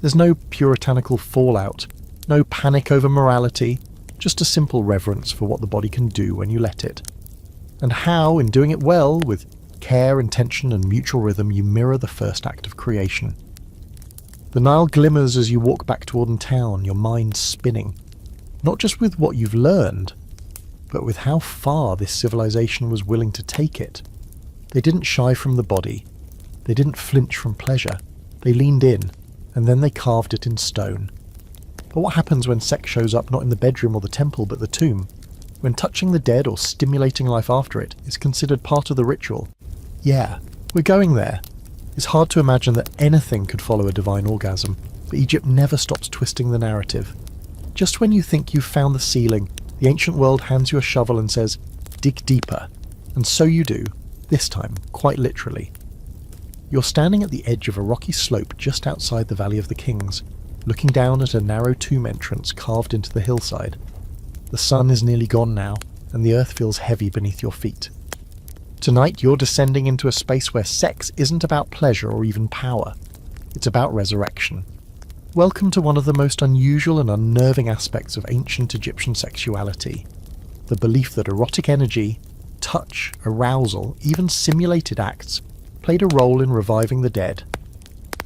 There's no puritanical fallout, no panic over morality, just a simple reverence for what the body can do when you let it. And how, in doing it well, with care, intention and mutual rhythm, you mirror the first act of creation. The Nile glimmers as you walk back toward town, your mind spinning, not just with what you've learned, but with how far this civilization was willing to take it. They didn't shy from the body. They didn't flinch from pleasure. They leaned in, and then they carved it in stone. But what happens when sex shows up not in the bedroom or the temple, but the tomb? When touching the dead or stimulating life after it is considered part of the ritual? Yeah, we're going there. It's hard to imagine that anything could follow a divine orgasm, but Egypt never stops twisting the narrative. Just when you think you've found the ceiling, the ancient world hands you a shovel and says, dig deeper. And so you do, this time, quite literally. You're standing at the edge of a rocky slope just outside the Valley of the Kings, looking down at a narrow tomb entrance carved into the hillside. The sun is nearly gone now, and the earth feels heavy beneath your feet. Tonight you're descending into a space where sex isn't about pleasure or even power. It's about resurrection. Welcome to one of the most unusual and unnerving aspects of ancient Egyptian sexuality. The belief that erotic energy, touch, arousal, even simulated acts, played a role in reviving the dead.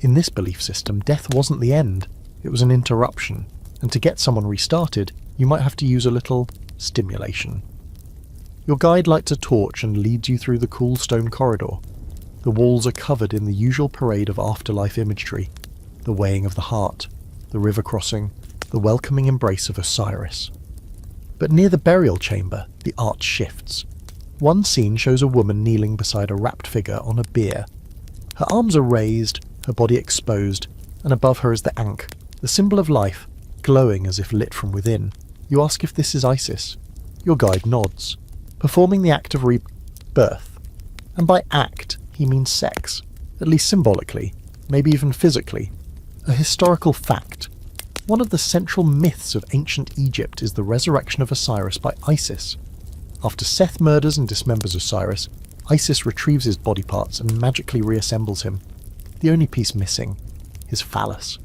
In this belief system, death wasn't the end, it was an interruption, and to get someone restarted, you might have to use a little stimulation. Your guide lights a torch and leads you through the cool stone corridor. The walls are covered in the usual parade of afterlife imagery, the weighing of the heart, the river crossing, the welcoming embrace of Osiris. But near the burial chamber, the art shifts. One scene shows a woman kneeling beside a wrapped figure on a bier. Her arms are raised, her body exposed, and above her is the ankh, the symbol of life, glowing as if lit from within. You ask if this is Isis. Your guide nods, performing the act of rebirth. And by act, he means sex, at least symbolically, maybe even physically. A historical fact. One of the central myths of ancient Egypt is the resurrection of Osiris by Isis. After Seth murders and dismembers Osiris, Isis retrieves his body parts and magically reassembles him. The only piece missing, his phallus.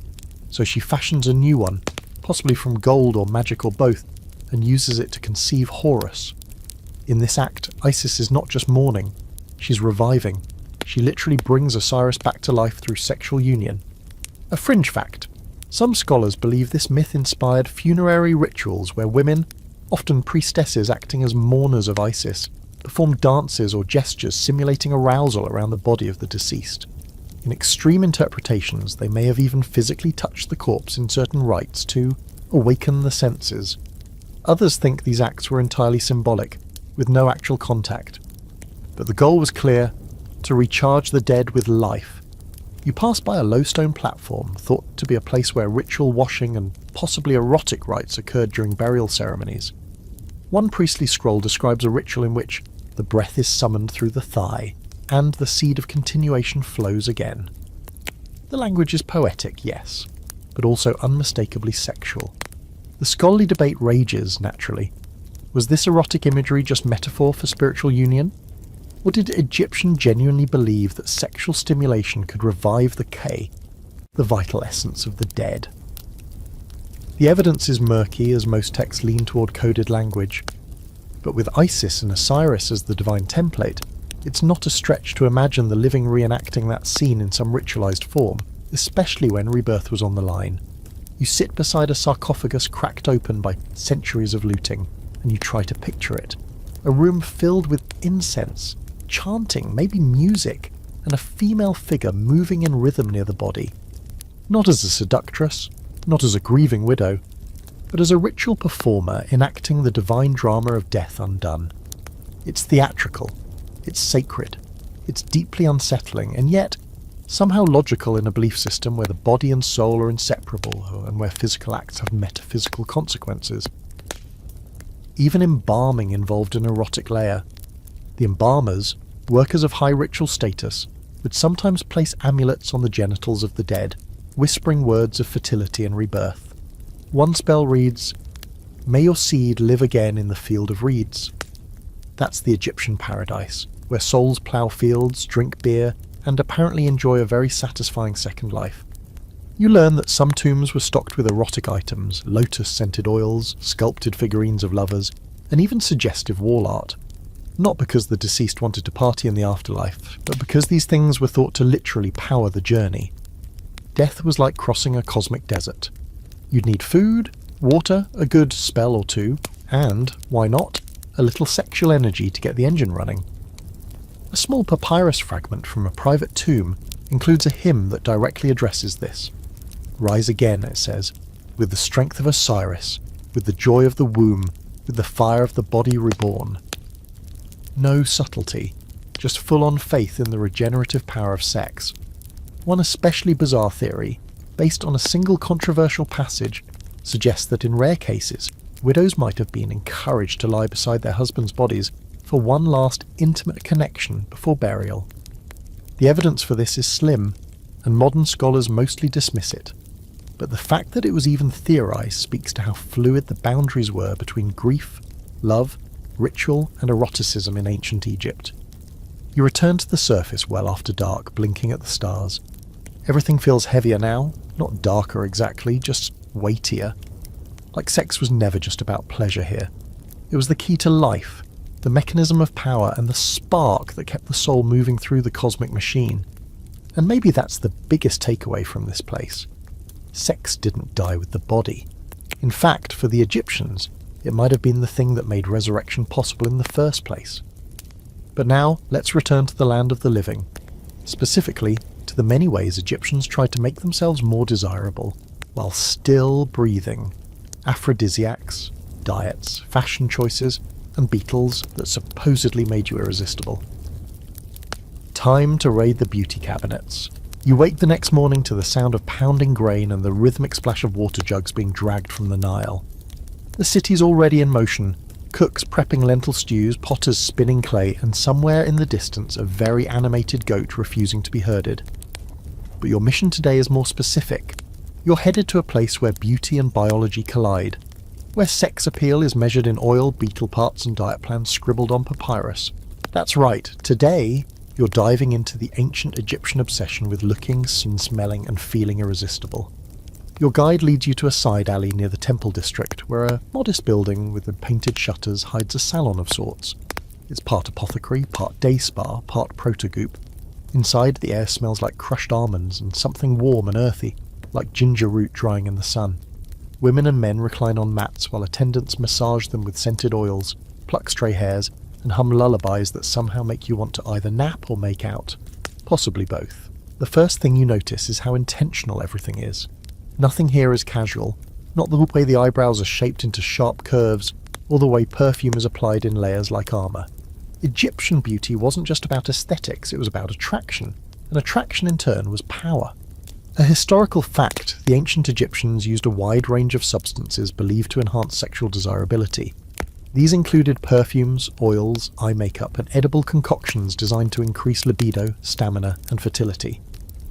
So she fashions a new one, possibly from gold or magic or both, and uses it to conceive Horus. In this act, Isis is not just mourning, she's reviving. She literally brings Osiris back to life through sexual union. A fringe fact. Some scholars believe this myth inspired funerary rituals where women, often priestesses acting as mourners of Isis, performed dances or gestures simulating arousal around the body of the deceased. In extreme interpretations, they may have even physically touched the corpse in certain rites to awaken the senses. Others think these acts were entirely symbolic, with no actual contact. But the goal was clear: to recharge the dead with life. You pass by a low stone platform, thought to be a place where ritual washing and possibly erotic rites occurred during burial ceremonies. One priestly scroll describes a ritual in which the breath is summoned through the thigh, and the seed of continuation flows again. The language is poetic, yes, but also unmistakably sexual. The scholarly debate rages, naturally. Was this erotic imagery just metaphor for spiritual union? Or did Egyptians genuinely believe that sexual stimulation could revive the K, the vital essence of the dead? The evidence is murky, as most texts lean toward coded language. But with Isis and Osiris as the divine template, it's not a stretch to imagine the living reenacting that scene in some ritualized form, especially when rebirth was on the line. You sit beside a sarcophagus cracked open by centuries of looting, and you try to picture it. A room filled with incense, chanting, maybe music, and a female figure moving in rhythm near the body. Not as a seductress, not as a grieving widow, but as a ritual performer enacting the divine drama of death undone. It's theatrical, it's sacred, it's deeply unsettling, and yet somehow logical in a belief system where the body and soul are inseparable and where physical acts have metaphysical consequences. Even embalming involved an erotic layer. The embalmers, workers of high ritual status, would sometimes place amulets on the genitals of the dead, whispering words of fertility and rebirth. One spell reads, "May your seed live again in the field of reeds." That's the Egyptian paradise, where souls plough fields, drink beer, and apparently enjoy a very satisfying second life. You learn that some tombs were stocked with erotic items, lotus-scented oils, sculpted figurines of lovers, and even suggestive wall art. Not because the deceased wanted to party in the afterlife, but because these things were thought to literally power the journey. Death was like crossing a cosmic desert. You'd need food, water, a good spell or two, and, why not, a little sexual energy to get the engine running. A small papyrus fragment from a private tomb includes a hymn that directly addresses this. "Rise again," it says, "with the strength of Osiris, with the joy of the womb, with the fire of the body reborn." No subtlety, just full-on faith in the regenerative power of sex. One especially bizarre theory, based on a single controversial passage, suggests that in rare cases, widows might have been encouraged to lie beside their husbands' bodies for one last intimate connection before burial. The evidence for this is slim, and modern scholars mostly dismiss it. But the fact that it was even theorized speaks to how fluid the boundaries were between grief, love, ritual, and eroticism in ancient Egypt. You return to the surface well after dark, blinking at the stars. Everything feels heavier now, not darker exactly, just weightier. Like sex was never just about pleasure here. It was the key to life, the mechanism of power, and the spark that kept the soul moving through the cosmic machine. And maybe that's the biggest takeaway from this place. Sex didn't die with the body. In fact, for the Egyptians, it might have been the thing that made resurrection possible in the first place. But now, let's return to the land of the living. Specifically, to the many ways Egyptians tried to make themselves more desirable, while still breathing. Aphrodisiacs, diets, fashion choices, and beetles that supposedly made you irresistible. Time to raid the beauty cabinets. You wake the next morning to the sound of pounding grain and the rhythmic splash of water jugs being dragged from the Nile. The city's already in motion, cooks prepping lentil stews, potters spinning clay, and somewhere in the distance a very animated goat refusing to be herded. But your mission today is more specific. You're headed to a place where beauty and biology collide, where sex appeal is measured in oil, beetle parts, and diet plans scribbled on papyrus. That's right, today you're diving into the ancient Egyptian obsession with looking, smelling, and feeling irresistible. Your guide leads you to a side alley near the temple district, where a modest building with the painted shutters hides a salon of sorts. It's part apothecary, part day spa, part proto-goop. Inside, the air smells like crushed almonds and something warm and earthy, like ginger root drying in the sun. Women and men recline on mats while attendants massage them with scented oils, pluck stray hairs, and hum lullabies that somehow make you want to either nap or make out. Possibly both. The first thing you notice is how intentional everything is. Nothing here is casual, not the way the eyebrows are shaped into sharp curves, or the way perfume is applied in layers like armour. Egyptian beauty wasn't just about aesthetics, it was about attraction, and attraction in turn was power. A historical fact, the ancient Egyptians used a wide range of substances believed to enhance sexual desirability. These included perfumes, oils, eye makeup, and edible concoctions designed to increase libido, stamina, and fertility.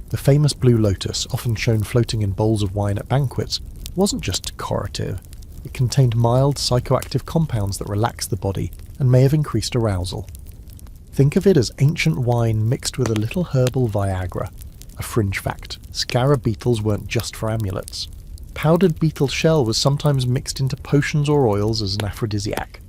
The famous blue lotus, often shown floating in bowls of wine at banquets, wasn't just decorative. It contained mild psychoactive compounds that relaxed the body and may have increased arousal. Think of it as ancient wine mixed with a little herbal Viagra. A fringe fact, scarab beetles weren't just for amulets. Powdered beetle shell was sometimes mixed into potions or oils as an aphrodisiac.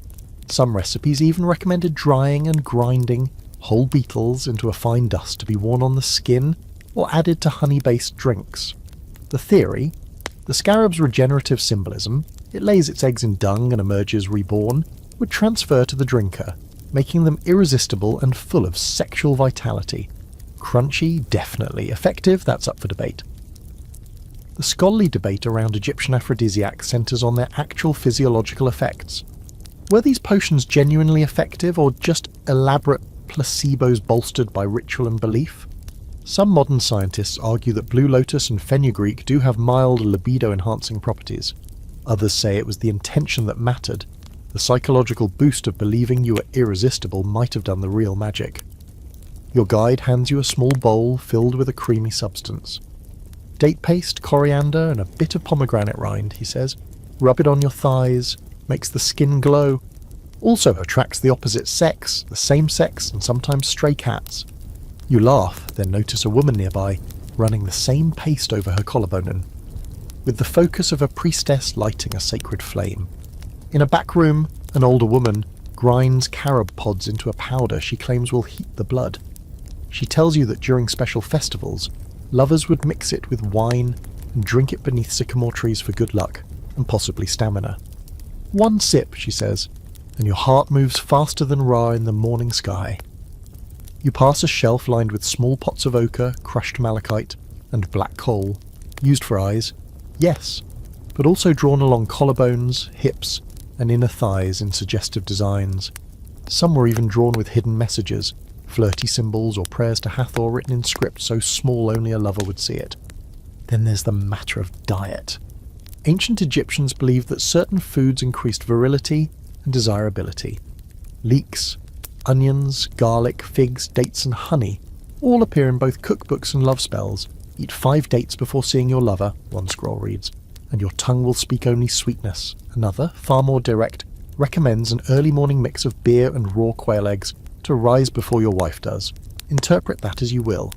Some recipes even recommended drying and grinding whole beetles into a fine dust to be worn on the skin or added to honey-based drinks. The theory? The scarab's regenerative symbolism, it lays its eggs in dung and emerges reborn, would transfer to the drinker, making them irresistible and full of sexual vitality. Crunchy, definitely. Effective, that's up for debate. The scholarly debate around Egyptian aphrodisiacs centres on their actual physiological effects. Were these potions genuinely effective or just elaborate placebos bolstered by ritual and belief? Some modern scientists argue that blue lotus and fenugreek do have mild libido-enhancing properties. Others say it was the intention that mattered. The psychological boost of believing you were irresistible might have done the real magic. Your guide hands you a small bowl filled with a creamy substance. Date paste, coriander, and a bit of pomegranate rind, he says. Rub it on your thighs, makes the skin glow. Also attracts the opposite sex, the same sex, and sometimes stray cats. You laugh, then notice a woman nearby, running the same paste over her collarbone, with the focus of a priestess lighting a sacred flame. In a back room, an older woman grinds carob pods into a powder she claims will heat the blood. She tells you that during special festivals, lovers would mix it with wine and drink it beneath sycamore trees for good luck, and possibly stamina. One sip, she says, and your heart moves faster than Ra in the morning sky. You pass a shelf lined with small pots of ochre, crushed malachite, and black coal, used for eyes, yes, but also drawn along collarbones, hips, and inner thighs in suggestive designs. Some were even drawn with hidden messages, flirty symbols or prayers to Hathor written in script so small only a lover would see it. Then there's the matter of diet. Ancient Egyptians believed that certain foods increased virility and desirability. Leeks, onions, garlic, figs, dates and honey all appear in both cookbooks and love spells. Eat 5 dates before seeing your lover, one scroll reads, and your tongue will speak only sweetness. Another, far more direct, recommends an early morning mix of beer and raw quail eggs to rise before your wife does. Interpret that as you will.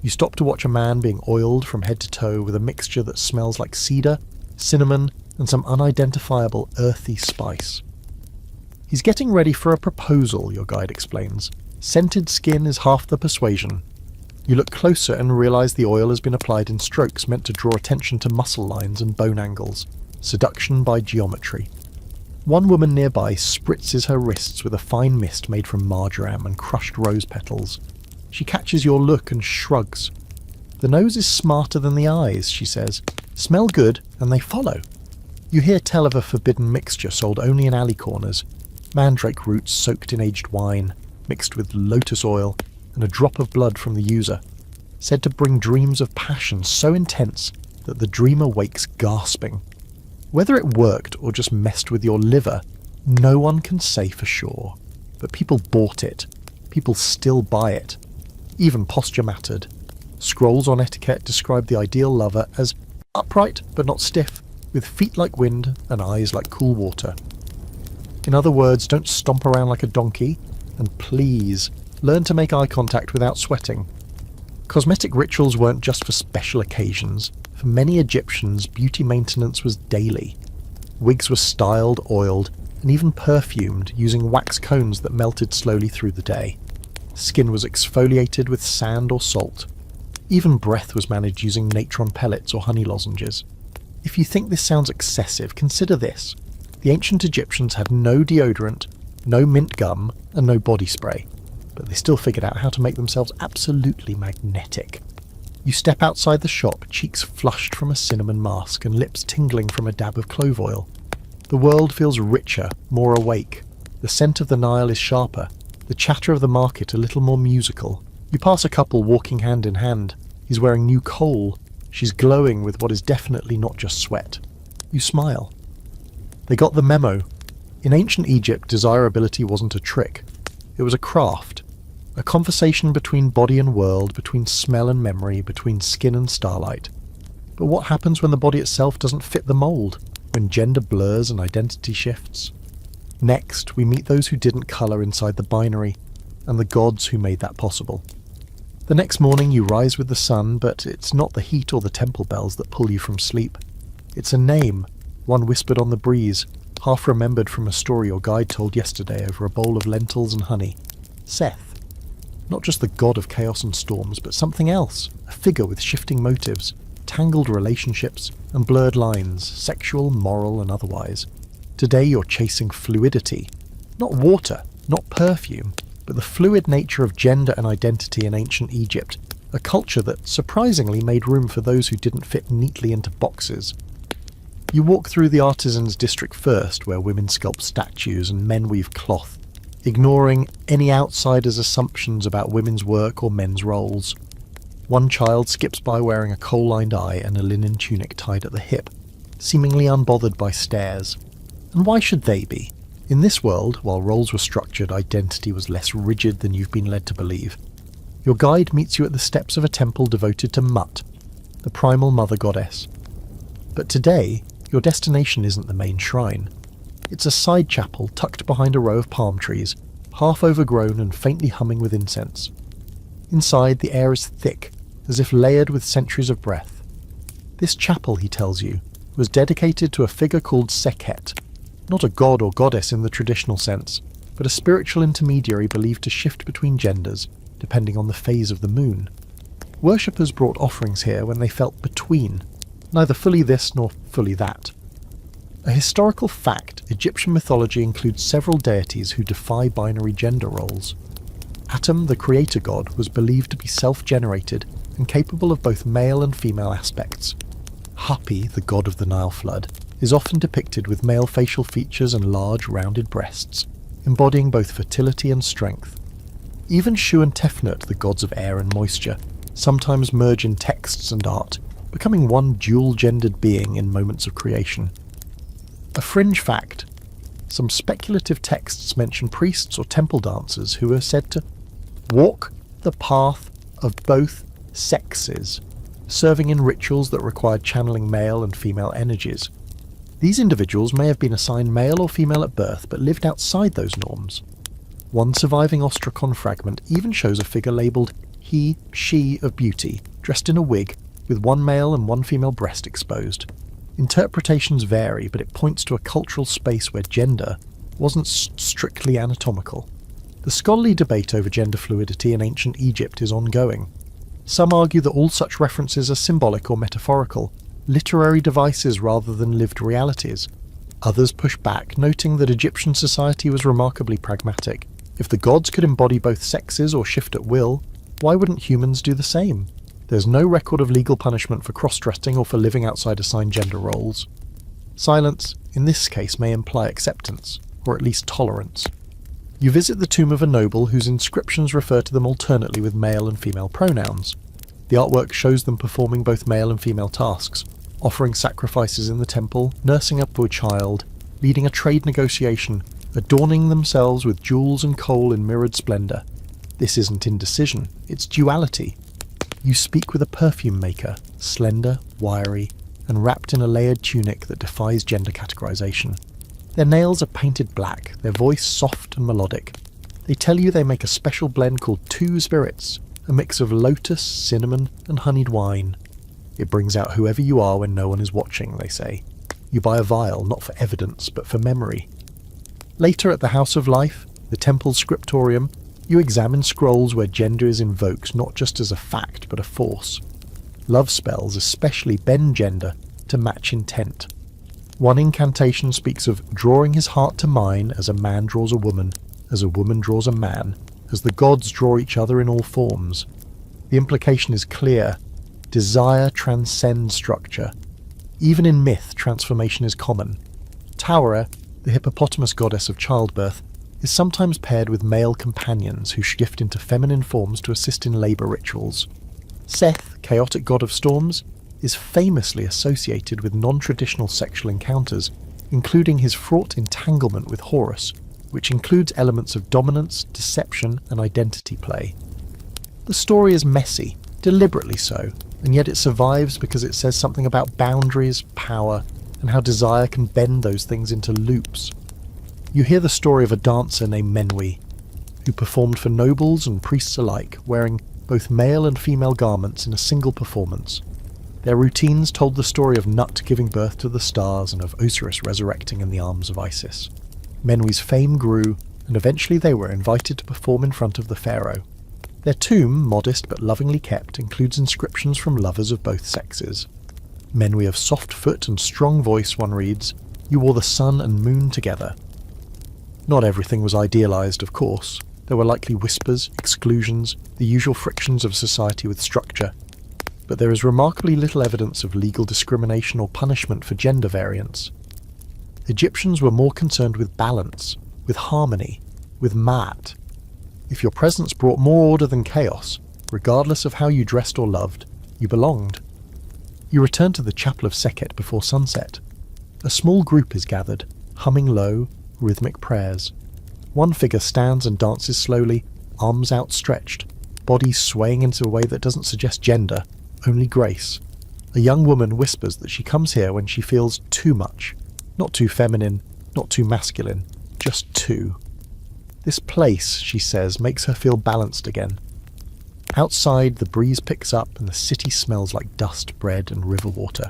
You stop to watch a man being oiled from head to toe with a mixture that smells like cedar, cinnamon, and some unidentifiable earthy spice. He's getting ready for a proposal, your guide explains. Scented skin is half the persuasion. You look closer and realise the oil has been applied in strokes meant to draw attention to muscle lines and bone angles. Seduction by geometry. One woman nearby spritzes her wrists with a fine mist made from marjoram and crushed rose petals. She catches your look and shrugs. The nose is smarter than the eyes, she says. Smell good, and they follow. You hear tell of a forbidden mixture sold only in alley corners, mandrake roots soaked in aged wine, mixed with lotus oil, and a drop of blood from the user, said to bring dreams of passion so intense that the dreamer wakes gasping. Whether it worked or just messed with your liver, no one can say for sure. But people bought it. People still buy it. Even posture mattered. Scrolls on etiquette described the ideal lover as upright but not stiff, with feet like wind and eyes like cool water. In other words, don't stomp around like a donkey, and please, learn to make eye contact without sweating. Cosmetic rituals weren't just for special occasions. For many Egyptians, beauty maintenance was daily. Wigs were styled, oiled, and even perfumed using wax cones that melted slowly through the day. Skin was exfoliated with sand or salt. Even breath was managed using natron pellets or honey lozenges. If you think this sounds excessive, consider this. The ancient Egyptians had no deodorant, no mint gum, and no body spray, but they still figured out how to make themselves absolutely magnetic. You step outside the shop, cheeks flushed from a cinnamon mask and lips tingling from a dab of clove oil. The world feels richer, more awake. The scent of the Nile is sharper, the chatter of the market a little more musical. You pass a couple walking hand in hand. He's wearing new coal. She's glowing with what is definitely not just sweat. You smile. They got the memo. In ancient Egypt, desirability wasn't a trick. It was a craft. A conversation between body and world, between smell and memory, between skin and starlight. But what happens when the body itself doesn't fit the mould? When gender blurs and identity shifts? Next, we meet those who didn't colour inside the binary, and the gods who made that possible. The next morning you rise with the sun, but it's not the heat or the temple bells that pull you from sleep. It's a name, one whispered on the breeze, half remembered from a story your guide told yesterday over a bowl of lentils and honey. Seth. Not just the god of chaos and storms, but something else, a figure with shifting motives, tangled relationships, and blurred lines, sexual, moral, and otherwise. Today you're chasing fluidity. Not water, not perfume, but the fluid nature of gender and identity in ancient Egypt, a culture that surprisingly made room for those who didn't fit neatly into boxes. You walk through the artisans' district first, where women sculpt statues and men weave cloth, ignoring any outsiders' assumptions about women's work or men's roles. One child skips by wearing a coal-lined eye and a linen tunic tied at the hip, seemingly unbothered by stares. And why should they be? In this world, while roles were structured, identity was less rigid than you've been led to believe. Your guide meets you at the steps of a temple devoted to Mut, the primal mother goddess. But today, your destination isn't the main shrine. It's a side chapel tucked behind a row of palm trees, half overgrown and faintly humming with incense. Inside, the air is thick, as if layered with centuries of breath. This chapel, he tells you, was dedicated to a figure called Sekhet, not a god or goddess in the traditional sense, but a spiritual intermediary believed to shift between genders, depending on the phase of the moon. Worshippers brought offerings here when they felt between, neither fully this nor fully that. A historical fact, Egyptian mythology includes several deities who defy binary gender roles. Atum, the creator god, was believed to be self-generated and capable of both male and female aspects. Hapi, the god of the Nile flood, is often depicted with male facial features and large, rounded breasts, embodying both fertility and strength. Even Shu and Tefnut, the gods of air and moisture, sometimes merge in texts and art, becoming one dual-gendered being in moments of creation. A fringe fact: some speculative texts mention priests or temple dancers who are said to walk the path of both sexes, serving in rituals that required channeling male and female energies. These individuals may have been assigned male or female at birth, but lived outside those norms. One surviving ostrakon fragment even shows a figure labelled he, she of beauty, dressed in a wig, with one male and one female breast exposed. Interpretations vary, but it points to a cultural space where gender wasn't strictly anatomical. The scholarly debate over gender fluidity in ancient Egypt is ongoing. Some argue that all such references are symbolic or metaphorical, literary devices rather than lived realities. Others push back, noting that Egyptian society was remarkably pragmatic. If the gods could embody both sexes or shift at will, why wouldn't humans do the same? There's no record of legal punishment for cross-dressing or for living outside assigned gender roles. Silence, in this case, may imply acceptance, or at least tolerance. You visit the tomb of a noble whose inscriptions refer to them alternately with male and female pronouns. The artwork shows them performing both male and female tasks, offering sacrifices in the temple, nursing up a child, leading a trade negotiation, adorning themselves with jewels and coal in mirrored splendour. This isn't indecision, it's duality. You speak with a perfume maker, slender, wiry, and wrapped in a layered tunic that defies gender categorization. Their nails are painted black, their voice soft and melodic. They tell you they make a special blend called Two Spirits, a mix of lotus, cinnamon, and honeyed wine. It brings out whoever you are when no one is watching, they say. You buy a vial, not for evidence, but for memory. Later at the House of Life, the temple's scriptorium, you examine scrolls where gender is invoked not just as a fact, but a force. Love spells especially bend gender to match intent. One incantation speaks of drawing his heart to mine as a man draws a woman draws a man, as the gods draw each other in all forms. The implication is clear. Desire transcends structure. Even in myth, transformation is common. Taura, the hippopotamus goddess of childbirth, is sometimes paired with male companions who shift into feminine forms to assist in labour rituals. Seth, chaotic god of storms, is famously associated with non-traditional sexual encounters, including his fraught entanglement with Horus, which includes elements of dominance, deception, and identity play. The story is messy, deliberately so, and yet it survives because it says something about boundaries, power, and how desire can bend those things into loops. You hear the story of a dancer named Menwi, who performed for nobles and priests alike, wearing both male and female garments in a single performance. Their routines told the story of Nut giving birth to the stars and of Osiris resurrecting in the arms of Isis. Menwi's fame grew, and eventually they were invited to perform in front of the pharaoh. Their tomb, modest but lovingly kept, includes inscriptions from lovers of both sexes. Menwi of soft foot and strong voice, one reads, "You wore the sun and moon together." Not everything was idealised, of course. There were likely whispers, exclusions, the usual frictions of society with structure. But there is remarkably little evidence of legal discrimination or punishment for gender variance. Egyptians were more concerned with balance, with harmony, with ma'at. If your presence brought more order than chaos, regardless of how you dressed or loved, you belonged. You return to the chapel of Sekhet before sunset. A small group is gathered, humming low, rhythmic prayers. One figure stands and dances slowly, arms outstretched, body swaying into a way that doesn't suggest gender, only grace. A young woman whispers that she comes here when she feels too much. Not too feminine, not too masculine, just too. This place, she says, makes her feel balanced again. Outside, the breeze picks up and the city smells like dust, bread, and river water.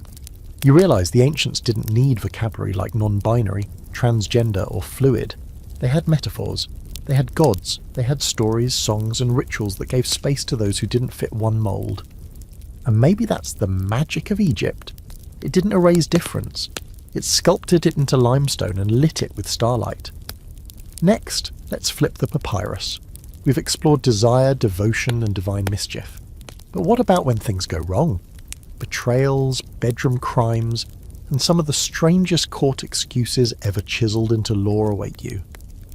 You realise the ancients didn't need vocabulary like non-binary, transgender, or fluid. They had metaphors. They had gods. They had stories, songs, and rituals that gave space to those who didn't fit one mould. And maybe that's the magic of Egypt. It didn't erase difference. It sculpted it into limestone and lit it with starlight. Next, let's flip the papyrus. We've explored desire, devotion, and divine mischief. But what about when things go wrong? Betrayals, bedroom crimes, and some of the strangest court excuses ever chiselled into law await you.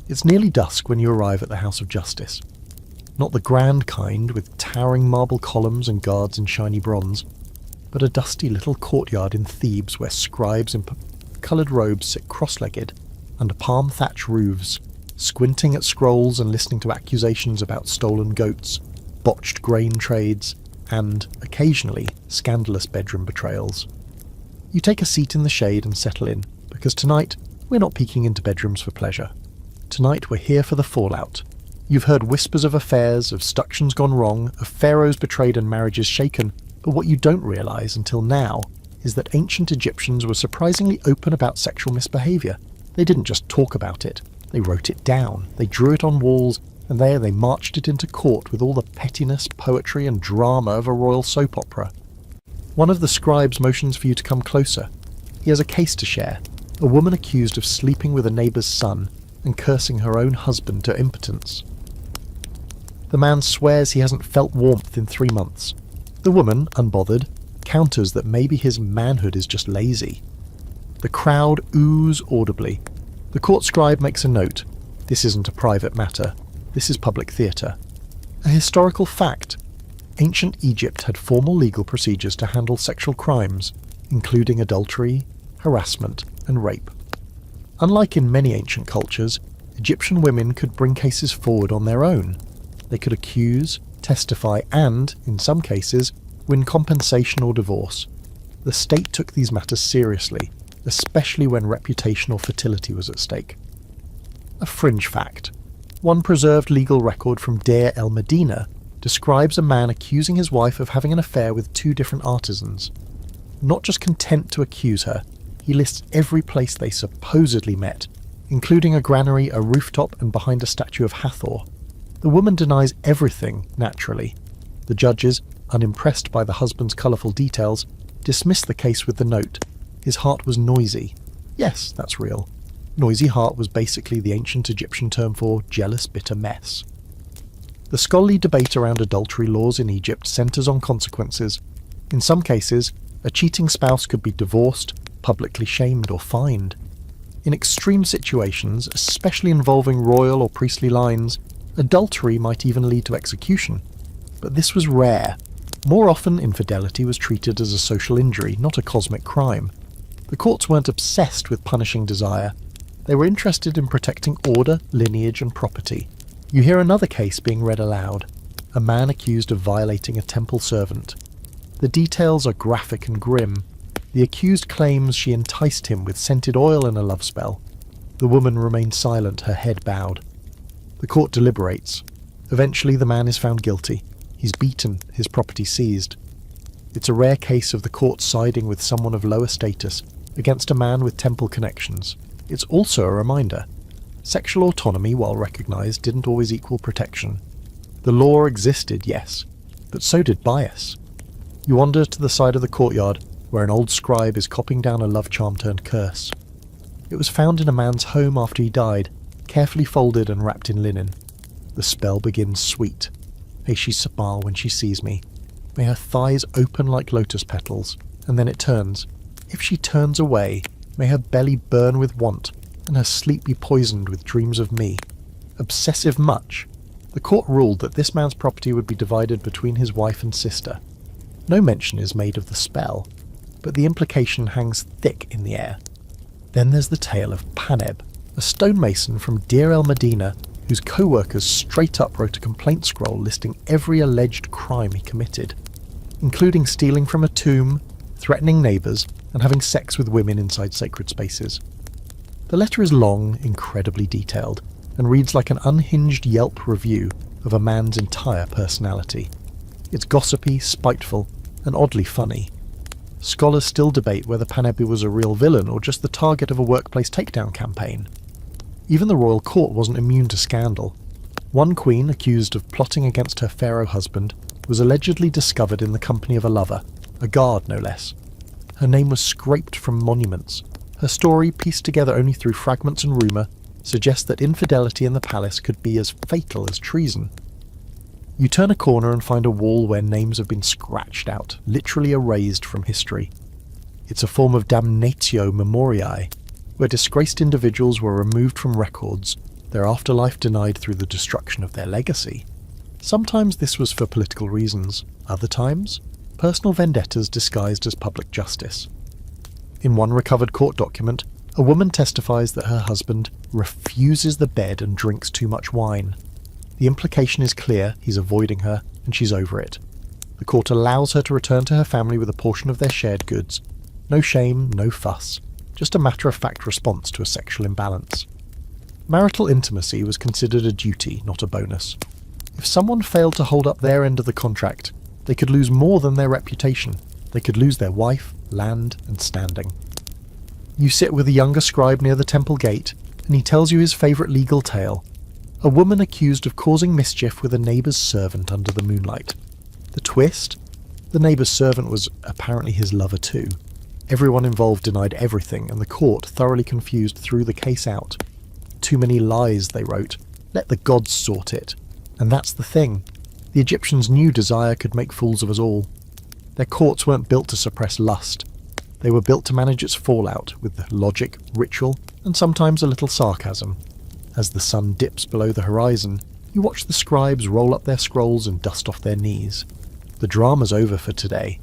It's nearly dusk when you arrive at the House of Justice. Not the grand kind, with towering marble columns and guards in shiny bronze, but a dusty little courtyard in Thebes where scribes in coloured robes sit cross-legged under palm-thatched roofs, squinting at scrolls and listening to accusations about stolen goats, botched grain trades, and, occasionally, scandalous bedroom betrayals. You take a seat in the shade and settle in, because tonight we're not peeking into bedrooms for pleasure. Tonight we're here for the fallout. You've heard whispers of affairs, of seductions gone wrong, of pharaohs betrayed and marriages shaken, but what you don't realise until now is that ancient Egyptians were surprisingly open about sexual misbehaviour. They didn't just talk about it, they wrote it down, they drew it on walls, and there they marched it into court with all the pettiness, poetry and drama of a royal soap opera. One of the scribes motions for you to come closer. He has a case to share, a woman accused of sleeping with a neighbour's son and cursing her own husband to impotence. The man swears he hasn't felt warmth in 3 months. The woman, unbothered, counters that maybe his manhood is just lazy. The crowd ooze audibly. The court scribe makes a note. This isn't a private matter. This is public theatre. A historical fact. Ancient Egypt had formal legal procedures to handle sexual crimes, including adultery, harassment, and rape. Unlike in many ancient cultures, Egyptian women could bring cases forward on their own. They could accuse, testify, and, in some cases, win compensation or divorce. The state took these matters seriously, especially when reputation or fertility was at stake. A fringe fact. One preserved legal record from Deir el-Medina describes a man accusing his wife of having an affair with 2 different artisans. Not just content to accuse her, he lists every place they supposedly met, including a granary, a rooftop, and behind a statue of Hathor. The woman denies everything, naturally. The judges, unimpressed by the husband's colourful details, dismiss the case with the note. His heart was noisy. Yes, that's real. Noisy heart was basically the ancient Egyptian term for jealous, bitter mess. The scholarly debate around adultery laws in Egypt centres on consequences. In some cases, a cheating spouse could be divorced, publicly shamed, or fined. In extreme situations, especially involving royal or priestly lines, adultery might even lead to execution. But this was rare. More often, infidelity was treated as a social injury, not a cosmic crime. The courts weren't obsessed with punishing desire. They were interested in protecting order, lineage, and property. You hear another case being read aloud. A man accused of violating a temple servant. The details are graphic and grim. The accused claims she enticed him with scented oil and a love spell. The woman remains silent, her head bowed. The court deliberates. Eventually the man is found guilty. He's beaten, his property seized. It's a rare case of the court siding with someone of lower status against a man with temple connections. It's also a reminder. Sexual autonomy, while recognised, didn't always equal protection. The law existed, yes, but so did bias. You wander to the side of the courtyard, where an old scribe is copying down a love charm turned curse. It was found in a man's home after he died, carefully folded and wrapped in linen. The spell begins sweet. May she smile when she sees me. May her thighs open like lotus petals, and then it turns. If she turns away, may her belly burn with want, and her sleep be poisoned with dreams of me. Obsessive much. The court ruled that this man's property would be divided between his wife and sister. No mention is made of the spell, but the implication hangs thick in the air. Then there's the tale of Paneb, a stonemason from Deir el-Medina whose co-workers straight up wrote a complaint scroll listing every alleged crime he committed, including stealing from a tomb, threatening neighbours, and having sex with women inside sacred spaces. The letter is long, incredibly detailed, and reads like an unhinged Yelp review of a man's entire personality. It's gossipy, spiteful, and oddly funny. Scholars still debate whether Paneb was a real villain or just the target of a workplace takedown campaign. Even the royal court wasn't immune to scandal. One queen, accused of plotting against her pharaoh husband, was allegedly discovered in the company of a lover, a guard no less. Her name was scraped from monuments. Her story, pieced together only through fragments and rumour, suggests that infidelity in the palace could be as fatal as treason. You turn a corner and find a wall where names have been scratched out, literally erased from history. It's a form of damnatio memoriae, where disgraced individuals were removed from records, their afterlife denied through the destruction of their legacy. Sometimes this was for political reasons, other times, personal vendettas disguised as public justice. In one recovered court document, a woman testifies that her husband refuses the bed and drinks too much wine. The implication is clear, he's avoiding her, and she's over it. The court allows her to return to her family with a portion of their shared goods. No shame, no fuss, just a matter-of-fact response to a sexual imbalance. Marital intimacy was considered a duty, not a bonus. If someone failed to hold up their end of the contract, they could lose more than their reputation. They could lose their wife, land, and standing. You sit with a younger scribe near the temple gate, and he tells you his favourite legal tale. A woman accused of causing mischief with a neighbour's servant under the moonlight. The twist? The neighbour's servant was apparently his lover too. Everyone involved denied everything, and the court, thoroughly confused, threw the case out. Too many lies, they wrote. Let the gods sort it. And that's the thing. The Egyptians knew desire could make fools of us all. Their courts weren't built to suppress lust. They were built to manage its fallout with logic, ritual, and sometimes a little sarcasm. As the sun dips below the horizon, you watch the scribes roll up their scrolls and dust off their knees. The drama's over for today,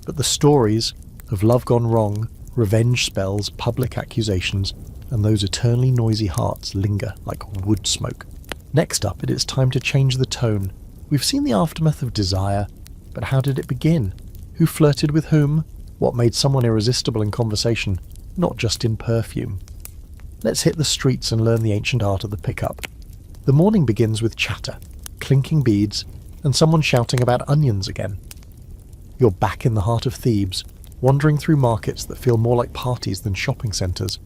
but the stories of love gone wrong, revenge spells, public accusations, and those eternally noisy hearts linger like wood smoke. Next up, it is time to change the tone. We've seen the aftermath of desire, but how did it begin? Who flirted with whom? What made someone irresistible in conversation, not just in perfume? Let's hit the streets and learn the ancient art of the pickup. The morning begins with chatter, clinking beads, and someone shouting about onions again. You're back in the heart of Thebes, wandering through markets that feel more like parties than shopping centres.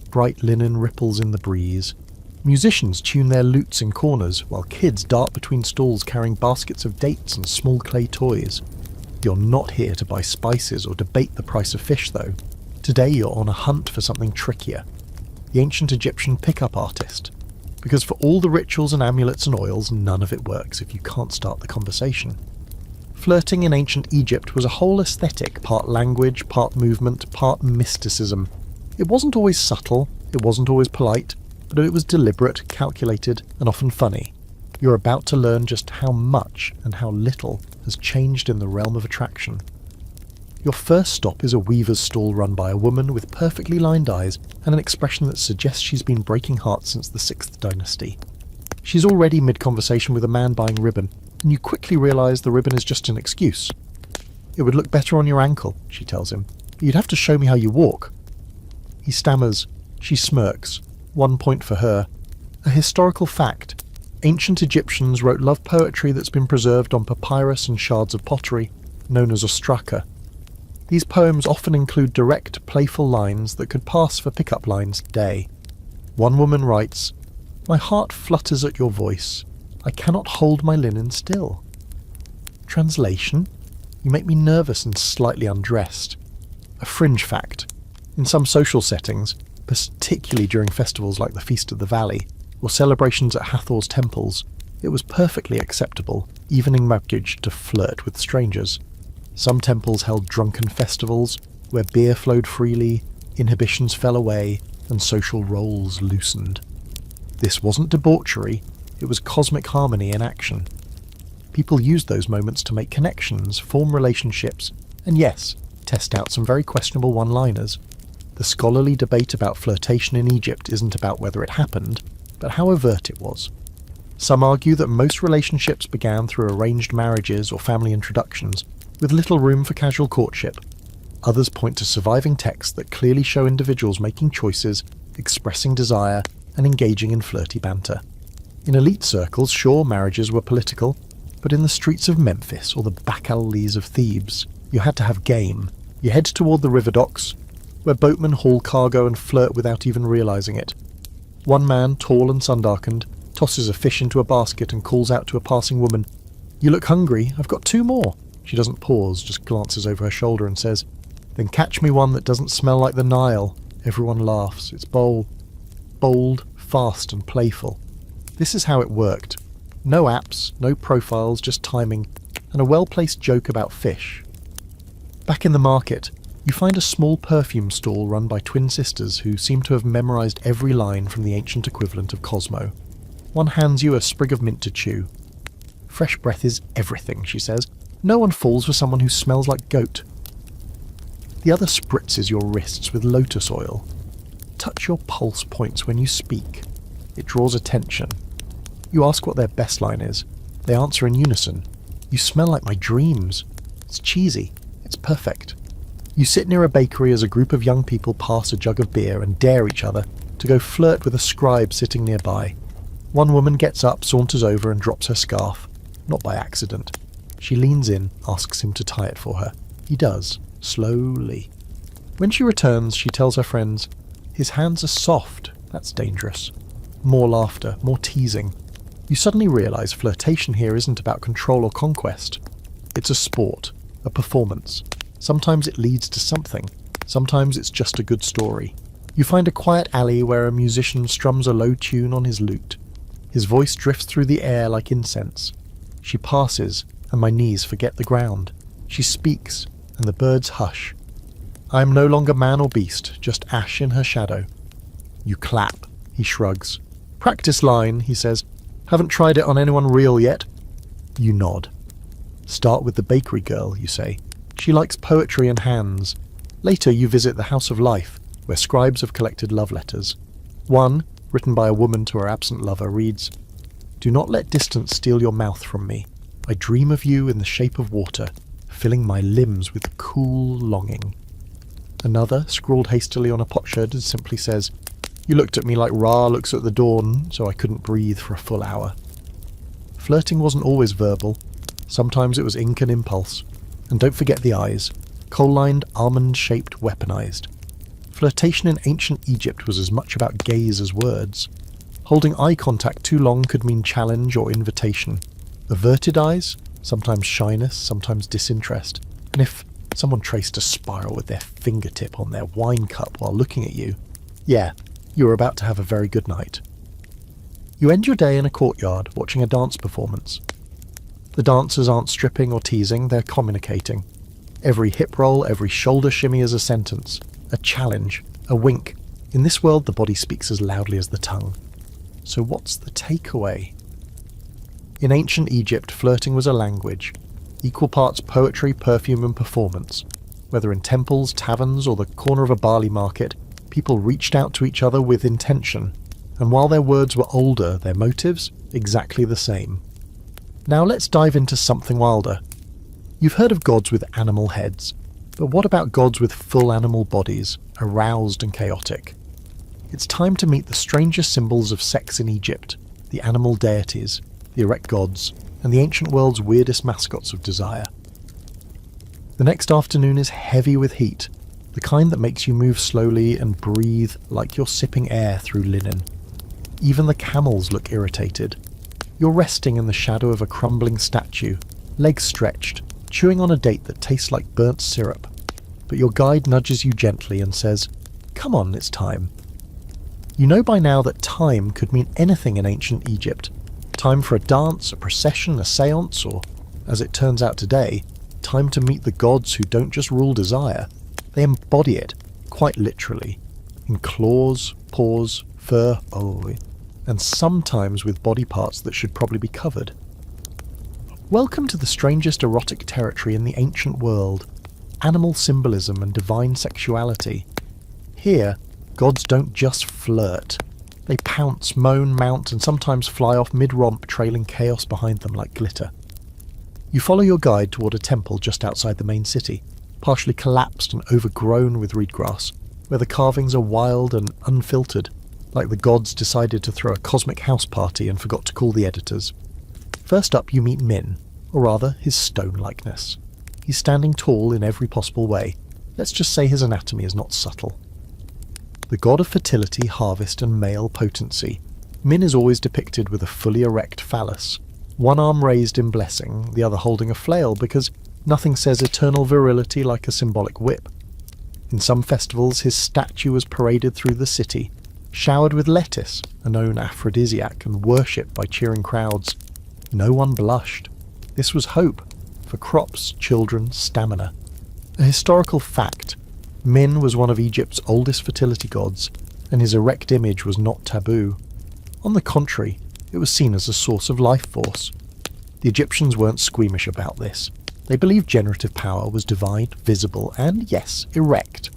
Bright linen ripples in the breeze. Musicians tune their lutes in corners, while kids dart between stalls carrying baskets of dates and small clay toys. You're not here to buy spices or debate the price of fish, though. Today you're on a hunt for something trickier. The ancient Egyptian pickup artist. Because for all the rituals and amulets and oils, none of it works if you can't start the conversation. Flirting in ancient Egypt was a whole aesthetic, part language, part movement, part mysticism. It wasn't always subtle, it wasn't always polite, but it was deliberate, calculated, and often funny. You're about to learn just how much and how little has changed in the realm of attraction. Your first stop is a weaver's stall run by a woman with perfectly lined eyes and an expression that suggests she's been breaking hearts since the 6th dynasty. She's already mid-conversation with a man buying ribbon, and you quickly realise the ribbon is just an excuse. It would look better on your ankle, she tells him, but you'd have to show me how you walk. He stammers. She smirks. 1 point for her. A historical fact. Ancient Egyptians wrote love poetry that's been preserved on papyrus and shards of pottery, known as ostraka. These poems often include direct, playful lines that could pass for pickup lines today. One woman writes, "My heart flutters at your voice. I cannot hold my linen still." Translation? You make me nervous and slightly undressed. A fringe fact. In some social settings, particularly during festivals like the Feast of the Valley, or celebrations at Hathor's temples, it was perfectly acceptable, even in Maghreb, to flirt with strangers. Some temples held drunken festivals, where beer flowed freely, inhibitions fell away, and social roles loosened. This wasn't debauchery, it was cosmic harmony in action. People used those moments to make connections, form relationships, and yes, test out some very questionable one-liners. The scholarly debate about flirtation in Egypt isn't about whether it happened, but how overt it was. Some argue that most relationships began through arranged marriages or family introductions, with little room for casual courtship. Others point to surviving texts that clearly show individuals making choices, expressing desire, and engaging in flirty banter. In elite circles, sure, marriages were political, but in the streets of Memphis or the back alleys of Thebes, you had to have game. You head toward the river docks, where boatmen haul cargo and flirt without even realising it. One man, tall and sun-darkened, tosses a fish into a basket and calls out to a passing woman, "You look hungry, I've got 2 more." She doesn't pause, just glances over her shoulder and says, "Then catch me one that doesn't smell like the Nile." Everyone laughs. It's bold, fast and playful. This is how it worked. No apps, no profiles, just timing, and a well-placed joke about fish. Back in the market, you find a small perfume stall run by twin sisters who seem to have memorised every line from the ancient equivalent of Cosmo. One hands you a sprig of mint to chew. "Fresh breath is everything," she says. "No one falls for someone who smells like goat." The other spritzes your wrists with lotus oil. Touch your pulse points when you speak. It draws attention. You ask what their best line is. They answer in unison. "You smell like my dreams." It's cheesy. It's perfect. You sit near a bakery as a group of young people pass a jug of beer and dare each other to go flirt with a scribe sitting nearby. One woman gets up, saunters over and drops her scarf. Not by accident. She leans in, asks him to tie it for her. He does, slowly. When she returns, she tells her friends, "His hands are soft, that's dangerous." More laughter, more teasing. You suddenly realise flirtation here isn't about control or conquest. It's a sport, a performance. Sometimes it leads to something, sometimes it's just a good story. You find a quiet alley where a musician strums a low tune on his lute. His voice drifts through the air like incense. She passes, and my knees forget the ground. She speaks, and the birds hush. I am no longer man or beast, just ash in her shadow. You clap, he shrugs. Practice line, he says. Haven't tried it on anyone real yet. You nod. Start with the bakery girl, you say. She likes poetry and hands. Later you visit the House of Life, where scribes have collected love letters. One, written by a woman to her absent lover, reads, "Do not let distance steal your mouth from me. I dream of you in the shape of water, filling my limbs with cool longing." Another, scrawled hastily on a potsherd, simply says, "You looked at me like Ra looks at the dawn, so I couldn't breathe for a full hour." Flirting wasn't always verbal. Sometimes it was ink and impulse. And don't forget the eyes, coal-lined, almond-shaped, weaponized. Flirtation in ancient Egypt was as much about gaze as words. Holding eye contact too long could mean challenge or invitation. Averted eyes, sometimes shyness, sometimes disinterest. And if someone traced a spiral with their fingertip on their wine cup while looking at you, yeah, you were about to have a very good night. You end your day in a courtyard watching a dance performance. The dancers aren't stripping or teasing, they're communicating. Every hip roll, every shoulder shimmy is a sentence, a challenge, a wink. In this world, the body speaks as loudly as the tongue. So what's the takeaway? In ancient Egypt, flirting was a language, equal parts poetry, perfume and performance. Whether in temples, taverns or the corner of a barley market, people reached out to each other with intention, and while their words were older, their motives exactly the same. Now let's dive into something wilder. You've heard of gods with animal heads, but what about gods with full animal bodies, aroused and chaotic? It's time to meet the strangest symbols of sex in Egypt, the animal deities, the erect gods, and the ancient world's weirdest mascots of desire. The next afternoon is heavy with heat, the kind that makes you move slowly and breathe like you're sipping air through linen. Even the camels look irritated. You're resting in the shadow of a crumbling statue, legs stretched, chewing on a date that tastes like burnt syrup. But your guide nudges you gently and says, "Come on, it's time." You know by now that time could mean anything in ancient Egypt. Time for a dance, a procession, a seance, or, as it turns out today, time to meet the gods who don't just rule desire. They embody it, quite literally, in claws, paws, fur, and sometimes with body parts that should probably be covered. Welcome to the strangest erotic territory in the ancient world, animal symbolism and divine sexuality. Here, gods don't just flirt. They pounce, moan, mount, and sometimes fly off mid-romp, trailing chaos behind them like glitter. You follow your guide toward a temple just outside the main city, partially collapsed and overgrown with reed grass, where the carvings are wild and unfiltered, like the gods decided to throw a cosmic house party and forgot to call the editors. First up you meet Min, or rather his stone likeness. He's standing tall in every possible way. Let's just say his anatomy is not subtle. The god of fertility, harvest and male potency, Min is always depicted with a fully erect phallus, one arm raised in blessing, the other holding a flail, because nothing says eternal virility like a symbolic whip. In some festivals his statue was paraded through the city, showered with lettuce, a known aphrodisiac, and worshipped by cheering crowds. No one blushed. This was hope, for crops, children, stamina. A historical fact, Min was one of Egypt's oldest fertility gods, and his erect image was not taboo. On the contrary, it was seen as a source of life force. The Egyptians weren't squeamish about this. They believed generative power was divine, visible, and yes, erect.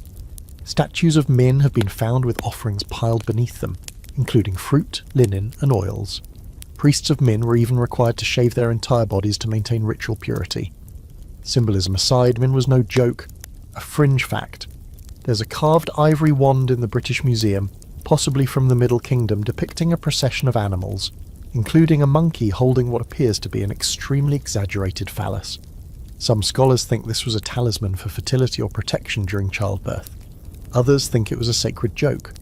Statues of Min have been found with offerings piled beneath them, including fruit, linen, and oils. Priests of Min were even required to shave their entire bodies to maintain ritual purity. Symbolism aside, Min was no joke. A fringe fact. There's a carved ivory wand in the British Museum, possibly from the Middle Kingdom, depicting a procession of animals, including a monkey holding what appears to be an extremely exaggerated phallus. Some scholars think this was a talisman for fertility or protection during childbirth. Others think it was a sacred joke.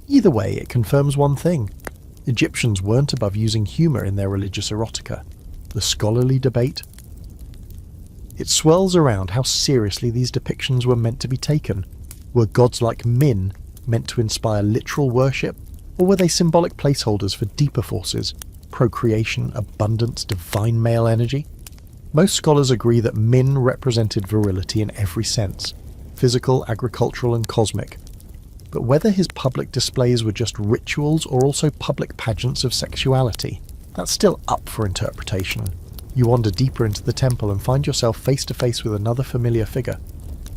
Either way, it confirms one thing. Egyptians weren't above using humour in their religious erotica. The scholarly debate. It swirls around how seriously these depictions were meant to be taken. Were gods like Min meant to inspire literal worship, or were they symbolic placeholders for deeper forces, procreation, abundance, divine male energy? Most scholars agree that Min represented virility in every sense. physical, agricultural and cosmic. But whether his public displays were just rituals or also public pageants of sexuality, that's still up for interpretation. You wander deeper into the temple and find yourself face to face with another familiar figure.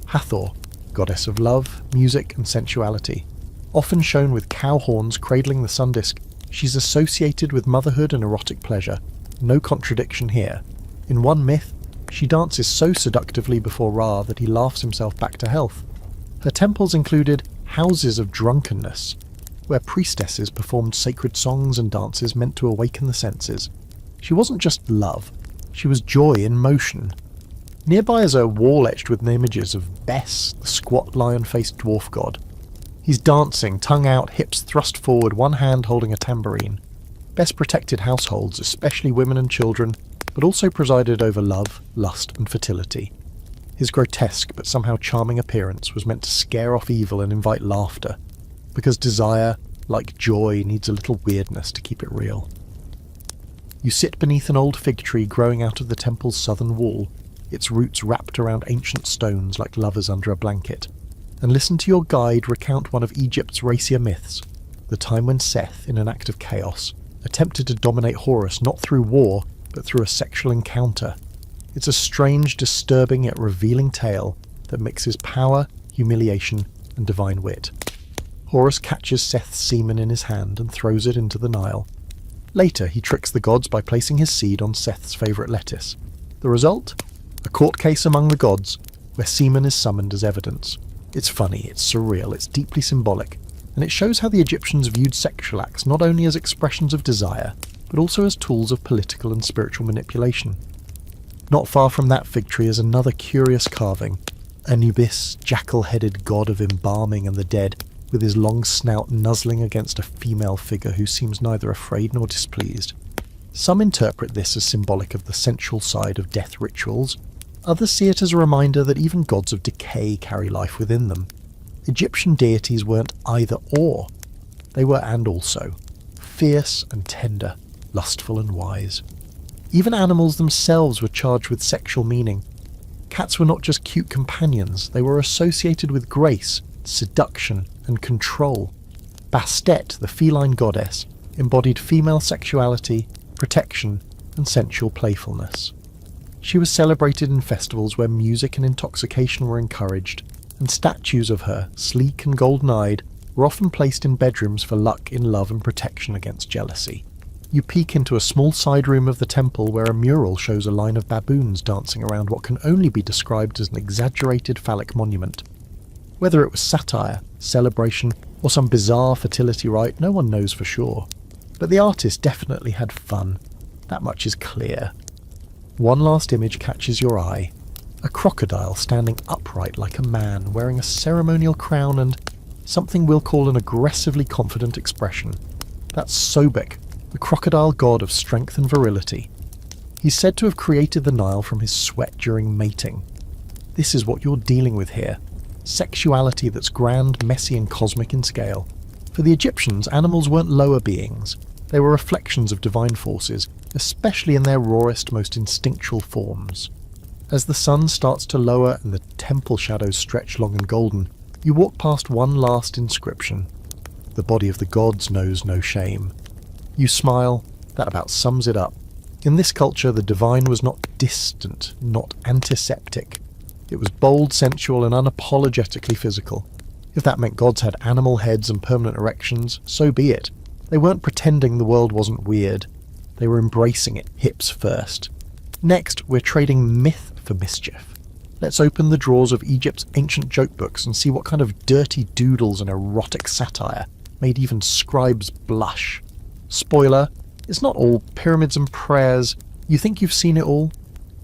Hathor, goddess of love, music and sensuality. Often shown with cow horns cradling the sun disk, she's associated with motherhood and erotic pleasure. No contradiction here. In one myth, she dances so seductively before Ra that he laughs himself back to health. Her temples included houses of drunkenness, where priestesses performed sacred songs and dances meant to awaken the senses. She wasn't just love, she was joy in motion. Nearby is a wall etched with images of Bes, the squat lion-faced dwarf god. He's dancing, tongue out, hips thrust forward, one hand holding a tambourine. Bes protected households, especially women and children, but also presided over love, lust and fertility. His grotesque but somehow charming appearance was meant to scare off evil and invite laughter, because desire, like joy, needs a little weirdness to keep it real. You sit beneath an old fig tree growing out of the temple's southern wall, its roots wrapped around ancient stones like lovers under a blanket, and listen to your guide recount one of Egypt's racier myths, the time when Seth, in an act of chaos, attempted to dominate Horus not through war, but through a sexual encounter. It's a strange, disturbing yet revealing tale that mixes power, humiliation, and divine wit. Horus catches Seth's semen in his hand and throws it into the Nile. Later, he tricks the gods by placing his seed on Seth's favourite lettuce. The result? A court case among the gods, where semen is summoned as evidence. It's funny, it's surreal, it's deeply symbolic, and it shows how the Egyptians viewed sexual acts not only as expressions of desire, but also as tools of political and spiritual manipulation. Not far from that fig tree is another curious carving, Anubis, jackal-headed god of embalming and the dead, with his long snout nuzzling against a female figure who seems neither afraid nor displeased. Some interpret this as symbolic of the sensual side of death rituals. Others see it as a reminder that even gods of decay carry life within them. Egyptian deities weren't either or. They were and also. Fierce and tender, lustful and wise. Even animals themselves were charged with sexual meaning. Cats were not just cute companions, they were associated with grace, seduction, and control. Bastet, the feline goddess, embodied female sexuality, protection, and sensual playfulness. She was celebrated in festivals where music and intoxication were encouraged, and statues of her, sleek and golden-eyed, were often placed in bedrooms for luck in love and protection against jealousy. You peek into a small side room of the temple where a mural shows a line of baboons dancing around what can only be described as an exaggerated phallic monument. Whether it was satire, celebration, or some bizarre fertility rite, no one knows for sure. But the artist definitely had fun. That much is clear. One last image catches your eye. A crocodile standing upright like a man, wearing a ceremonial crown and something we'll call an aggressively confident expression. That's Sobek, the crocodile god of strength and virility. He's said to have created the Nile from his sweat during mating. This is what you're dealing with here. Sexuality that's grand, messy and cosmic in scale. For the Egyptians, animals weren't lower beings. They were reflections of divine forces, especially in their rawest, most instinctual forms. As the sun starts to lower and the temple shadows stretch long and golden, you walk past one last inscription. The body of the gods knows no shame. You smile, that about sums it up. In this culture, the divine was not distant, not antiseptic. It was bold, sensual, and unapologetically physical. If that meant gods had animal heads and permanent erections, so be it. They weren't pretending the world wasn't weird. They were embracing it, hips first. Next, we're trading myth for mischief. Let's open the drawers of Egypt's ancient joke books and see what kind of dirty doodles and erotic satire made even scribes blush. Spoiler, it's not all pyramids and prayers. You think you've seen it all?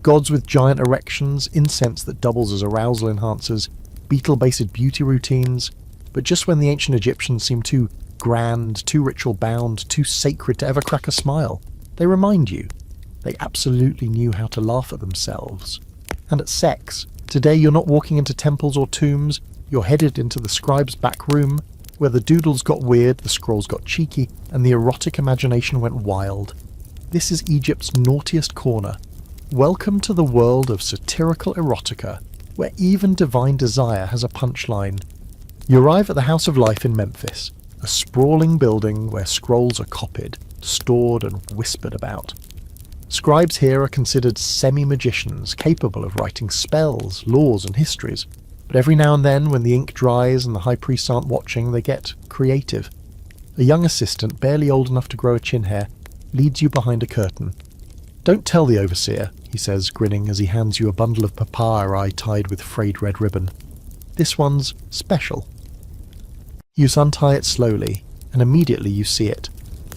Gods with giant erections, incense that doubles as arousal enhancers, beetle-based beauty routines. But just when the ancient Egyptians seemed too grand, too ritual-bound, too sacred to ever crack a smile, they remind you. They absolutely knew how to laugh at themselves. And at SeX, today you're not walking into temples or tombs, you're headed into the scribe's back room, where the doodles got weird, the scrolls got cheeky, and the erotic imagination went wild. This is Egypt's naughtiest corner. Welcome to the world of satirical erotica, where even divine desire has a punchline. You arrive at the House of Life in Memphis, a sprawling building where scrolls are copied, stored and whispered about. Scribes here are considered semi-magicians, capable of writing spells, laws and histories, but every now and then, when the ink dries and the high priests aren't watching, they get creative. A young assistant, barely old enough to grow a chin hair, leads you behind a curtain. "Don't tell the overseer," he says, grinning as he hands you a bundle of papyri tied with frayed red ribbon. "This one's special." You untie it slowly, and immediately you see it.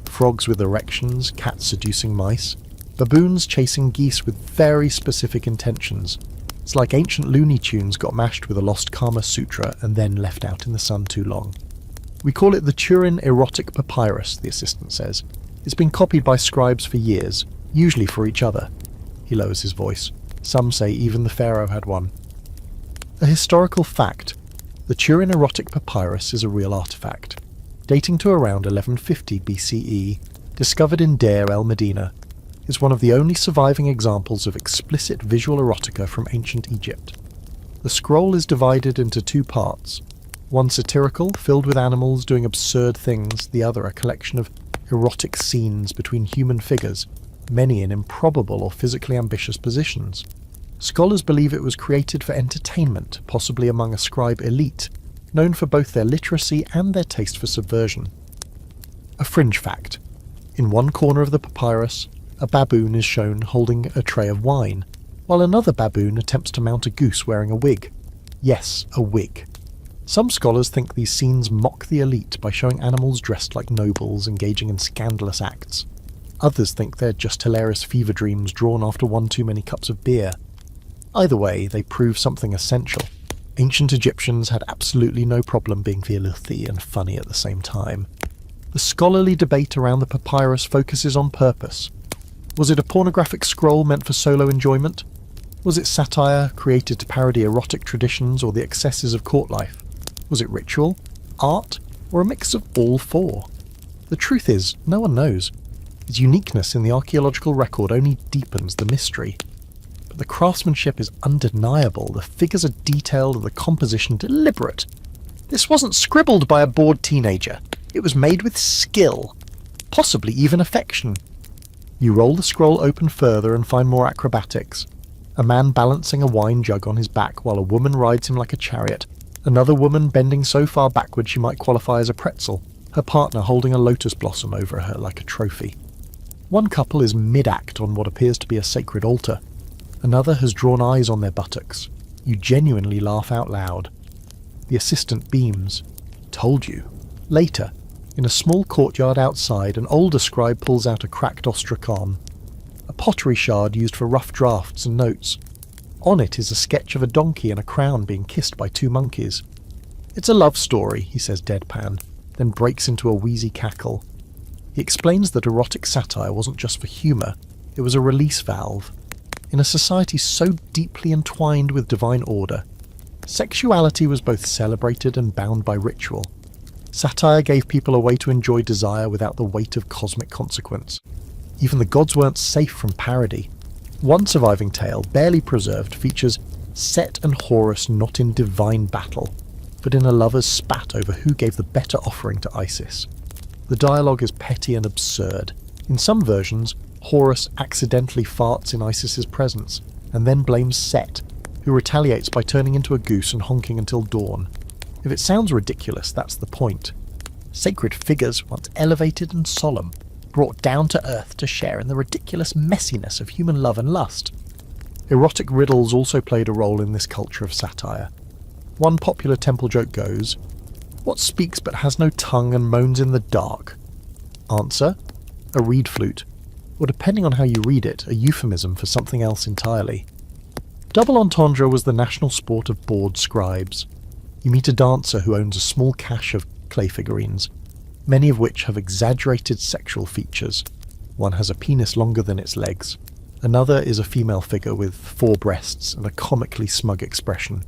Frogs with erections, cats seducing mice, baboons chasing geese with very specific intentions. It's like ancient Looney Tunes got mashed with a lost Kama Sutra and then left out in the sun too long. "We call it the Turin erotic papyrus," the assistant says. "It's been copied by scribes for years, usually for each other." He lowers his voice. Some say even the Pharaoh had one. A historical fact: the Turin erotic papyrus is a real artifact. Dating to around 1150 BCE, discovered in Deir el-Medina, is one of the only surviving examples of explicit visual erotica from ancient Egypt. The scroll is divided into two parts, one satirical, filled with animals doing absurd things, the other a collection of erotic scenes between human figures, many in improbable or physically ambitious positions. Scholars believe it was created for entertainment, possibly among a scribe elite, known for both their literacy and their taste for subversion. A fringe fact: in one corner of the papyrus, a baboon is shown holding a tray of wine, while another baboon attempts to mount a goose wearing a wig. Yes, a wig. Some scholars think these scenes mock the elite by showing animals dressed like nobles engaging in scandalous acts. Others think they're just hilarious fever dreams drawn after one too many cups of beer. Either way, they prove something essential. Ancient Egyptians had absolutely no problem being filthy and funny at the same time. The scholarly debate around the papyrus focuses on purpose. Was it a pornographic scroll meant for solo enjoyment? Was it satire created to parody erotic traditions or the excesses of court life? Was it ritual, art, or a mix of all four? The truth is, no one knows. Its uniqueness in the archaeological record only deepens the mystery. But the craftsmanship is undeniable, the figures are detailed and the composition deliberate. This wasn't scribbled by a bored teenager. It was made with skill, possibly even affection. You roll the scroll open further and find more acrobatics. A man balancing a wine jug on his back while a woman rides him like a chariot. Another woman bending so far backward she might qualify as a pretzel, her partner holding a lotus blossom over her like a trophy. One couple is mid-act on what appears to be a sacred altar. Another has drawn eyes on their buttocks. You genuinely laugh out loud. The assistant beams. Told you. Later, in a small courtyard outside, an older scribe pulls out a cracked ostrakon, a pottery shard used for rough drafts and notes. On it is a sketch of a donkey and a crown being kissed by two monkeys. "It's a love story," he says deadpan, then breaks into a wheezy cackle. He explains that erotic satire wasn't just for humour, it was a release valve. In a society so deeply entwined with divine order, sexuality was both celebrated and bound by ritual. Satire gave people a way to enjoy desire without the weight of cosmic consequence. Even the gods weren't safe from parody. One surviving tale, barely preserved, features Set and Horus not in divine battle, but in a lover's spat over who gave the better offering to Isis. The dialogue is petty and absurd. In some versions, Horus accidentally farts in Isis's presence, and then blames Set, who retaliates by turning into a goose and honking until dawn. If it sounds ridiculous, that's the point. Sacred figures, once elevated and solemn, brought down to earth to share in the ridiculous messiness of human love and lust. Erotic riddles also played a role in this culture of satire. One popular temple joke goes, "What speaks but has no tongue and moans in the dark?" Answer: a reed flute, or depending on how you read it, a euphemism for something else entirely. Double entendre was the national sport of bored scribes. You meet a dancer who owns a small cache of clay figurines, many of which have exaggerated sexual features. One has a penis longer than its legs. Another is a female figure with 4 breasts and a comically smug expression.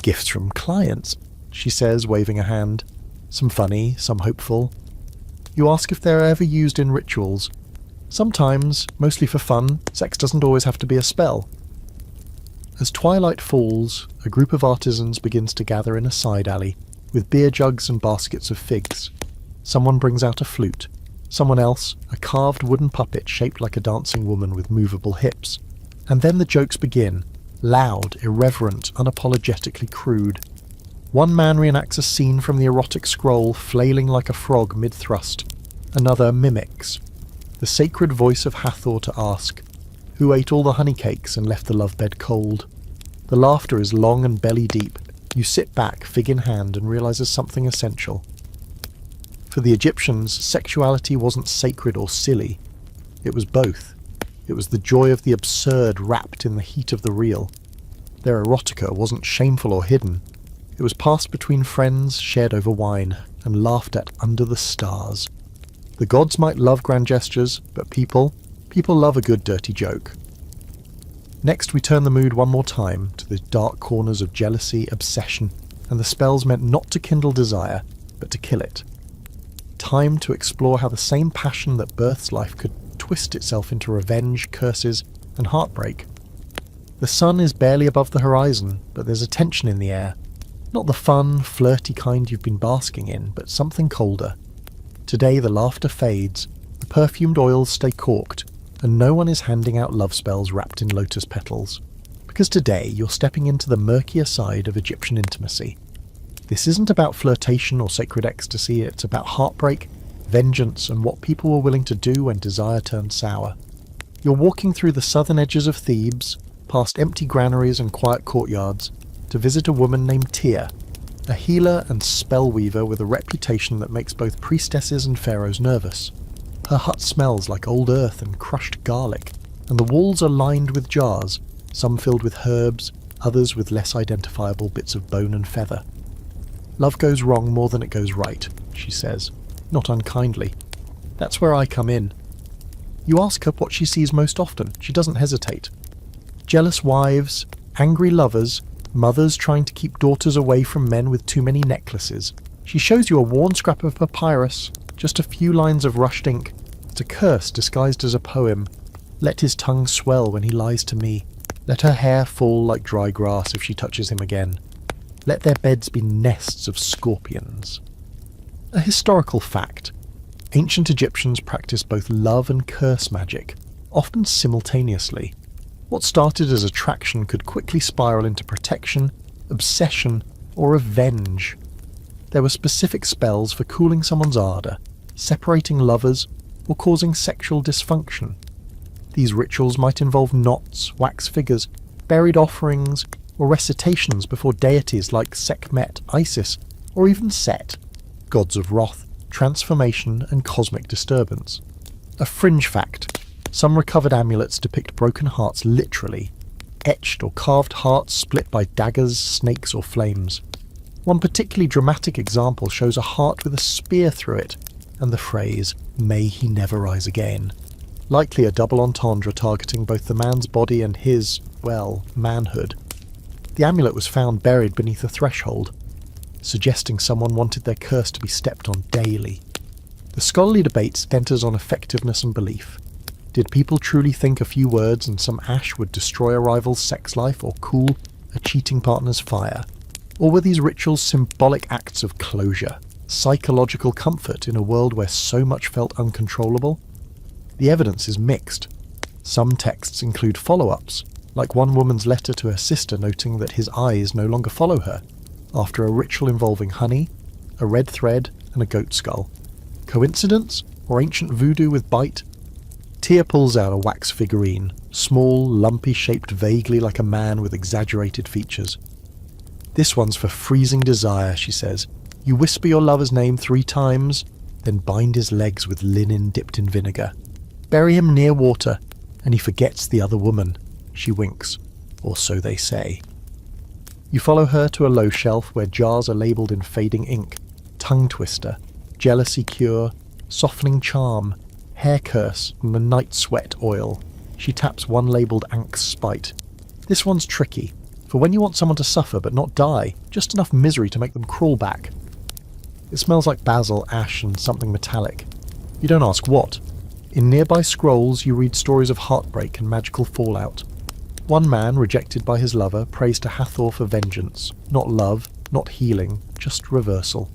"Gifts from clients," she says, waving a hand. Some funny, some hopeful. You ask if they're ever used in rituals. Sometimes, mostly for fun, sex doesn't always have to be a spell. As twilight falls, a group of artisans begins to gather in a side alley, with beer jugs and baskets of figs. Someone brings out a flute. Someone else, a carved wooden puppet shaped like a dancing woman with movable hips. And then the jokes begin, loud, irreverent, unapologetically crude. One man reenacts a scene from the erotic scroll, flailing like a frog mid-thrust. Another mimics the sacred voice of Hathor to ask, who ate all the honey cakes and left the love bed cold? The laughter is long and belly deep. You sit back, fig in hand, and realise there's something essential. For the Egyptians, sexuality wasn't sacred or silly. It was both. It was the joy of the absurd wrapped in the heat of the real. Their erotica wasn't shameful or hidden. It was passed between friends, shared over wine, and laughed at under the stars. The gods might love grand gestures, but people love a good dirty joke. Next we turn the mood one more time to the dark corners of jealousy, obsession, and the spells meant not to kindle desire, but to kill it. Time to explore how the same passion that births life could twist itself into revenge, curses, and heartbreak. The sun is barely above the horizon, but there's a tension in the air. Not the fun, flirty kind you've been basking in, but something colder. Today the laughter fades, the perfumed oils stay corked, and no one is handing out love spells wrapped in lotus petals. Because today you're stepping into the murkier side of Egyptian intimacy. This isn't about flirtation or sacred ecstasy, it's about heartbreak, vengeance, and what people were willing to do when desire turned sour. You're walking through the southern edges of Thebes, past empty granaries and quiet courtyards, to visit a woman named Tyr, a healer and spellweaver with a reputation that makes both priestesses and pharaohs nervous. Her hut smells like old earth and crushed garlic, and the walls are lined with jars, some filled with herbs, others with less identifiable bits of bone and feather. Love goes wrong more than it goes right, she says, not unkindly. That's where I come in. You ask her what she sees most often. She doesn't hesitate. Jealous wives, angry lovers, mothers trying to keep daughters away from men with too many necklaces. She shows you a worn scrap of papyrus, just a few lines of rushed ink. It's a curse disguised as a poem. Let his tongue swell when he lies to me. Let her hair fall like dry grass if she touches him again. Let their beds be nests of scorpions. A historical fact. Ancient Egyptians practiced both love and curse magic, often simultaneously. What started as attraction could quickly spiral into protection, obsession, or revenge. There were specific spells for cooling someone's ardour, separating lovers, or causing sexual dysfunction. These rituals might involve knots, wax figures, buried offerings, or recitations before deities like Sekhmet, Isis, or even Set, gods of wrath, transformation, and cosmic disturbance. A fringe fact. Some recovered amulets depict broken hearts literally, etched or carved hearts split by daggers, snakes, or flames. One particularly dramatic example shows a heart with a spear through it, and the phrase, "May he never rise again." Likely a double entendre targeting both the man's body and his, well, manhood. The amulet was found buried beneath a threshold, suggesting someone wanted their curse to be stepped on daily. The scholarly debate centres on effectiveness and belief. Did people truly think a few words and some ash would destroy a rival's sex life or cool a cheating partner's fire? Or were these rituals symbolic acts of closure, psychological comfort in a world where so much felt uncontrollable? The evidence is mixed. Some texts include follow-ups, like one woman's letter to her sister noting that his eyes no longer follow her, after a ritual involving honey, a red thread, and a goat skull. Coincidence? Or ancient voodoo with bite? Tyr pulls out a wax figurine, small, lumpy, shaped vaguely like a man with exaggerated features. "This one's for freezing desire," she says. "You whisper your lover's name 3 times, then bind his legs with linen dipped in vinegar. Bury him near water, and he forgets the other woman." She winks. Or so they say. You follow her to a low shelf where jars are labelled in fading ink. Tongue twister, jealousy cure, softening charm, hair curse, and the night sweat oil. She taps one labelled Ank's spite. This one's tricky, for when you want someone to suffer but not die, just enough misery to make them crawl back. It smells like basil, ash, and something metallic. You don't ask what. In nearby scrolls you read stories of heartbreak and magical fallout. One man, rejected by his lover, prays to Hathor for vengeance. Not love, not healing, just reversal.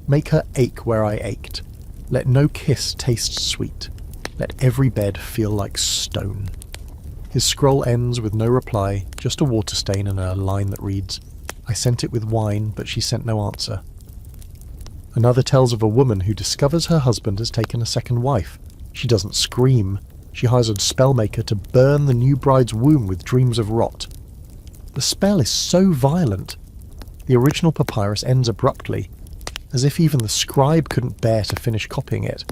Make her ache where I ached. Let no kiss taste sweet. Let every bed feel like stone. His scroll ends with no reply, just a water stain and a line that reads, I sent it with wine, but she sent no answer. Another tells of a woman who discovers her husband has taken a second wife. She doesn't scream. She hires a spellmaker to burn the new bride's womb with dreams of rot. The spell is so violent. The original papyrus ends abruptly, as if even the scribe couldn't bear to finish copying it.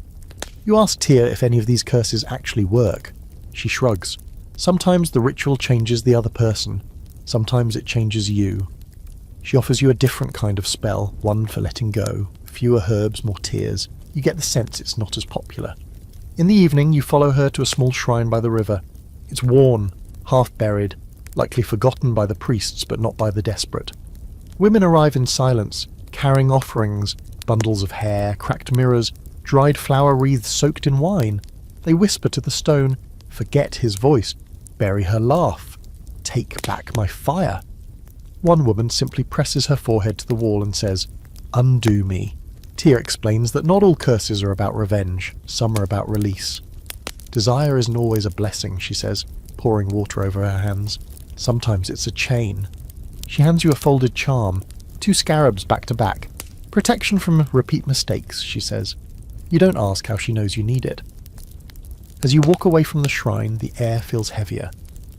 You ask Tyr if any of these curses actually work. She shrugs. Sometimes the ritual changes the other person. Sometimes it changes you. She offers you a different kind of spell, one for letting go. Fewer herbs, more tears. You get the sense it's not as popular. In the evening, you follow her to a small shrine by the river. It's worn, half-buried, likely forgotten by the priests but not by the desperate. Women arrive in silence, carrying offerings, bundles of hair, cracked mirrors, dried flower wreaths soaked in wine. They whisper to the stone, forget his voice, bury her laugh, take back my fire. One woman simply presses her forehead to the wall and says, undo me. Tyr explains that not all curses are about revenge, some are about release. Desire isn't always a blessing, she says, pouring water over her hands. Sometimes it's a chain. She hands you a folded charm, 2 scarabs back to back. Protection from repeat mistakes, she says. You don't ask how she knows you need it. As you walk away from the shrine, the air feels heavier,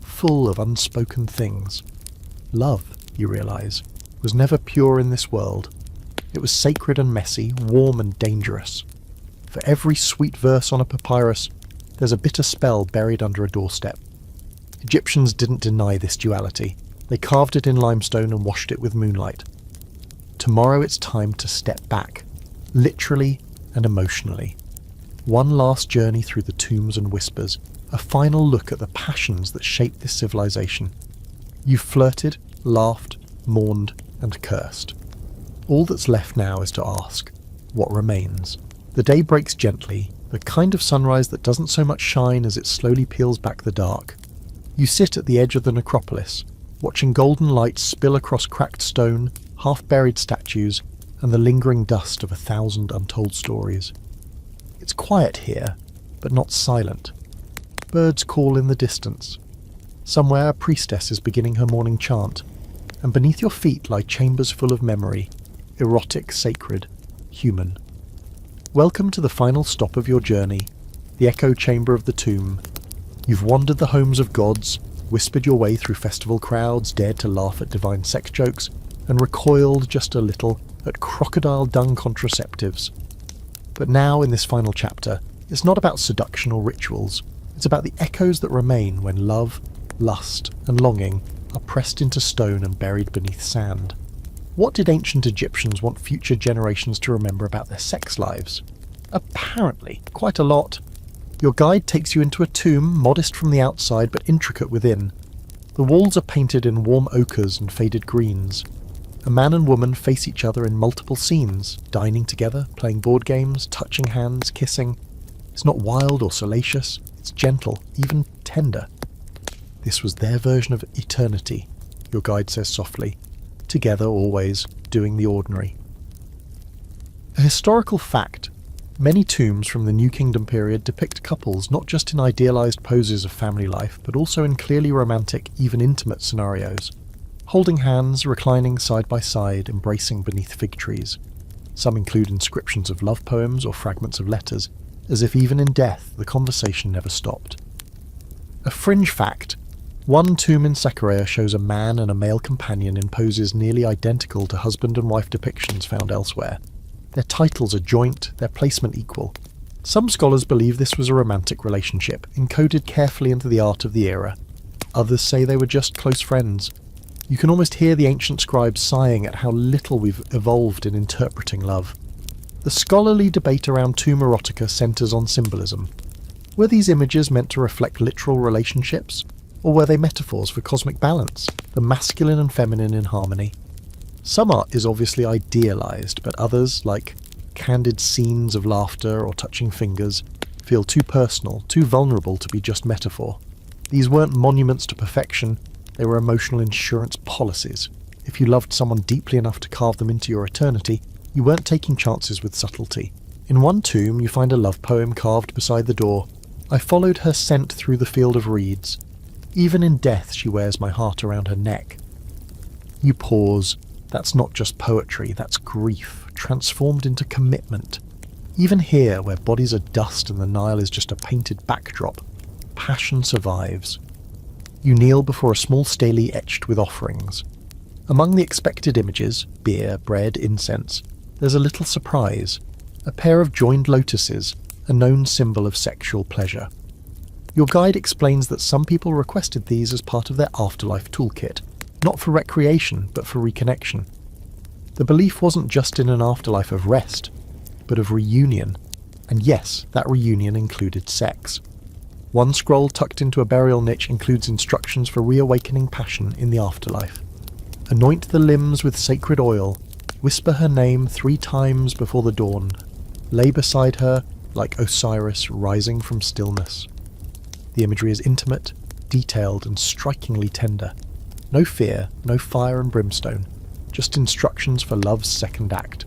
full of unspoken things. Love, you realize, was never pure in this world. It was sacred and messy, warm and dangerous. For every sweet verse on a papyrus, there's a bitter spell buried under a doorstep. Egyptians didn't deny this duality. They carved it in limestone and washed it with moonlight. Tomorrow it's time to step back, literally and emotionally. One last journey through the tombs and whispers, a final look at the passions that shaped this civilization. You've flirted, laughed, mourned, and cursed. All that's left now is to ask, what remains? The day breaks gently, the kind of sunrise that doesn't so much shine as it slowly peels back the dark. You sit at the edge of the necropolis, watching golden light spill across cracked stone, half-buried statues, and the lingering dust of 1,000 untold stories. It's quiet here, but not silent. Birds call in the distance. Somewhere a priestess is beginning her morning chant, and beneath your feet lie chambers full of memory, erotic, sacred, human. Welcome to the final stop of your journey, the echo chamber of the tomb. You've wandered the homes of gods, whispered your way through festival crowds, dared to laugh at divine sex jokes, and recoiled just a little at crocodile dung contraceptives. But now, in this final chapter, it's not about seduction or rituals. It's about the echoes that remain when love, lust, and longing are pressed into stone and buried beneath sand. What did ancient Egyptians want future generations to remember about their sex lives? Apparently, quite a lot. Your guide takes you into a tomb, modest from the outside but intricate within. The walls are painted in warm ochres and faded greens. A man and woman face each other in multiple scenes, dining together, playing board games, touching hands, kissing. It's not wild or salacious, it's gentle, even tender. This was their version of eternity, your guide says softly. Together always, doing the ordinary. A historical fact. Many tombs from the New Kingdom period depict couples not just in idealized poses of family life, but also in clearly romantic, even intimate scenarios. Holding hands, reclining side by side, embracing beneath fig trees. Some include inscriptions of love poems or fragments of letters, as if even in death the conversation never stopped. A fringe fact. One tomb in Saqqara shows a man and a male companion in poses nearly identical to husband and wife depictions found elsewhere. Their titles are joint, their placement equal. Some scholars believe this was a romantic relationship, encoded carefully into the art of the era. Others say they were just close friends. You can almost hear the ancient scribes sighing at how little we've evolved in interpreting love. The scholarly debate around tomb erotica centres on symbolism. Were these images meant to reflect literal relationships? Or were they metaphors for cosmic balance, the masculine and feminine in harmony? Some art is obviously idealized, but others, like candid scenes of laughter or touching fingers, feel too personal, too vulnerable to be just metaphor. These weren't monuments to perfection, they were emotional insurance policies. If you loved someone deeply enough to carve them into your eternity, you weren't taking chances with subtlety. In one tomb, you find a love poem carved beside the door. I followed her scent through the field of reeds. Even in death, she wears my heart around her neck. You pause. That's not just poetry, that's grief, transformed into commitment. Even here, where bodies are dust and the Nile is just a painted backdrop, passion survives. You kneel before a small stele etched with offerings. Among the expected images, beer, bread, incense, there's a little surprise. A pair of joined lotuses, a known symbol of sexual pleasure. Your guide explains that some people requested these as part of their afterlife toolkit, not for recreation, but for reconnection. The belief wasn't just in an afterlife of rest, but of reunion. And yes, that reunion included sex. One scroll tucked into a burial niche includes instructions for reawakening passion in the afterlife. Anoint the limbs with sacred oil. Whisper her name 3 times before the dawn. Lay beside her like Osiris rising from stillness. The imagery is intimate, detailed, and strikingly tender. No fear, no fire and brimstone, just instructions for love's second act.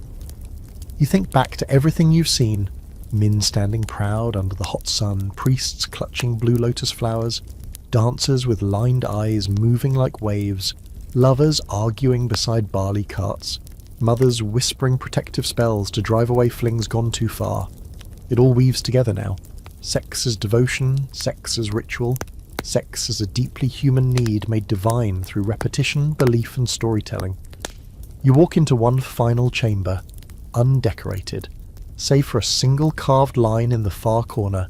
You think back to everything you've seen: men standing proud under the hot sun, priests clutching blue lotus flowers, dancers with lined eyes moving like waves, lovers arguing beside barley carts, mothers whispering protective spells to drive away flings gone too far. It all weaves together now. Sex as devotion, sex as ritual, sex as a deeply human need made divine through repetition, belief and storytelling. You walk into one final chamber, undecorated, save for a single carved line in the far corner.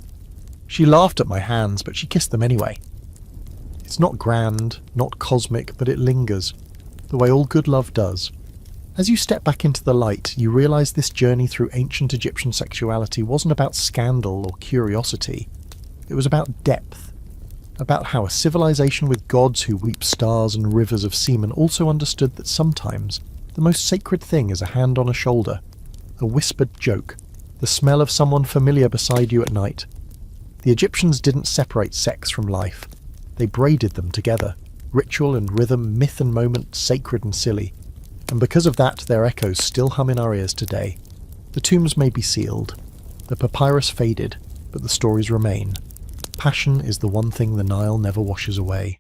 She laughed at my hands, but she kissed them anyway. It's not grand, not cosmic, but it lingers, the way all good love does. As you step back into the light, you realise this journey through ancient Egyptian sexuality wasn't about scandal or curiosity. It was about depth, about how a civilization with gods who weep stars and rivers of semen also understood that sometimes the most sacred thing is a hand on a shoulder, a whispered joke, the smell of someone familiar beside you at night. The Egyptians didn't separate sex from life. They braided them together, ritual and rhythm, myth and moment, sacred and silly. And because of that, their echoes still hum in our ears today. The tombs may be sealed, the papyrus faded, but the stories remain. Passion is the one thing the Nile never washes away.